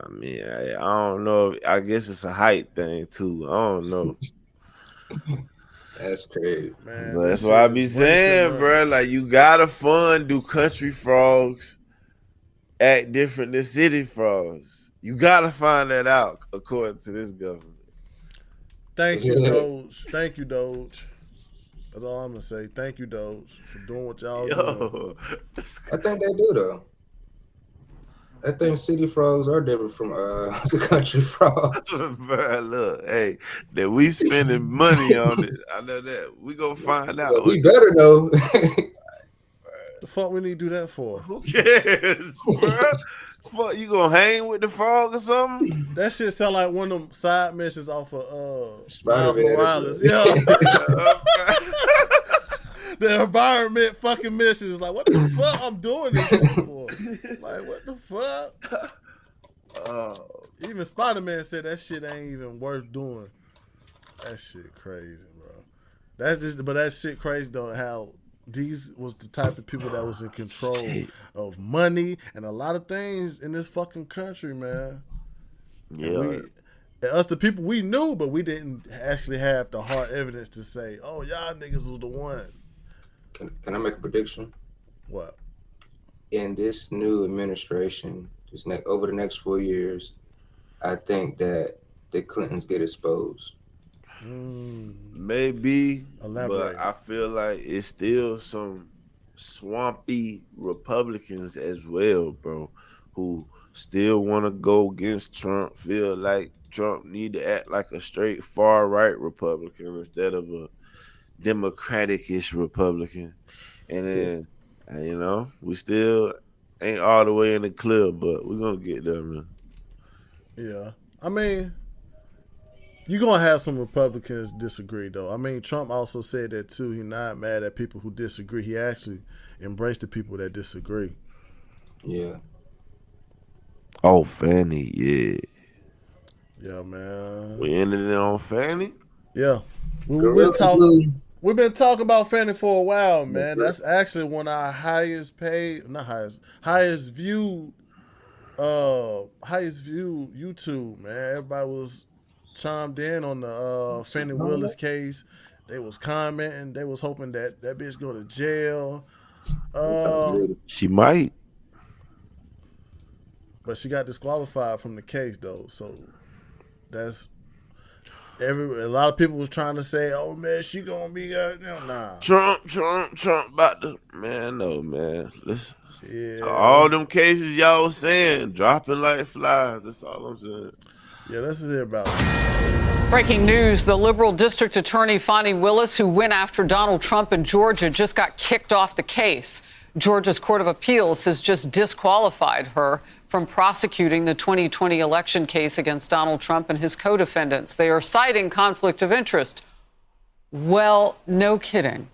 [SPEAKER 2] I mean, I don't know. I guess it's a height thing too. I don't know.
[SPEAKER 3] That's crazy,
[SPEAKER 1] man.
[SPEAKER 2] But that's what I be saying, bro. Like, you gotta do country frogs act different than city frogs. You gotta find that out according to this government.
[SPEAKER 1] Thank you, Doge. Thank you, Doge. That's all I'm gonna say. Thank you, Doge, for doing what y'all doing.
[SPEAKER 3] I think they do though. I think city frogs are different from the country frogs.
[SPEAKER 2] Bro, look, hey, that we spending money on it. I know that. We gonna find out.
[SPEAKER 3] We better know.
[SPEAKER 1] The fuck we need to do that for?
[SPEAKER 2] Who cares, bro? Fuck, you gonna hang with the frog or something?
[SPEAKER 1] That shit sound like one of them side missions off of
[SPEAKER 3] Spider-Man.
[SPEAKER 1] Morales. Yeah. The environment fucking mission is like, what the fuck I'm doing this shit for? Like, what the fuck? Even Spider-Man said that shit ain't even worth doing. That shit crazy, bro. But that shit crazy though, how these was the type of people that was in control of money and a lot of things in this fucking country, man.
[SPEAKER 2] Yeah.
[SPEAKER 1] And us, the people we knew, but we didn't actually have the hard evidence to say, oh, y'all niggas was the one.
[SPEAKER 3] Can I make a prediction?
[SPEAKER 1] What?
[SPEAKER 3] In this new administration, over the next 4 years, I think that the Clintons get exposed.
[SPEAKER 2] Maybe, but I feel like it's still some swampy Republicans as well, bro, who still want to go against Trump, feel like Trump need to act like a straight far-right Republican instead of a Democratic-ish Republican. And then, we still ain't all the way in the clear, but we're going to get there, man.
[SPEAKER 1] Yeah. I mean, you're going to have some Republicans disagree, though. I mean, Trump also said that, too. He's not mad at people who disagree. He actually embraced the people that disagree.
[SPEAKER 3] Yeah.
[SPEAKER 2] Oh, Fani, yeah.
[SPEAKER 1] Yeah, man.
[SPEAKER 2] We ended it on Fani?
[SPEAKER 1] Yeah. We've been talking about Fani for a while, man. That's actually one of our highest viewed YouTube, man. Everybody was chimed in on the Fani Willis case. They was commenting. They was hoping that bitch go to jail.
[SPEAKER 2] She might.
[SPEAKER 1] But she got disqualified from the case, though. So that's a lot of people was trying to say, "Oh man, she gonna be nah."
[SPEAKER 2] Trump about to no man. Listen, all them cases y'all saying dropping like flies. That's all I'm saying.
[SPEAKER 1] Yeah, let's hear about it.
[SPEAKER 7] Breaking news, the liberal district attorney Fani Willis, who went after Donald Trump in Georgia, just got kicked off the case. Georgia's Court of Appeals has just disqualified her from prosecuting the 2020 election case against Donald Trump and his co-defendants. They are citing conflict of interest. Well, no kidding.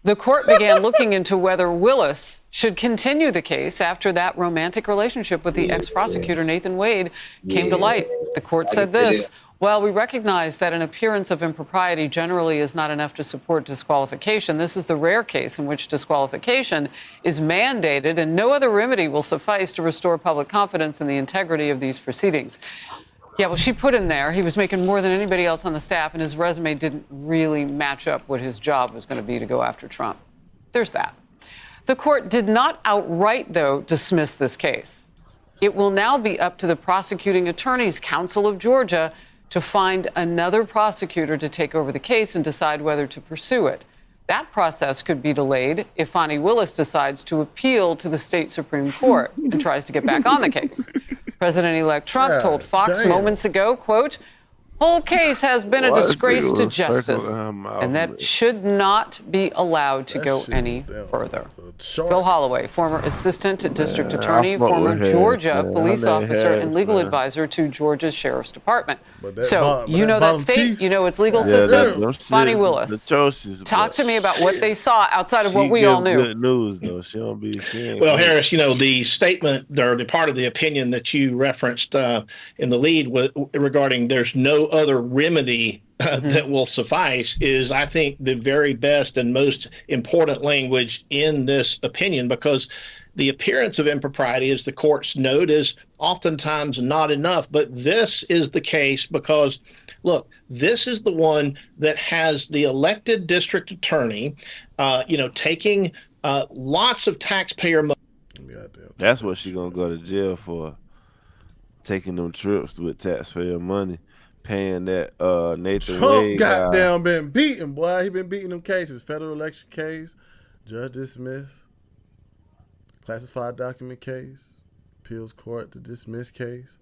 [SPEAKER 7] The court began looking into whether Willis should continue the case after that romantic relationship with the ex-prosecutor Nathan Wade came to light. The court said this: while we recognize that an appearance of impropriety generally is not enough to support disqualification, this is the rare case in which disqualification is mandated and no other remedy will suffice to restore public confidence in the integrity of these proceedings. Yeah, well, she put in there he was making more than anybody else on the staff, and his resume didn't really match up what his job was going to be to go after Trump. There's that. The court did not outright, though, dismiss this case. It will now be up to the Prosecuting Attorneys Council of Georgia to find another prosecutor to take over the case and decide whether to pursue it. That process could be delayed if Fani Willis decides to appeal to the state Supreme Court and tries to get back on the case. President-elect Trump told Fox moments ago, quote, "Whole case has been a disgrace to justice, and that should not be allowed to go any further." Phil Holloway, former assistant district attorney, former Georgia police officer, and legal advisor to Georgia's Sheriff's Department. So you know that state, you know its legal system. Fani Willis, talk to me about what they saw outside of what we all knew.
[SPEAKER 2] Good news, though. She don't be saying.
[SPEAKER 15] Well, Harris, the statement or the part of the opinion that you referenced in the lead regarding there's no other remedy that will suffice is, I think, the very best and most important language in this opinion, because the appearance of impropriety, as the courts note, is oftentimes not enough. But this is the case because, look, this is the one that has the elected district attorney, taking lots of taxpayer money.
[SPEAKER 2] That's what she's going to go to jail for, taking them trips with taxpayer money. Paying that Nathan Wade.
[SPEAKER 1] Trump goddamn been beaten, boy. He been beating them cases. Federal election case, judge dismissed, classified document case, appeals court to dismiss case,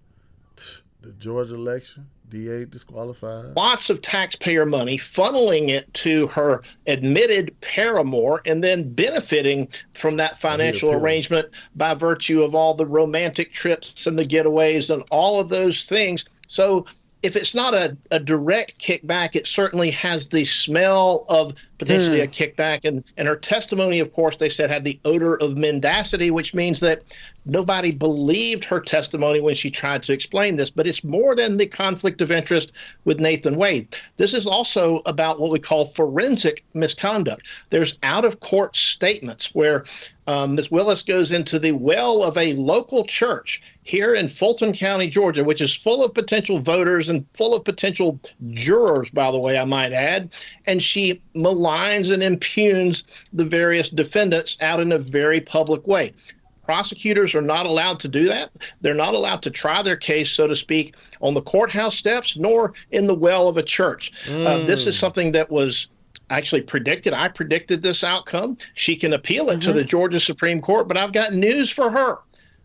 [SPEAKER 1] the Georgia election, DA disqualified.
[SPEAKER 15] Lots of taxpayer money, funneling it to her admitted paramour and then benefiting from that financial arrangement by virtue of all the romantic trips and the getaways and all of those things. So if it's not a direct kickback, it certainly has the smell of potentially a kickback. And her testimony, of course, they said had the odor of mendacity, which means that nobody believed her testimony when she tried to explain this. But it's more than the conflict of interest with Nathan Wade. This is also about what we call forensic misconduct. There's out-of-court statements where Ms. Willis goes into the well of a local church here in Fulton County, Georgia, which is full of potential voters and full of potential jurors, by the way, I might add. And she maligns and impugns the various defendants out in a very public way. Prosecutors are not allowed to do that. They're not allowed to try their case, so to speak, on the courthouse steps, nor in the well of a church. This is something that was actually predicted. I predicted this outcome. She can appeal it to the Georgia Supreme Court, but I've got news for her.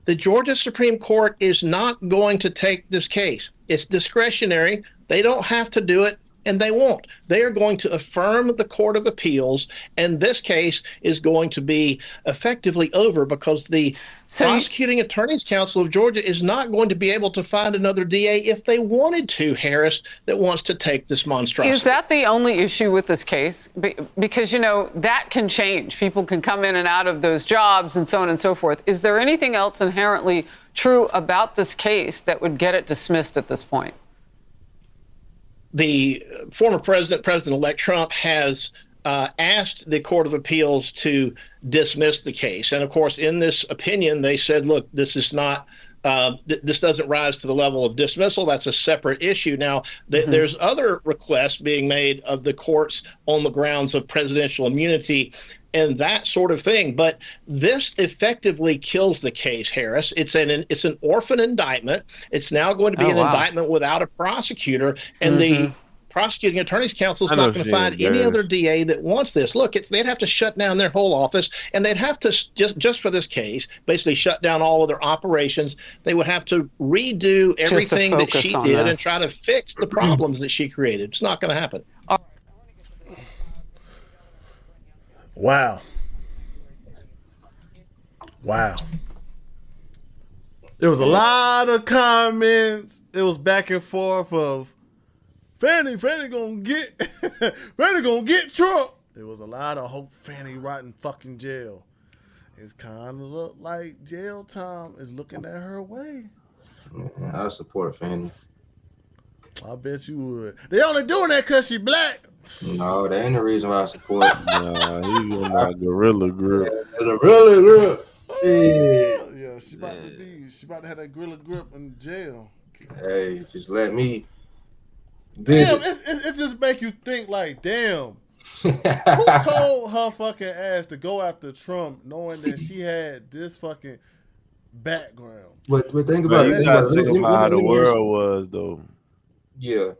[SPEAKER 15] The Georgia Supreme Court is not going to take this case. It's discretionary. They don't have to do it. And they won't. They are going to affirm the Court of Appeals, and this case is going to be effectively over because the Prosecuting Attorney's Council of Georgia is not going to be able to find another DA if they wanted to, Harris, that wants to take this monstrosity.
[SPEAKER 7] Is that the only issue with this case? Because, you know, that can change. People can come in and out of those jobs and so on and so forth. Is there anything else inherently true about this case that would get it dismissed at this point?
[SPEAKER 15] The former President-elect Trump has asked the Court of Appeals to dismiss the case. And of course, in this opinion, they said, look, this is not, this doesn't rise to the level of dismissal. That's a separate issue. Now, there's other requests being made of the courts on the grounds of presidential immunity and that sort of thing. But this effectively kills the case, Harris. It's an orphan indictment. It's now going to be an indictment without a prosecutor. And the Prosecuting Attorney's Council is not going to find any other DA that wants this. Look, they'd have to shut down their whole office, and they'd have to, just for this case, basically shut down all of their operations. They would have to redo everything that she did and try to fix the problems that she created. It's not going to happen.
[SPEAKER 1] Wow. There was a lot of comments. It was back and forth of Fani gonna get Fani gonna get Trump. There was a lot of hope Fani rotting fucking jail. It's kind of look like jail time is looking at her way.
[SPEAKER 3] Man, I support Fani.
[SPEAKER 1] I bet you would. They only doing that because she black.
[SPEAKER 3] No, that ain't the reason why I support.
[SPEAKER 2] Nah, he was my gorilla grip.
[SPEAKER 3] Gorilla grip.
[SPEAKER 1] Yeah, she about to have that gorilla grip in jail.
[SPEAKER 3] Hey, just let me.
[SPEAKER 1] Damn, it just make you think like, damn, who told her fucking ass to go after Trump knowing that she had this fucking background?
[SPEAKER 3] But think about it.
[SPEAKER 2] You gotta think about how the world was, though.
[SPEAKER 3] Yeah.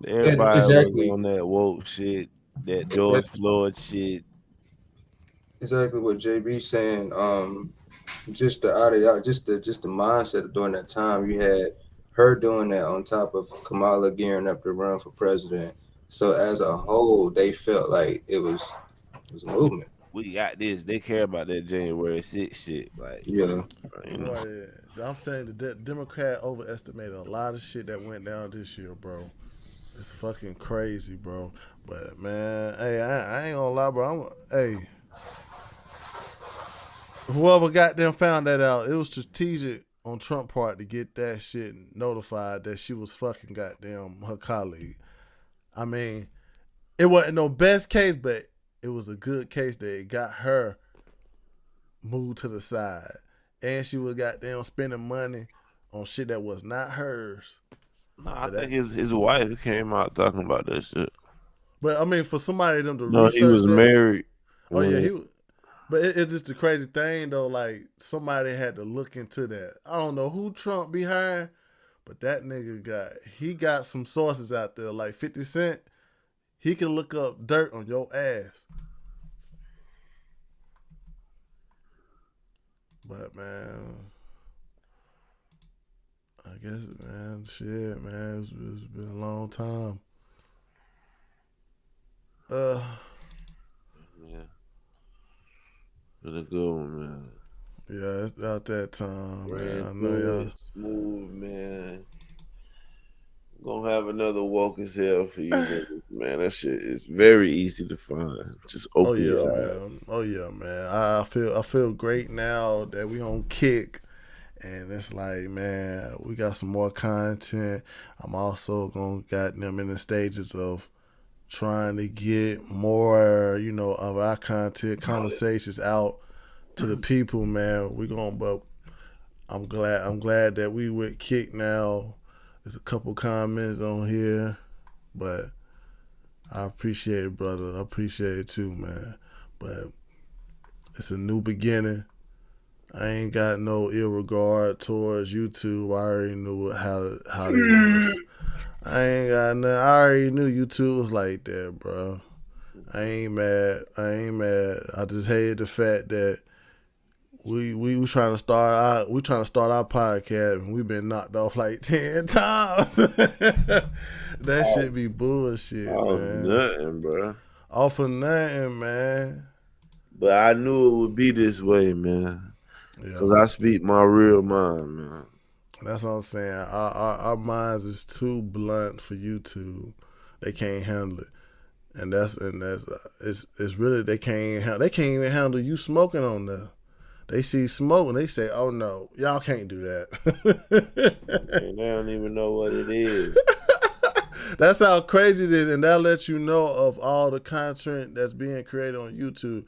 [SPEAKER 2] Everybody was on that woke shit, that George Floyd shit.
[SPEAKER 3] Exactly what JB saying. Just the idea, just the mindset of during that time, you had her doing that on top of Kamala gearing up to run for president. So as a whole, they felt like it was a movement.
[SPEAKER 2] We got this. They care about that January 6th shit. Like,
[SPEAKER 3] yeah.
[SPEAKER 2] You know.
[SPEAKER 1] Yeah. I'm saying the Democrat overestimated a lot of shit that went down this year, bro. It's fucking crazy, bro. But man, hey, I ain't gonna lie, bro. Whoever goddamn found that out, it was strategic on Trump part to get that shit notified that she was fucking goddamn her colleague. I mean, it wasn't no best case, but it was a good case that it got her moved to the side. And she was goddamn spending money on shit that was not hers.
[SPEAKER 2] No, I think his wife came out talking about that shit.
[SPEAKER 1] But I mean, for somebody them to
[SPEAKER 2] research he was married.
[SPEAKER 1] Oh yeah, he was. But it's just the crazy thing though. Like somebody had to look into that. I don't know who Trump behind, but that nigga got some sources out there. Like 50 Cent, he can look up dirt on your ass. But man, I guess shit, man, it's been a long time.
[SPEAKER 2] Yeah. Been a good one, man.
[SPEAKER 1] Yeah, it's about that time, man. I know y'all
[SPEAKER 2] smooth, man. Gonna have another woke as hell for you, man. That shit is very easy to find. Just open your eyes.
[SPEAKER 1] Man. Oh yeah, man. I feel great now that we on Kick, and it's like, man, we got some more content. I'm also gonna got them in the stages of trying to get more, of our content conversations out to the people, man. But I'm glad that we with Kick now. There's a couple comments on here, but I appreciate it, brother. I appreciate it too, man. But it's a new beginning. I ain't got no ill regard towards YouTube. I already knew how they was. I ain't got nothing. I already knew YouTube was like that, bro. I ain't mad. I just hated the fact that We trying to start our podcast, and we've been knocked off like 10 times. That shit be bullshit, man.
[SPEAKER 2] Nothing, bro.
[SPEAKER 1] Off of nothing, man.
[SPEAKER 2] But I knew it would be this way, man. Because I speak my real mind, man.
[SPEAKER 1] That's what I'm saying. Our minds is too blunt for YouTube. They can't handle it. And that's it's really they can't even handle you smoking on there. They see smoke and they say, "Oh no, y'all can't do that."
[SPEAKER 2] And they don't even know what it is.
[SPEAKER 1] That's how crazy it is, and that'll let you know of all the content that's being created on YouTube,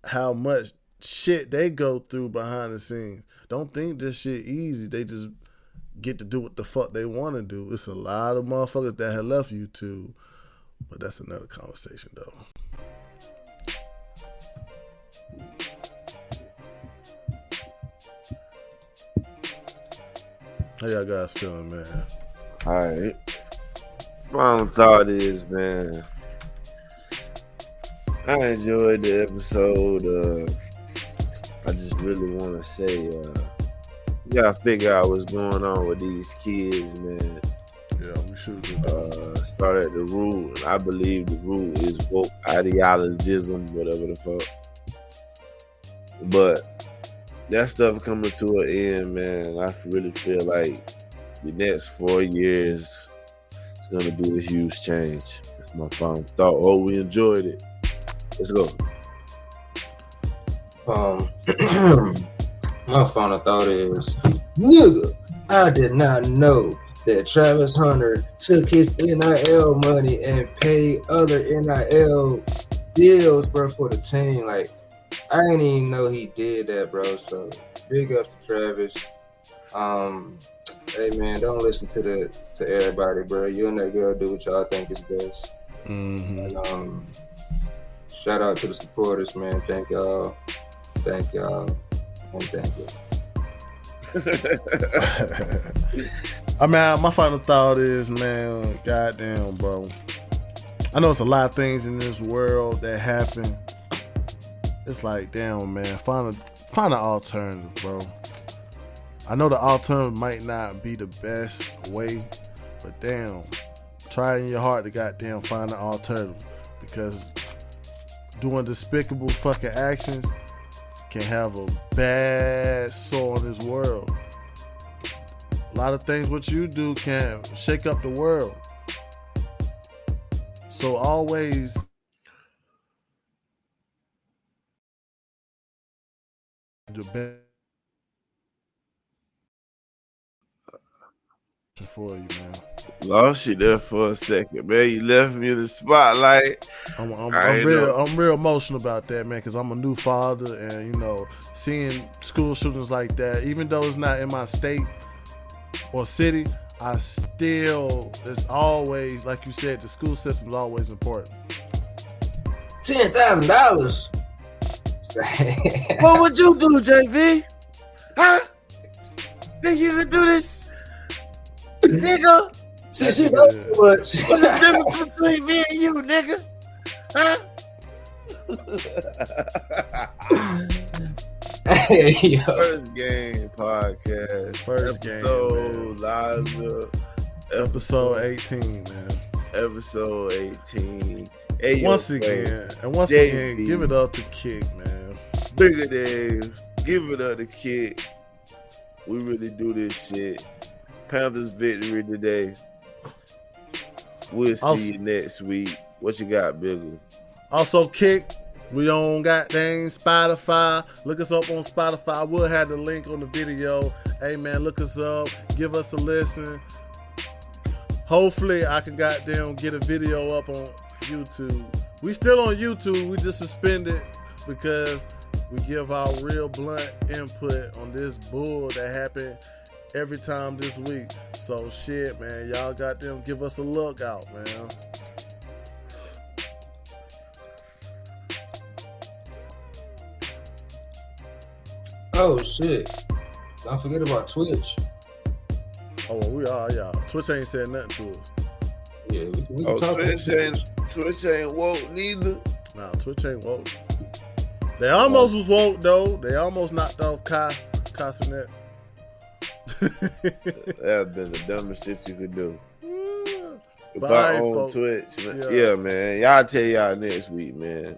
[SPEAKER 1] how much shit they go through behind the scenes. Don't think this shit easy. They just get to do what the fuck they want to do. It's a lot of motherfuckers that have left YouTube, but that's another conversation though. How y'all guys feeling, man?
[SPEAKER 2] All right. Final thought is, man, I enjoyed the episode. I just really want to say, you gotta figure out what's going on with these kids, man.
[SPEAKER 1] Yeah, we should do
[SPEAKER 2] start at the root, and I believe the root is woke ideologism, whatever the fuck. But that stuff coming to an end, man. I really feel like the next 4 years is gonna be a huge change. That's my final thought. Oh, we enjoyed it. Let's go.
[SPEAKER 3] My final thought is, nigga, I did not know that Travis Hunter took his NIL money and paid other NIL deals, bro, for the team. Like, I didn't even know he did that, bro. So big ups to Travis. Hey man, don't listen to everybody, bro. You and that girl do what y'all think is best.
[SPEAKER 1] Mm-hmm.
[SPEAKER 3] And shout out to the supporters, man. Thank y'all, and thank you.
[SPEAKER 1] I mean, my final thought is, man, goddamn, bro. I know it's a lot of things in this world that happen. It's like, damn, man, find an alternative, bro. I know the alternative might not be the best way, but damn, try in your heart to goddamn find an alternative, because doing despicable fucking actions can have a bad soul in this world. A lot of things what you do can shake up the world. So always the best for you, man.
[SPEAKER 2] Lost you there for a second, man. You left me in the spotlight.
[SPEAKER 1] I'm real emotional about that, man, because I'm a new father, and you know, seeing school shootings like that, even though it's not in my state or city, it's always, like you said, the school system is always important.
[SPEAKER 3] $10,000.
[SPEAKER 2] What would you do, JV? Huh? Think you could do this, nigga?
[SPEAKER 3] Since you know too much.
[SPEAKER 2] What's the difference between me and you, nigga? Huh?
[SPEAKER 3] Hey, yo.
[SPEAKER 2] First game podcast.
[SPEAKER 1] First
[SPEAKER 2] episode,
[SPEAKER 1] game,
[SPEAKER 2] Liza.
[SPEAKER 1] Episode 18, man.
[SPEAKER 2] Episode 18. Hey,
[SPEAKER 1] once again, give it up to Kick, man.
[SPEAKER 2] Bigger Dave, give it up to Kick. We really do this shit. Panthers victory today. We'll see you next week. What you got, Bigger?
[SPEAKER 1] Also, Kick, we on goddamn Spotify. Look us up on Spotify. We'll have the link on the video. Hey, man, look us up. Give us a listen. Hopefully, I can goddamn get a video up on YouTube. We still on YouTube. We just suspended because we give our real blunt input on this bull that happened every time this week. So shit, man, y'all goddamn give us a look out, man.
[SPEAKER 3] Oh shit! Don't forget about Twitch.
[SPEAKER 1] Oh, well, we are, y'all. Twitch ain't said nothing to us.
[SPEAKER 3] Yeah, we can talk.
[SPEAKER 2] Twitch ain't woke neither.
[SPEAKER 1] Nah, Twitch ain't woke. They almost was woke though. They almost knocked off Cassinet.
[SPEAKER 2] That'd been the dumbest shit you could do. If
[SPEAKER 1] Bye,
[SPEAKER 2] I own
[SPEAKER 1] folks.
[SPEAKER 2] Twitch,
[SPEAKER 1] Yeah,
[SPEAKER 2] man. Y'all tell y'all next week, man.